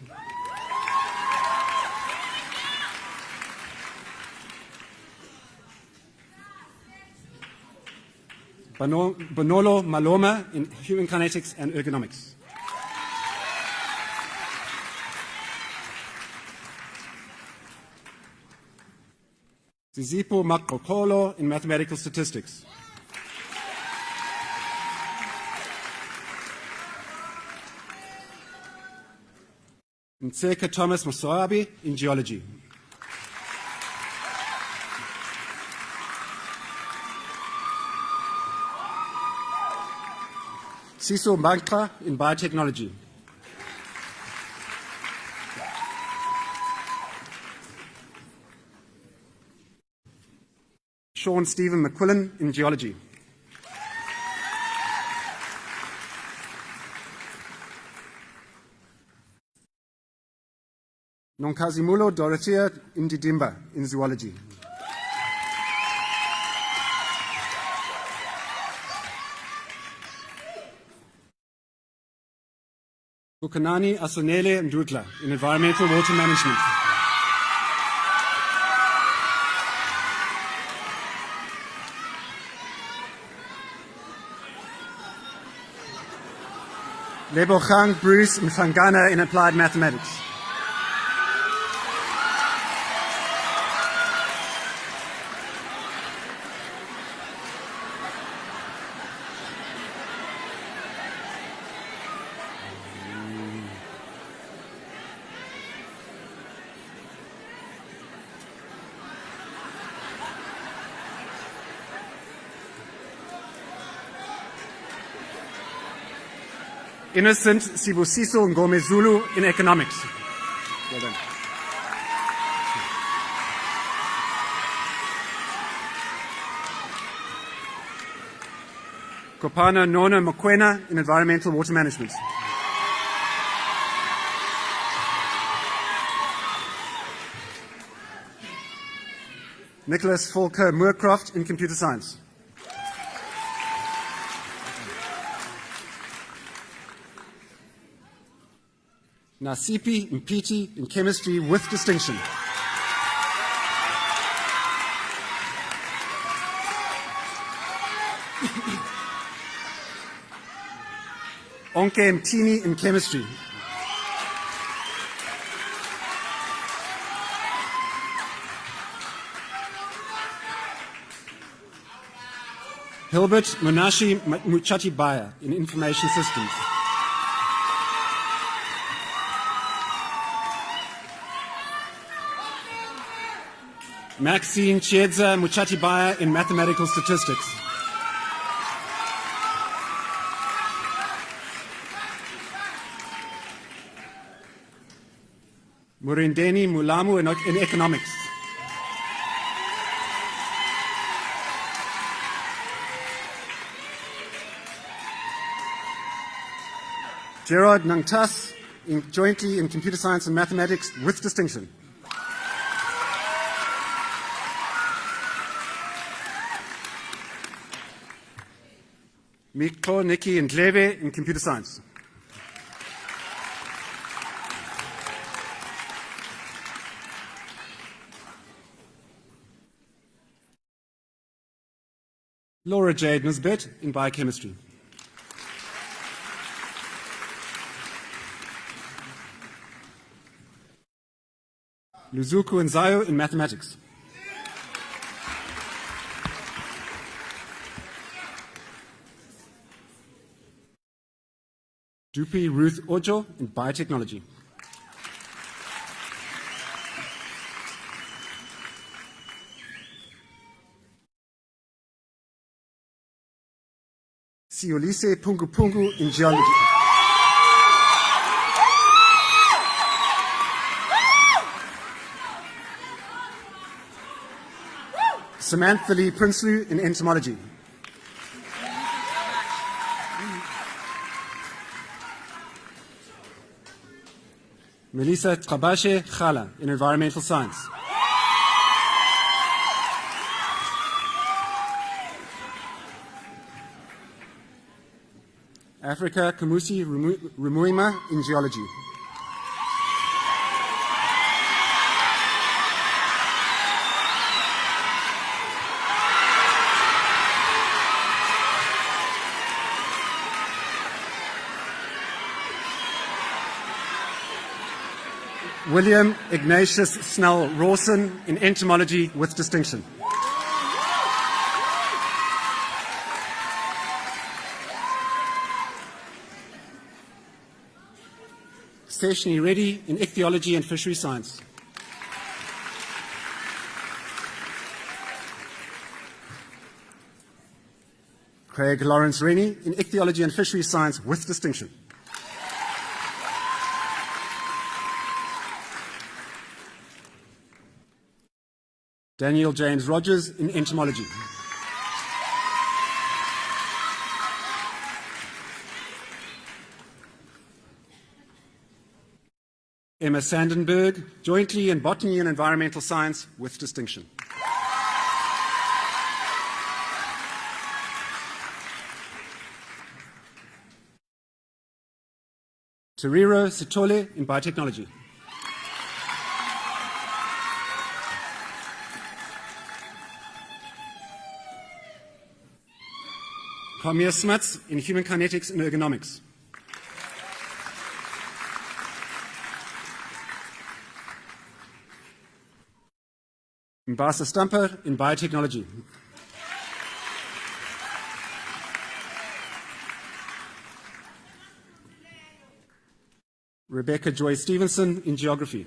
Bonolo Maloma in human kinetics and ergonomics. Zizipo Makokolo in mathematical statistics. Nseka Thomas Mosoabi in geology. Siso Bankra in biotechnology. Sean Stephen McQuillan in geology. Nonkazimulo Dorothea Ndidimba in zoology. Bukanani Asonele Ndudla in environmental water management. Lebogang Bruce Mhlangana in applied mathematics. Innocent Sibusiso Ngomezulu in economics. Well done. Kopana Nona Mokwena in environmental water management. Nicholas Volker Moorcroft in computer science. Nasipi Mpiti in chemistry with distinction. Onke Mtini in chemistry. Hilbert Munashi Muchatibaya in information systems. Maxine Chiedza Muchatibaya in mathematical statistics. Murindeni Mulamu in economics. Gerard Nangtas jointly in computer science and mathematics with distinction. Mikko Nikki Ndleve in computer science. Laura Jade Nisbet in biochemistry. Luzuku Nzayo in mathematics. Dupi Ruth Ojo in biotechnology. Siolise Pungu Pungu in geology. Samantha Lee Prinsloo in entomology. Melissa Trabashe Khala in environmental science. Africa Kamusi Rumuima in geology. William Ignatius Snell Rawson in entomology with distinction. Seshni Reddy in ichthyology and fishery science. Craig Lawrence Rennie in ichthyology and fishery science with distinction. Daniel James Rogers in entomology. Emma Sandenberg, jointly in botany and environmental science with distinction. Teriro Sitole in biotechnology. Kamir Smuts in human kinetics and ergonomics. Mbasa Stamper in biotechnology. Rebecca Joy Stevenson in geography.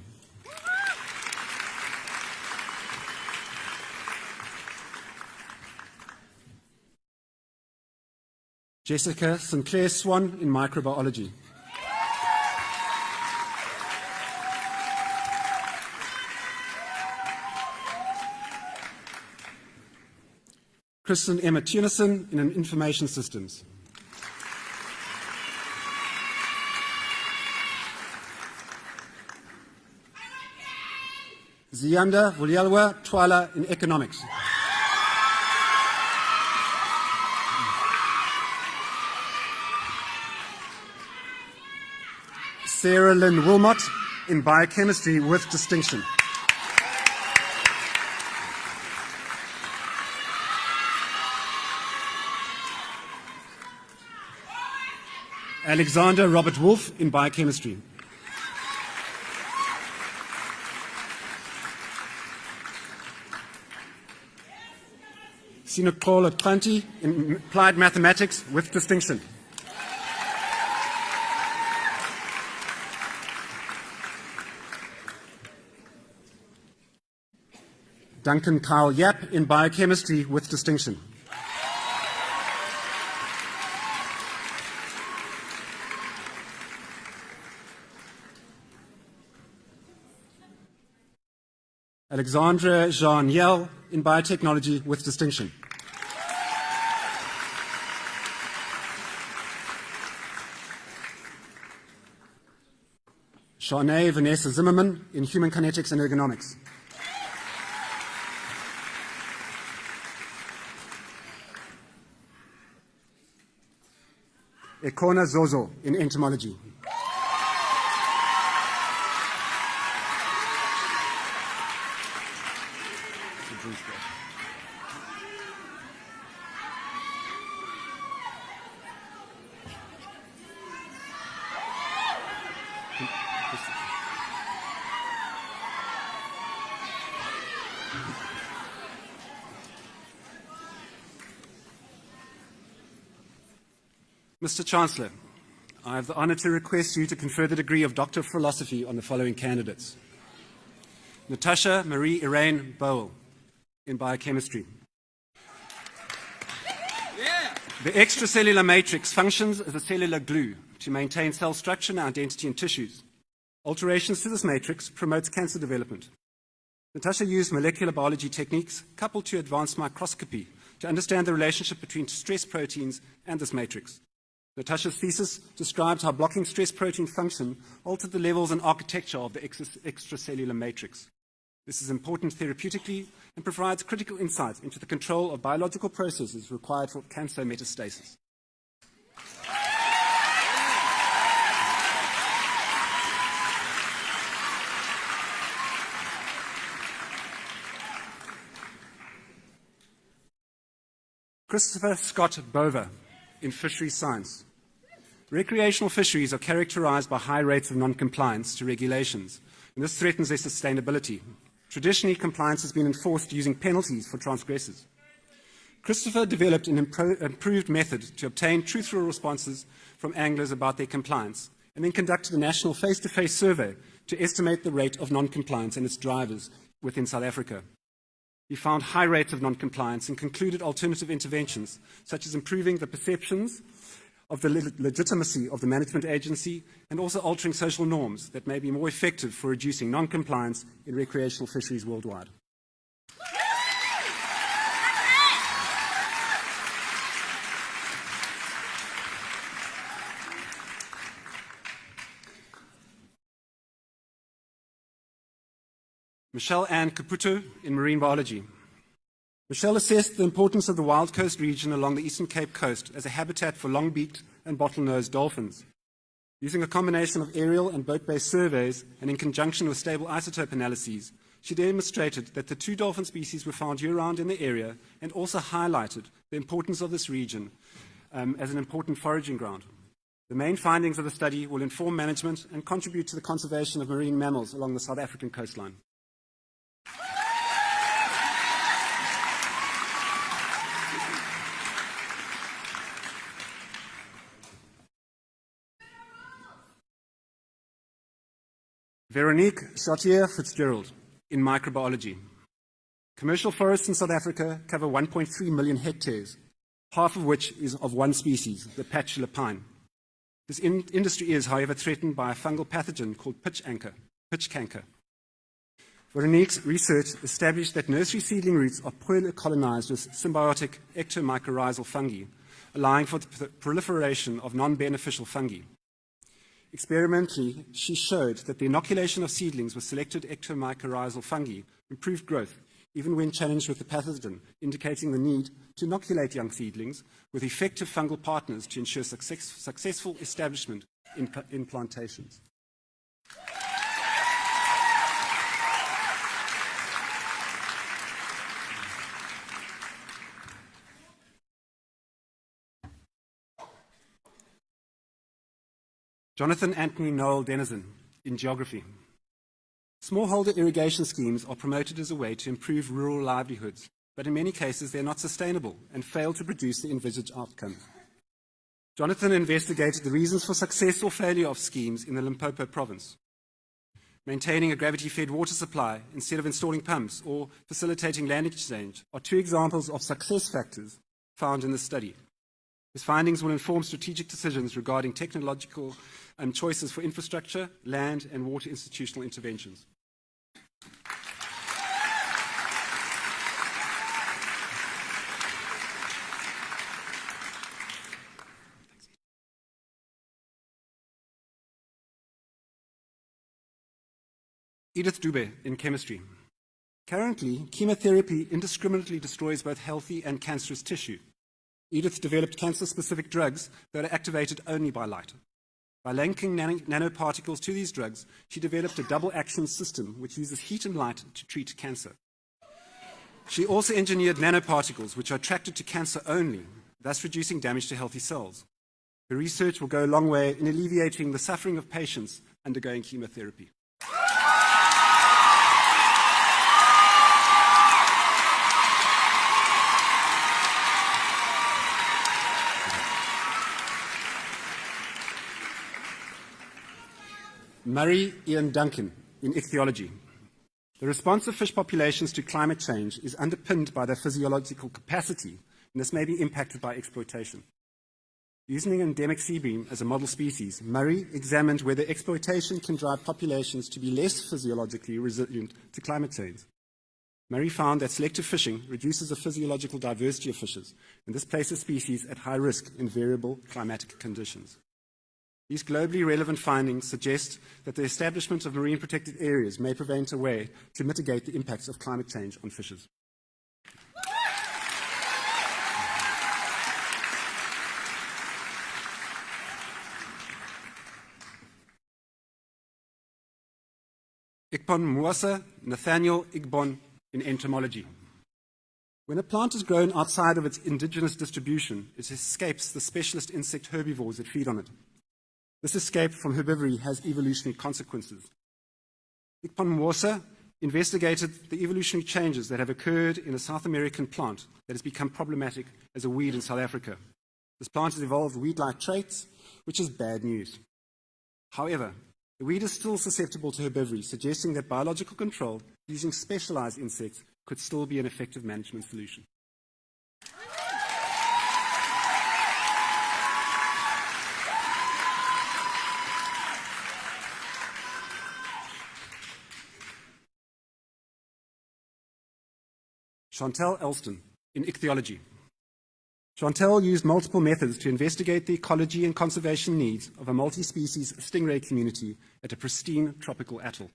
Jessica Sinclair Swan in microbiology. Kristen Emma Tunison in information systems. Ziyanda Vulyalwa Twala in economics. Sarah Lynn Wilmot in biochemistry with distinction. Alexander Robert Wolf in biochemistry. Sinokola Kranti in applied mathematics with distinction. Duncan Kyle Yap in biochemistry with distinction. Alexandra Jean Yell in biotechnology with distinction. Shanae Vanessa Zimmerman in human kinetics and ergonomics. Ekona Zozo in entomology. Mr. Chancellor, I have the honour to request you to confer the degree of Doctor of Philosophy on the following candidates. Natasha Marie Irene Bowl in biochemistry. The extracellular matrix functions as a cellular glue to maintain cell structure and identity in tissues. Alterations to this matrix promotes cancer development. Natasha used molecular biology techniques coupled to advanced microscopy to understand the relationship between stress proteins and this matrix. Natasha's thesis describes how blocking stress protein function altered the levels and architecture of the extracellular matrix. This is important therapeutically and provides critical insight into the control of biological processes required for cancer metastasis. Christopher Scott Bover in fisheries science. Recreational fisheries are characterized by high rates of non-compliance to regulations, and this threatens their sustainability. Traditionally, compliance has been enforced using penalties for transgressors. Christopher developed an improved method to obtain truthful responses from anglers about their compliance, and then conducted a national face-to-face survey to estimate the rate of non-compliance and its drivers within South Africa. He found high rates of non-compliance and concluded alternative interventions, such as improving the perceptions of the legitimacy of the management agency and also altering social norms that may be more effective for reducing non-compliance in recreational fisheries worldwide. Michelle Ann Caputo in marine biology. Michelle assessed the importance of the Wild Coast region along the Eastern Cape coast as a habitat for long-beaked and bottlenose dolphins. Using a combination of aerial and boat-based surveys and in conjunction with stable isotope analyses, she demonstrated that the two dolphin species were found year-round in the area and also highlighted the importance of this region as an important foraging ground. The main findings of the study will inform management and contribute to the conservation of marine mammals along the South African coastline. Veronique Chartier-Fitzgerald in microbiology. Commercial forests in South Africa cover 1.3 million hectares, half of which is of one species, the patchouli pine. This industry is, however, threatened by a fungal pathogen called pitch canker. Veronique's research established that nursery seedling roots are poorly colonized with symbiotic ectomycorrhizal fungi, allowing for the proliferation of non-beneficial fungi. Experimentally, she showed that the inoculation of seedlings with selected ectomycorrhizal fungi improved growth, even when challenged with the pathogen, indicating the need to inoculate young seedlings with effective fungal partners to ensure successful establishment in plantations. Jonathan Anthony Noel Denizen in geography. Smallholder irrigation schemes are promoted as a way to improve rural livelihoods, but in many cases they're not sustainable and fail to produce the envisaged outcome. Jonathan investigated the reasons for success or failure of schemes in the Limpopo province. Maintaining a gravity-fed water supply instead of installing pumps or facilitating land exchange are two examples of success factors found in the study. His findings will inform strategic decisions regarding technological choices for infrastructure, land, and water institutional interventions. Edith Dube in chemistry. Currently, chemotherapy indiscriminately destroys both healthy and cancerous tissue. Edith developed cancer-specific drugs that are activated only by light. By linking nanoparticles to these drugs, she developed a double-action system which uses heat and light to treat cancer. She also engineered nanoparticles which are attracted to cancer only, thus reducing damage to healthy cells. Her research will go a long way in alleviating the suffering of patients undergoing chemotherapy. Murray Ian Duncan in ichthyology. The response of fish populations to climate change is underpinned by their physiological capacity, and this may be impacted by exploitation. Using an endemic sea bream as a model species, Murray examined whether exploitation can drive populations to be less physiologically resilient to climate change. Murray found that selective fishing reduces the physiological diversity of fishes, and this places species at high risk in variable climatic conditions. These globally relevant findings suggest that the establishment of marine protected areas may prevent a way to mitigate the impacts of climate change on fishes. Ikbon Nathaniel Igbon in entomology. When a plant is grown outside of its indigenous distribution, it escapes the specialist insect herbivores that feed on it. This escape from herbivory has evolutionary consequences. Ikbon investigated the evolutionary changes that have occurred in a South American plant that has become problematic as a weed in South Africa. This plant has evolved weed-like traits, which is bad news. However, the weed is still susceptible to herbivory, suggesting that biological control using specialized insects could still be an effective management solution. Chantal Elston in ichthyology. Chantal used multiple methods to investigate the ecology and conservation needs of a multi-species stingray community at a pristine tropical atoll.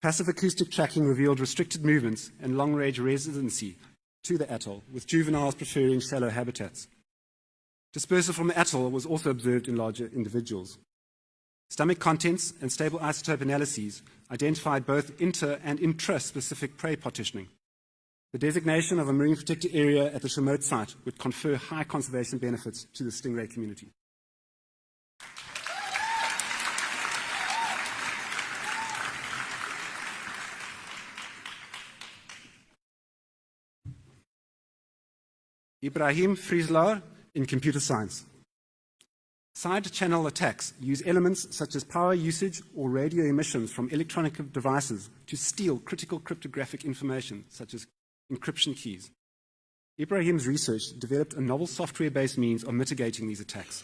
Passive acoustic tracking revealed restricted movements and long-range residency to the atoll, with juveniles preferring shallow habitats. Dispersal from the atoll was also observed in larger individuals. Stomach contents and stable isotope analyses identified both inter- and intra-specific prey partitioning. The designation of a marine protected area at this remote site would confer high conservation benefits to the stingray community. Ibrahim Friesler in computer science. Side-channel attacks use elements such as power usage or radio emissions from electronic devices to steal critical cryptographic information, such as encryption keys. Ibrahim's research developed a novel software-based means of mitigating these attacks.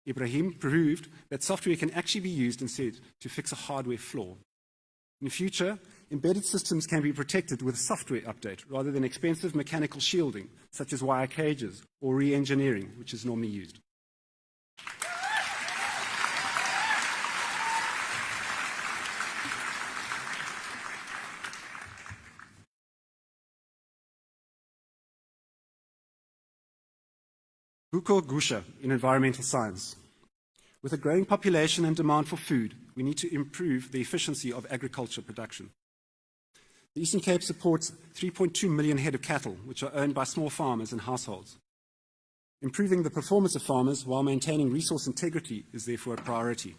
Ibrahim proved that software can actually be used instead to fix a hardware flaw. In the future, embedded systems can be protected with a software update rather than expensive mechanical shielding, such as wire cages or re-engineering, which is normally used. Huko Gusha in environmental science. With a growing population and demand for food, we need to improve the efficiency of agriculture production. The Eastern Cape supports 3.2 million head of cattle, which are owned by small farmers and households. Improving the performance of farmers while maintaining resource integrity is therefore a priority.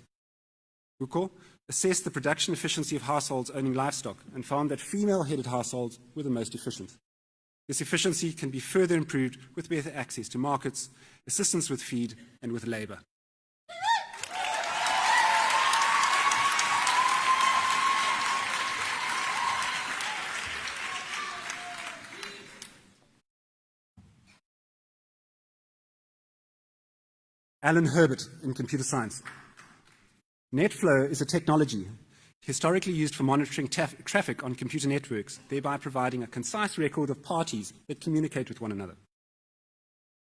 Huko assessed the production efficiency of households owning livestock and found that female-headed households were the most efficient. This efficiency can be further improved with better access to markets, assistance with feed, and with labour. Alan Herbert in computer science. NetFlow is a technology historically used for monitoring traffic on computer networks, thereby providing a concise record of parties that communicate with one another.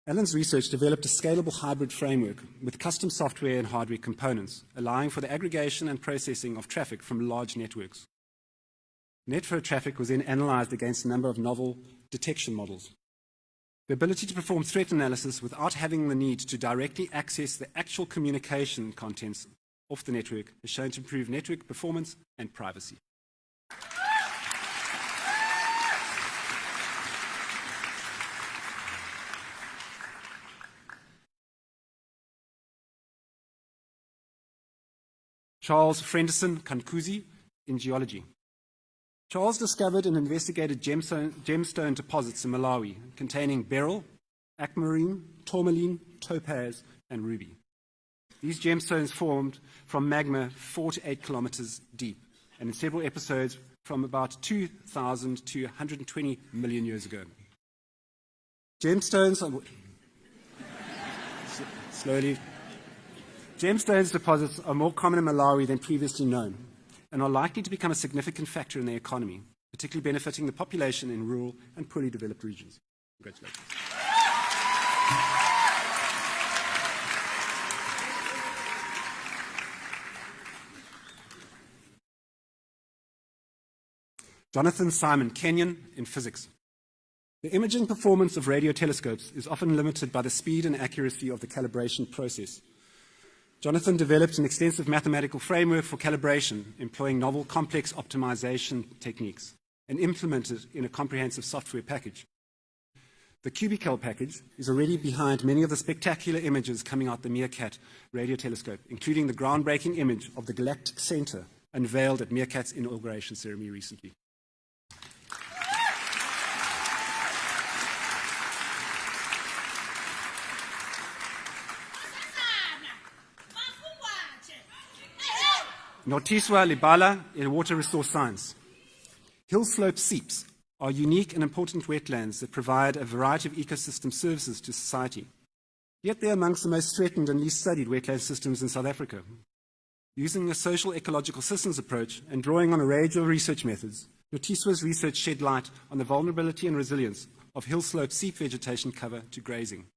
Alan's research developed a scalable hybrid framework with custom software and hardware components, allowing for the aggregation and processing of traffic from large networks. NetFlow traffic was then analyzed against a number of novel detection models. The ability to perform threat analysis without having the need to directly access the actual communication contents of the network is shown to improve network performance and privacy. Charles Frenderson Kankuzi in geology. Charles discovered and investigated gemstone deposits in Malawi containing beryl, aquamarine, tourmaline, topaz, and ruby. These gemstones formed from magma 4 to 8 kilometers deep, and in several episodes from about 2,000 to 120 million years ago. Gemstones deposits are more common in Malawi than previously known, and are likely to become a significant factor in the economy, particularly benefiting the population in rural and poorly developed regions. Congratulations. Jonathan Simon, Kenyan, in physics. The imaging performance of radio telescopes is often limited by the speed and accuracy of the calibration process. Jonathan developed an extensive mathematical framework for calibration, employing novel complex optimization techniques, and implemented in a comprehensive software package. The Cubical package is already behind many of the spectacular images coming out the Meerkat radio telescope, including the groundbreaking image of the galactic center unveiled at Meerkat's inauguration ceremony recently. Notiswa Libala in water resource science. Hill slope seeps are unique and important wetlands that provide a variety of ecosystem services to society. Yet they are amongst the most threatened and least studied wetland systems in South Africa. Using a social ecological systems approach and drawing on a range of research methods, Notiswa's research shed light on the vulnerability and resilience of hill slope seep vegetation cover to grazing.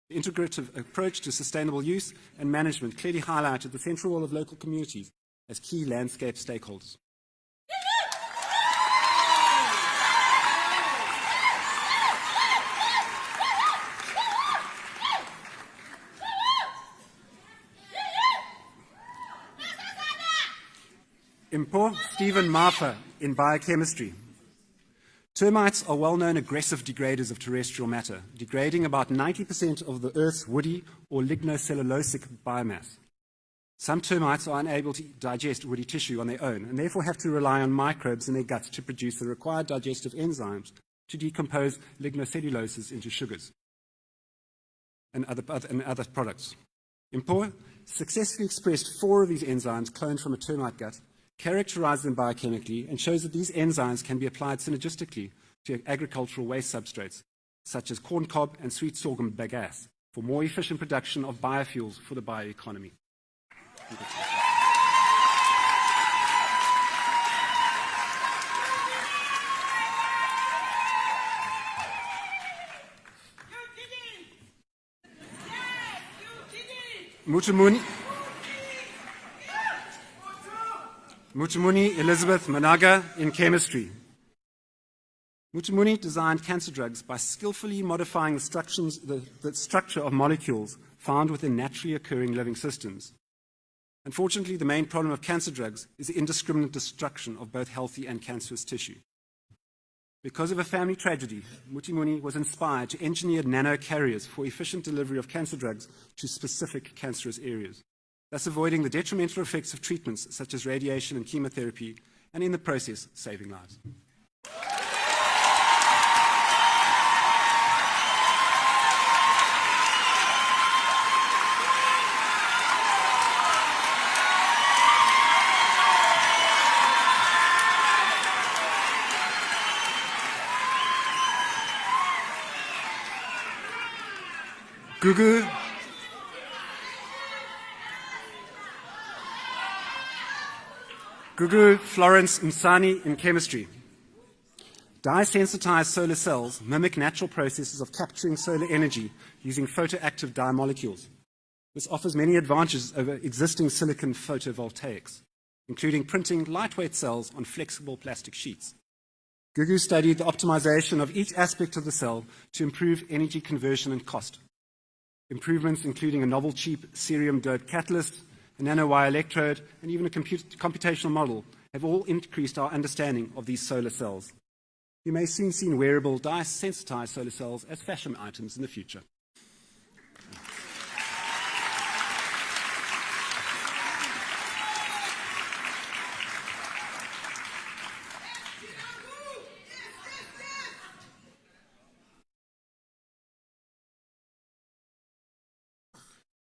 The integrative approach to sustainable use and management clearly highlighted the central role of local communities as key landscape stakeholders. Impo Stephen Marfa in biochemistry. Termites are well-known aggressive degraders of terrestrial matter, degrading about 90% of the Earth's woody or lignocellulosic biomass. Some termites are unable to digest woody tissue on their own and therefore have to rely on microbes in their guts to produce the required digestive enzymes to decompose lignocelluloses into sugars and other products. Impo successfully expressed 4 of these enzymes cloned from a termite gut, characterized them biochemically, and shows that these enzymes can be applied synergistically to agricultural waste substrates, such as corn cob and sweet sorghum bagasse, for more efficient production of biofuels for the bioeconomy. Mutumuni Elizabeth Managa in chemistry. Mutumuni designed cancer drugs by skillfully modifying the structure of molecules found within naturally occurring living systems. Unfortunately, the main problem of cancer drugs is the indiscriminate destruction of both healthy and cancerous tissue. Because of a family tragedy, Mutumuni was inspired to engineer nanocarriers for efficient delivery of cancer drugs to specific cancerous areas, thus avoiding the detrimental effects of treatments such as radiation and chemotherapy, and in the process, saving lives. Gugu Florence Msani in chemistry. Dye-sensitized solar cells mimic natural processes of capturing solar energy using photoactive dye molecules. This offers many advantages over existing silicon photovoltaics, including printing lightweight cells on flexible plastic sheets. Gugu studied the optimization of each aspect of the cell to improve energy conversion and cost. Improvements including a novel cheap cerium-doped catalyst, a nanowire electrode, and even a computational model have all increased our understanding of these solar cells. You may soon see wearable dye-sensitized solar cells as fashion items in the future.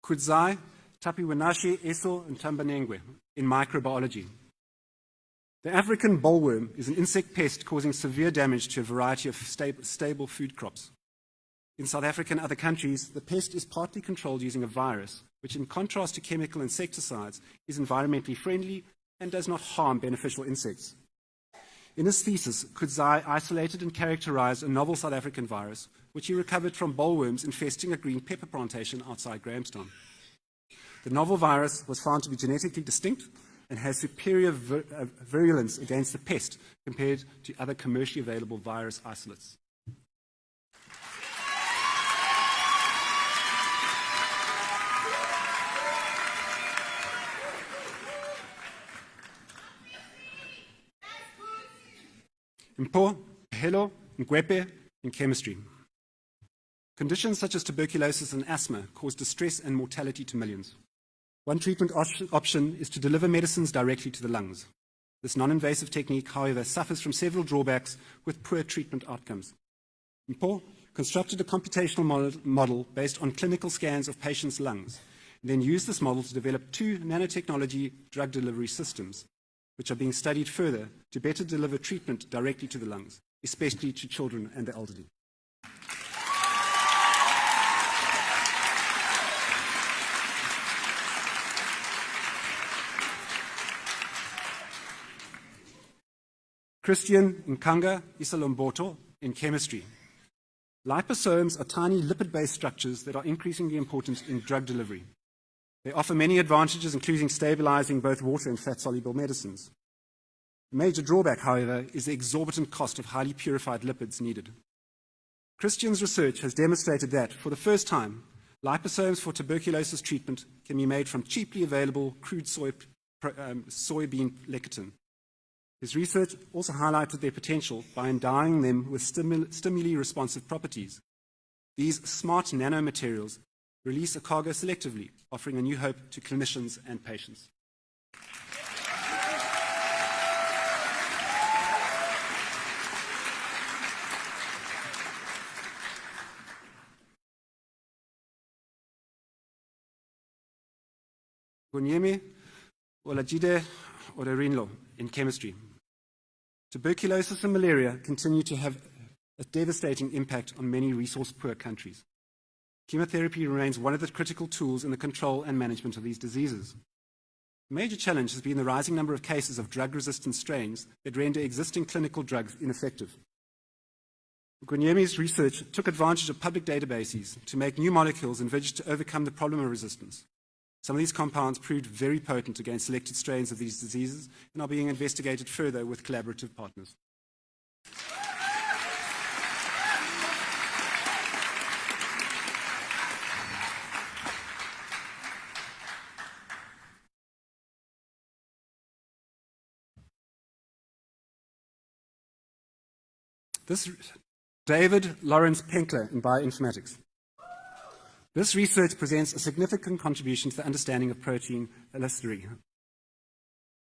Kudzai, Tapiwanashi, Eso, and Tambanengwe in microbiology. The African bollworm is an insect pest causing severe damage to a variety of stable food crops. In South Africa and other countries, the pest is partly controlled using a virus, which in contrast to chemical insecticides is environmentally friendly and does not harm beneficial insects. In his thesis, Kudzai isolated and characterized a novel South African virus, which he recovered from bollworms infesting a green pepper plantation outside Grahamstown. The novel virus was found to be genetically distinct and has superior virulence against the pest compared to other commercially available virus isolates. Mpo, Hello, Ngwepe in chemistry. Conditions such as tuberculosis and asthma cause distress and mortality to millions. One treatment option is to deliver medicines directly to the lungs. This non-invasive technique, however, suffers from several drawbacks with poor treatment outcomes. Mpo constructed a computational model based on clinical scans of patients' lungs, and then used this model to develop 2 nanotechnology drug delivery systems, which are being studied further to better deliver treatment directly to the lungs, especially to children and the elderly. Christian Nkanga Isalomboto in chemistry. Liposomes are tiny lipid-based structures that are increasingly important in drug delivery. They offer many advantages, including stabilizing both water and fat-soluble medicines. The major drawback, however, is the exorbitant cost of highly purified lipids needed. Christian's research has demonstrated that, for the first time, liposomes for tuberculosis treatment can be made from cheaply available crude soybean lecithin. His research also highlighted their potential by endowing them with stimuli-responsive properties. These smart nanomaterials release a cargo selectively, offering a new hope to clinicians and patients. Gunyemi, Olajide, Orerinlo in chemistry. Tuberculosis and malaria continue to have a devastating impact on many resource-poor countries. Chemotherapy remains one of the critical tools in the control and management of these diseases. A major challenge has been the rising number of cases of drug-resistant strains that render existing clinical drugs ineffective. Gunyemi's research took advantage of public databases to make new molecules envisaged to overcome the problem of resistance. Some of these compounds proved very potent against selected strains of these diseases and are being investigated further with collaborative partners. David Lawrence Penkler in bioinformatics. This research presents a significant contribution to the understanding of protein allostery.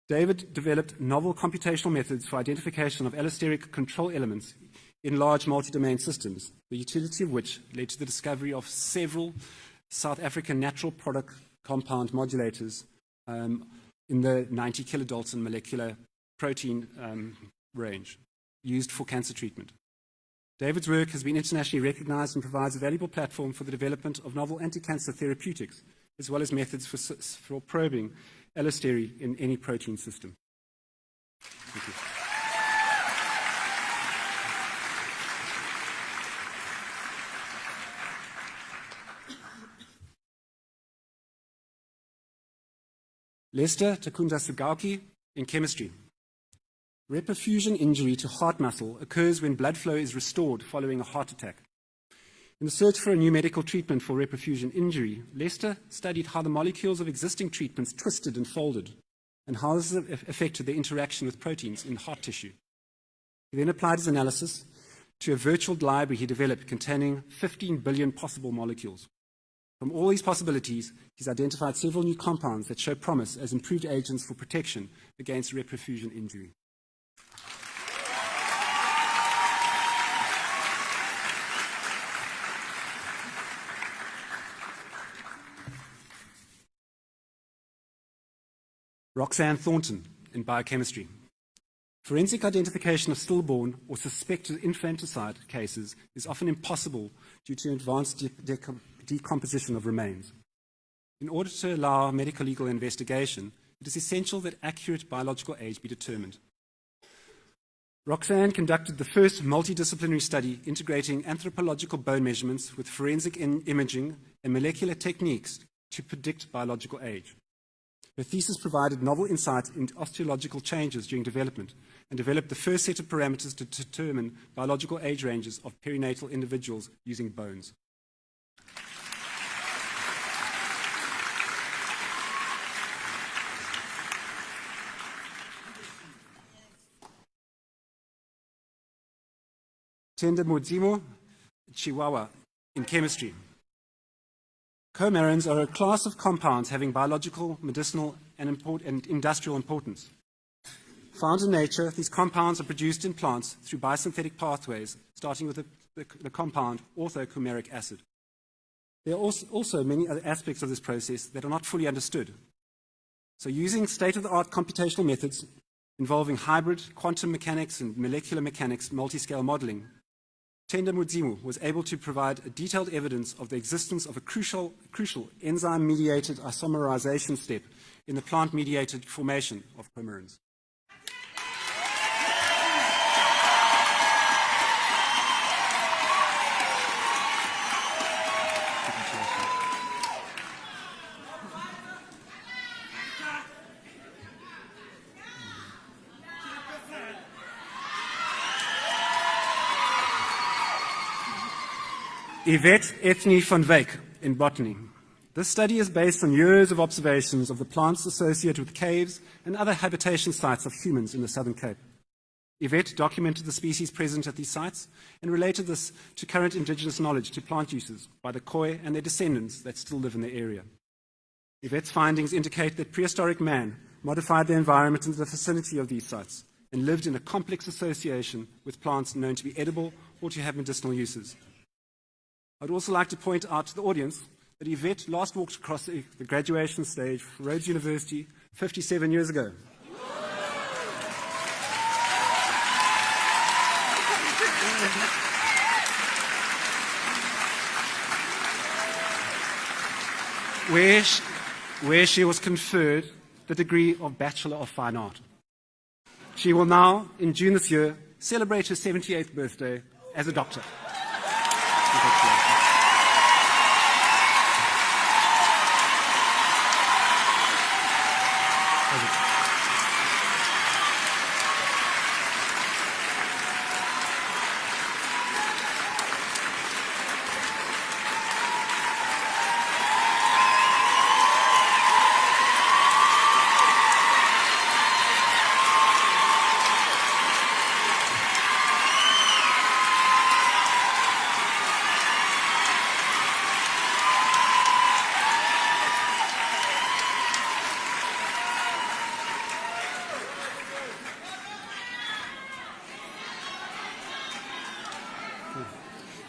David developed novel computational methods for identification of allosteric control elements in large multi-domain systems, the utility of which led to the discovery of several South African natural product compound modulators in the 90 kilodalton molecular protein range used for cancer treatment. David's work has been internationally recognized and provides a valuable platform for the development of novel anti-cancer therapeutics, as well as methods for probing allostery in any protein system. Thank you. Lester Takunda Sugauki in chemistry. Reperfusion injury to heart muscle occurs when blood flow is restored following a heart attack. In the search for a new medical treatment for reperfusion injury, Lester studied how the molecules of existing treatments twisted and folded, and how this affected their interaction with proteins in heart tissue. He then applied his analysis to a virtual library he developed containing 15 billion possible molecules. From all these possibilities, he's identified several new compounds that show promise as improved agents for protection against reperfusion injury. Roxanne Thornton in biochemistry. Forensic identification of stillborn or suspected infanticide cases is often impossible due to advanced decomposition of remains. In order to allow medical legal investigation, it is essential that accurate biological age be determined. Roxanne conducted the first multidisciplinary study integrating anthropological bone measurements with forensic imaging and molecular techniques to predict biological age. Her thesis provided novel insight into osteological changes during development and developed the first set of parameters to determine biological age ranges of perinatal individuals using bones. Tenda Mudzimo, Chihuahua, in chemistry. Coumarins are a class of compounds having biological, medicinal, and industrial importance. Found in nature, these compounds are produced in plants through biosynthetic pathways, starting with the compound orthocoumaric acid. There are also many other aspects of this process that are not fully understood. So using state-of-the-art computational methods involving hybrid quantum mechanics and molecular mechanics multi-scale modeling, Tenda Mudzimu was able to provide a detailed evidence of the existence of a crucial enzyme-mediated isomerization step in the plant-mediated formation of coumarins. Yvette Ethny van Wyk in botany. This study is based on years of observations of the plants associated with caves and other habitation sites of humans in the Southern Cape. Yvette documented the species present at these sites and related this to current indigenous knowledge to plant uses by the Khoi and their descendants that still live in the area. Yvette's findings indicate that prehistoric man modified the environment in the vicinity of these sites and lived in a complex association with plants known to be edible or to have medicinal uses. I'd also like to point out to the audience that Yvette last walked across the graduation stage for Rhodes University 57 years ago. Where she was conferred the degree of Bachelor of Fine Art. She will now, in June this year, celebrate her 78th birthday as a doctor.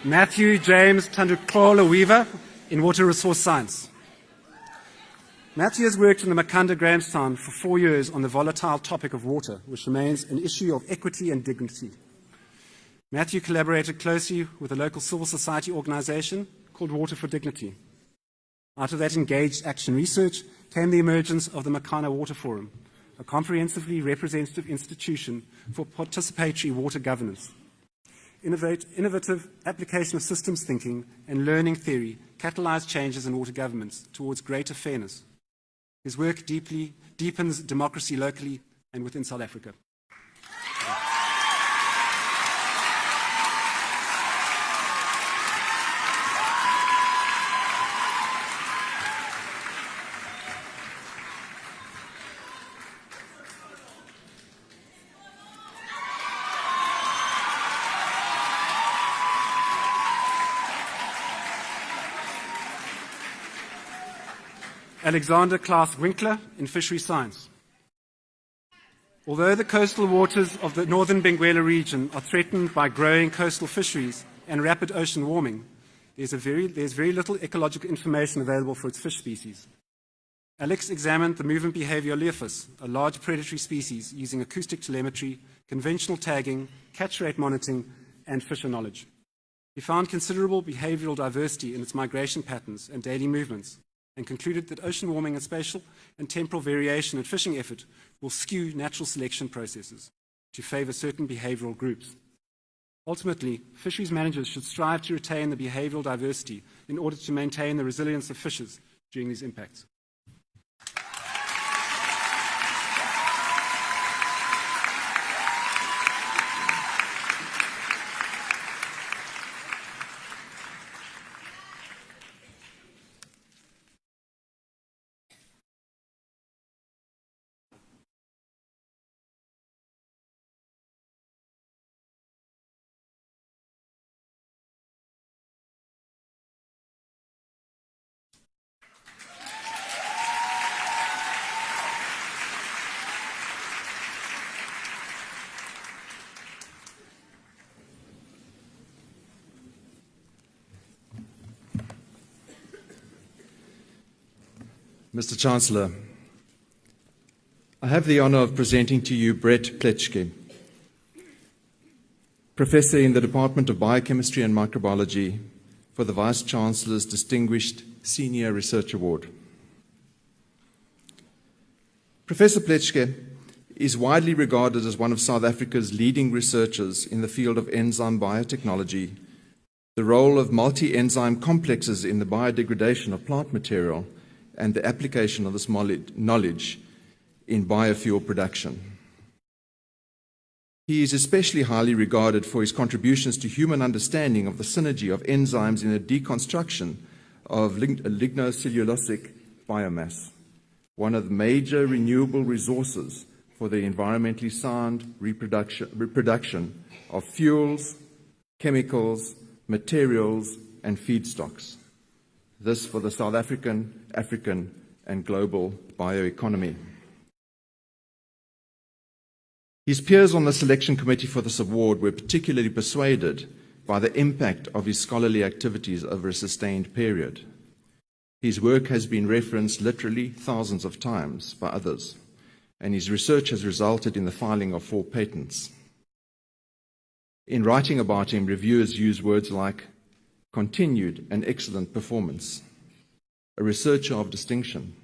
Matthew James Tanduklola Weaver in Water Resource Science. Matthew has worked in the Makanda Grahamstown for 4 years on the volatile topic of water, which remains an issue of equity and dignity. Matthew collaborated closely with a local civil society organization called Water for Dignity. Out of that engaged action research came the emergence of the Makana Water Forum, a comprehensively representative institution for participatory water governance. Innovative application of systems thinking and learning theory catalyzed changes in water governments towards greater fairness. His work deepens democracy locally and within South Africa. Alexander Klaas Winkler in Fishery Science. Although the coastal waters of the northern Benguela region are threatened by growing coastal fisheries and rapid ocean warming, there's very little ecological information available for its fish species. Alex examined the movement behavior of leofus, a large predatory species, using acoustic telemetry, conventional tagging, catch rate monitoring, and fisher knowledge. He found considerable behavioral diversity in its migration patterns and daily movements, and concluded that ocean warming and spatial and temporal variation in fishing effort will skew natural selection processes to favor certain behavioral groups. Ultimately, fisheries managers should strive to retain the behavioral diversity in order to maintain the resilience of fishes during these impacts. Mr. Chancellor, I have the honor of presenting to you Brett Pletschke, Professor in the Department of Biochemistry and Microbiology, for the Vice-Chancellor's Distinguished Senior Research Award. Professor Pletschke is widely regarded as one of South Africa's leading researchers in the field of enzyme biotechnology, the role of multi-enzyme complexes in the biodegradation of plant material, and the application of this knowledge in biofuel production. He is especially highly regarded for his contributions to human understanding of the synergy of enzymes in the deconstruction of lignocellulosic biomass, one of the major renewable resources for the environmentally sound reproduction of fuels, chemicals, materials, and feedstocks. This for the South African, African, and global bioeconomy. His peers on the selection committee for this award were particularly persuaded by the impact of his scholarly activities over a sustained period. His work has been referenced literally thousands of times by others, and his research has resulted in the filing of 4 patents. In writing about him, reviewers use words like continued and excellent performance, a researcher of distinction,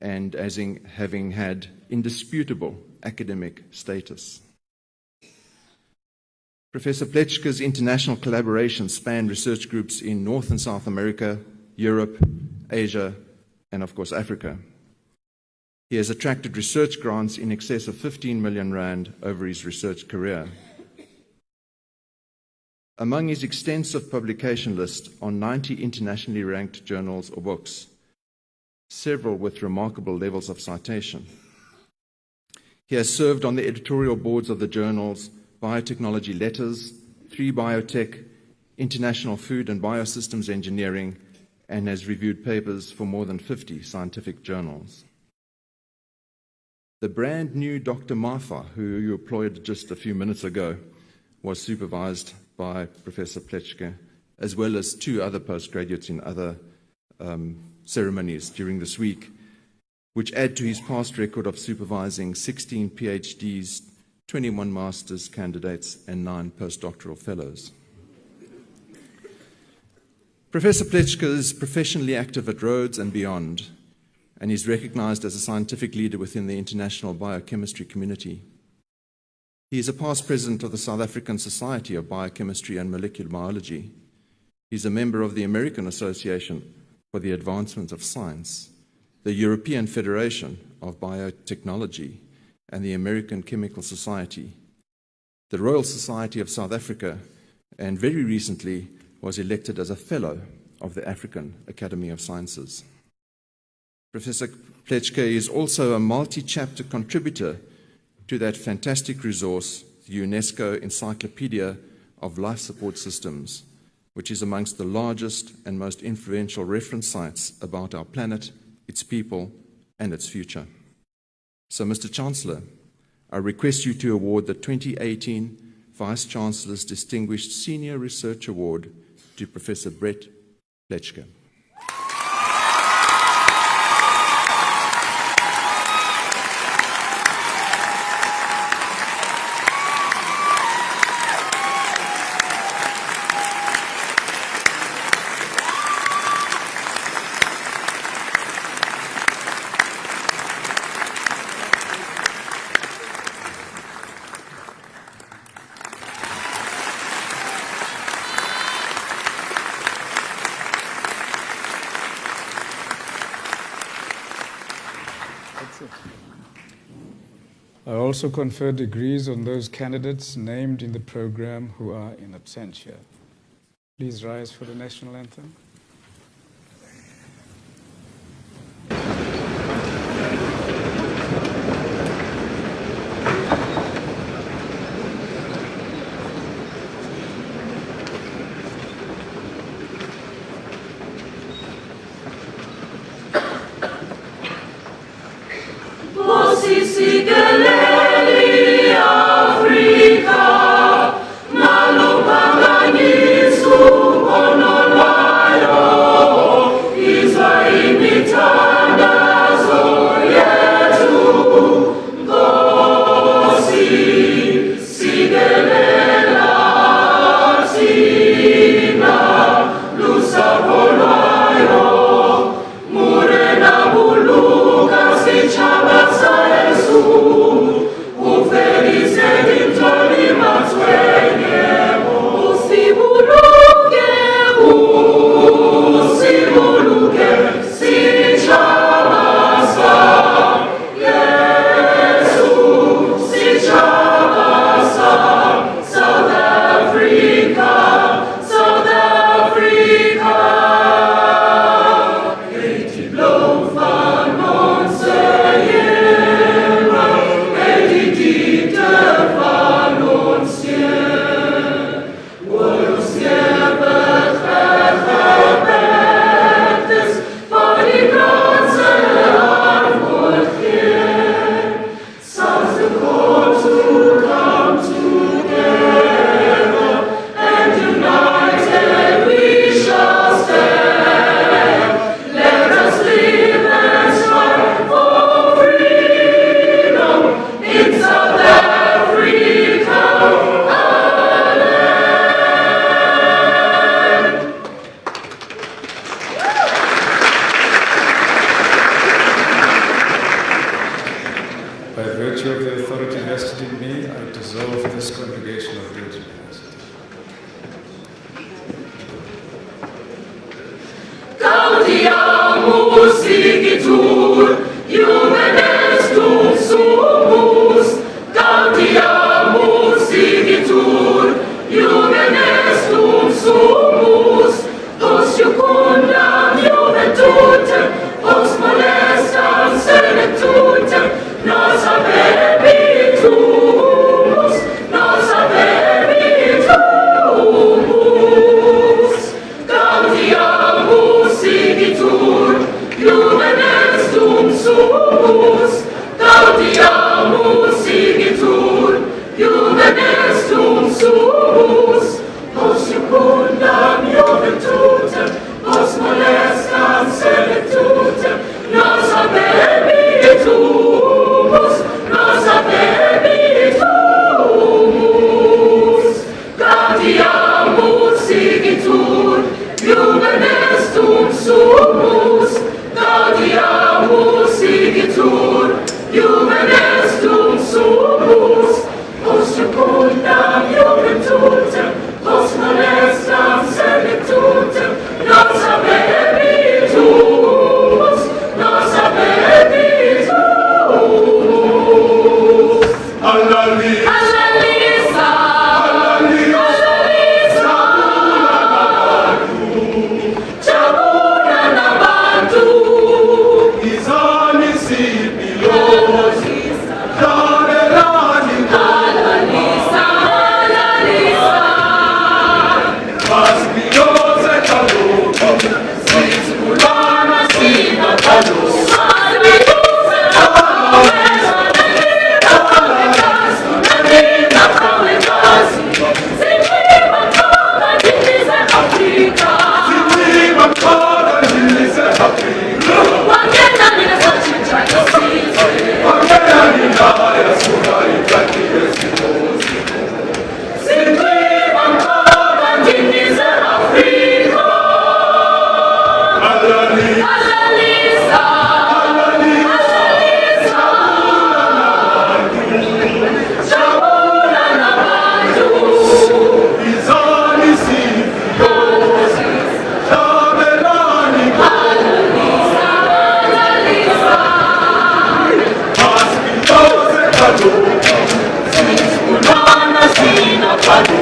and as in having had indisputable academic status. Professor Plečka's international collaborations span research groups in North and South America, Europe, Asia, and of course Africa. He has attracted research grants in excess of 15 million rand over his research career. Among his extensive publication list on 90 internationally ranked journals or books, several with remarkable levels of citation. He has served on the editorial boards of the journals Biotechnology Letters, 3 Biotech, International Food and Biosystems Engineering, and has reviewed papers for more than 50 scientific journals. The brand new Dr. Martha, who you employed just a few minutes ago, was supervised by Professor Plečka, as well as 2 other postgraduates in other ceremonies during this week, which add to his past record of supervising 16 PhDs, 21 master's candidates, and 9 postdoctoral fellows. Professor Plečka is professionally active at Rhodes and beyond, and is recognized as a scientific leader within the international biochemistry community. He is a past president of the South African Society of Biochemistry and Molecular Biology. He's a member of the American Association for the Advancement of Science, the European Federation of Biotechnology, and the American Chemical Society, the Royal Society of South Africa, and very recently was elected as a Fellow of the African Academy of Sciences. Professor Plečka is also a multi-chapter contributor to that fantastic resource, the UNESCO Encyclopedia of Life Support Systems, which is amongst the largest and most influential reference sites about our planet, its people, and its future. So, Mr. Chancellor, I request you to award the 2018 Vice-Chancellor's Distinguished Senior Research Award to Professor Brett Plečka. I also confer degrees on those candidates named in the program who are in absentia. Please rise for the national anthem. Africa, By virtue of the authority vested in me, I dissolve this congregation of Rhodes University. Gaudiamus igitur, Juven estum sumus. Gaudiamus igitur, Juven estum sumus. Post jucundam juventutem, post molestam senetutem, nos habebitus, nos habebitus. Gaudiamus igitur, Juven estum sumus. Gaudiamus igitur, Juven estum sumus. Post jucundam juventutem, post molestam senetutem, nos habebitus, nos habebitus. Gaudiamus igitur, Juven estum sumus. Gaudiamus igitur, Juven estum sumus. Post jucundam juventutem, post molestam senetutem, nos habebitus, nos habebitus. Allalisa, Allalisa, Allalisa, Chabuna nabantu, Izani sipilo, Darelani, Allalisa, Allalisa, Maspinoze kalu, Siskulana sina kalu, Maspinoze kalu, Padu,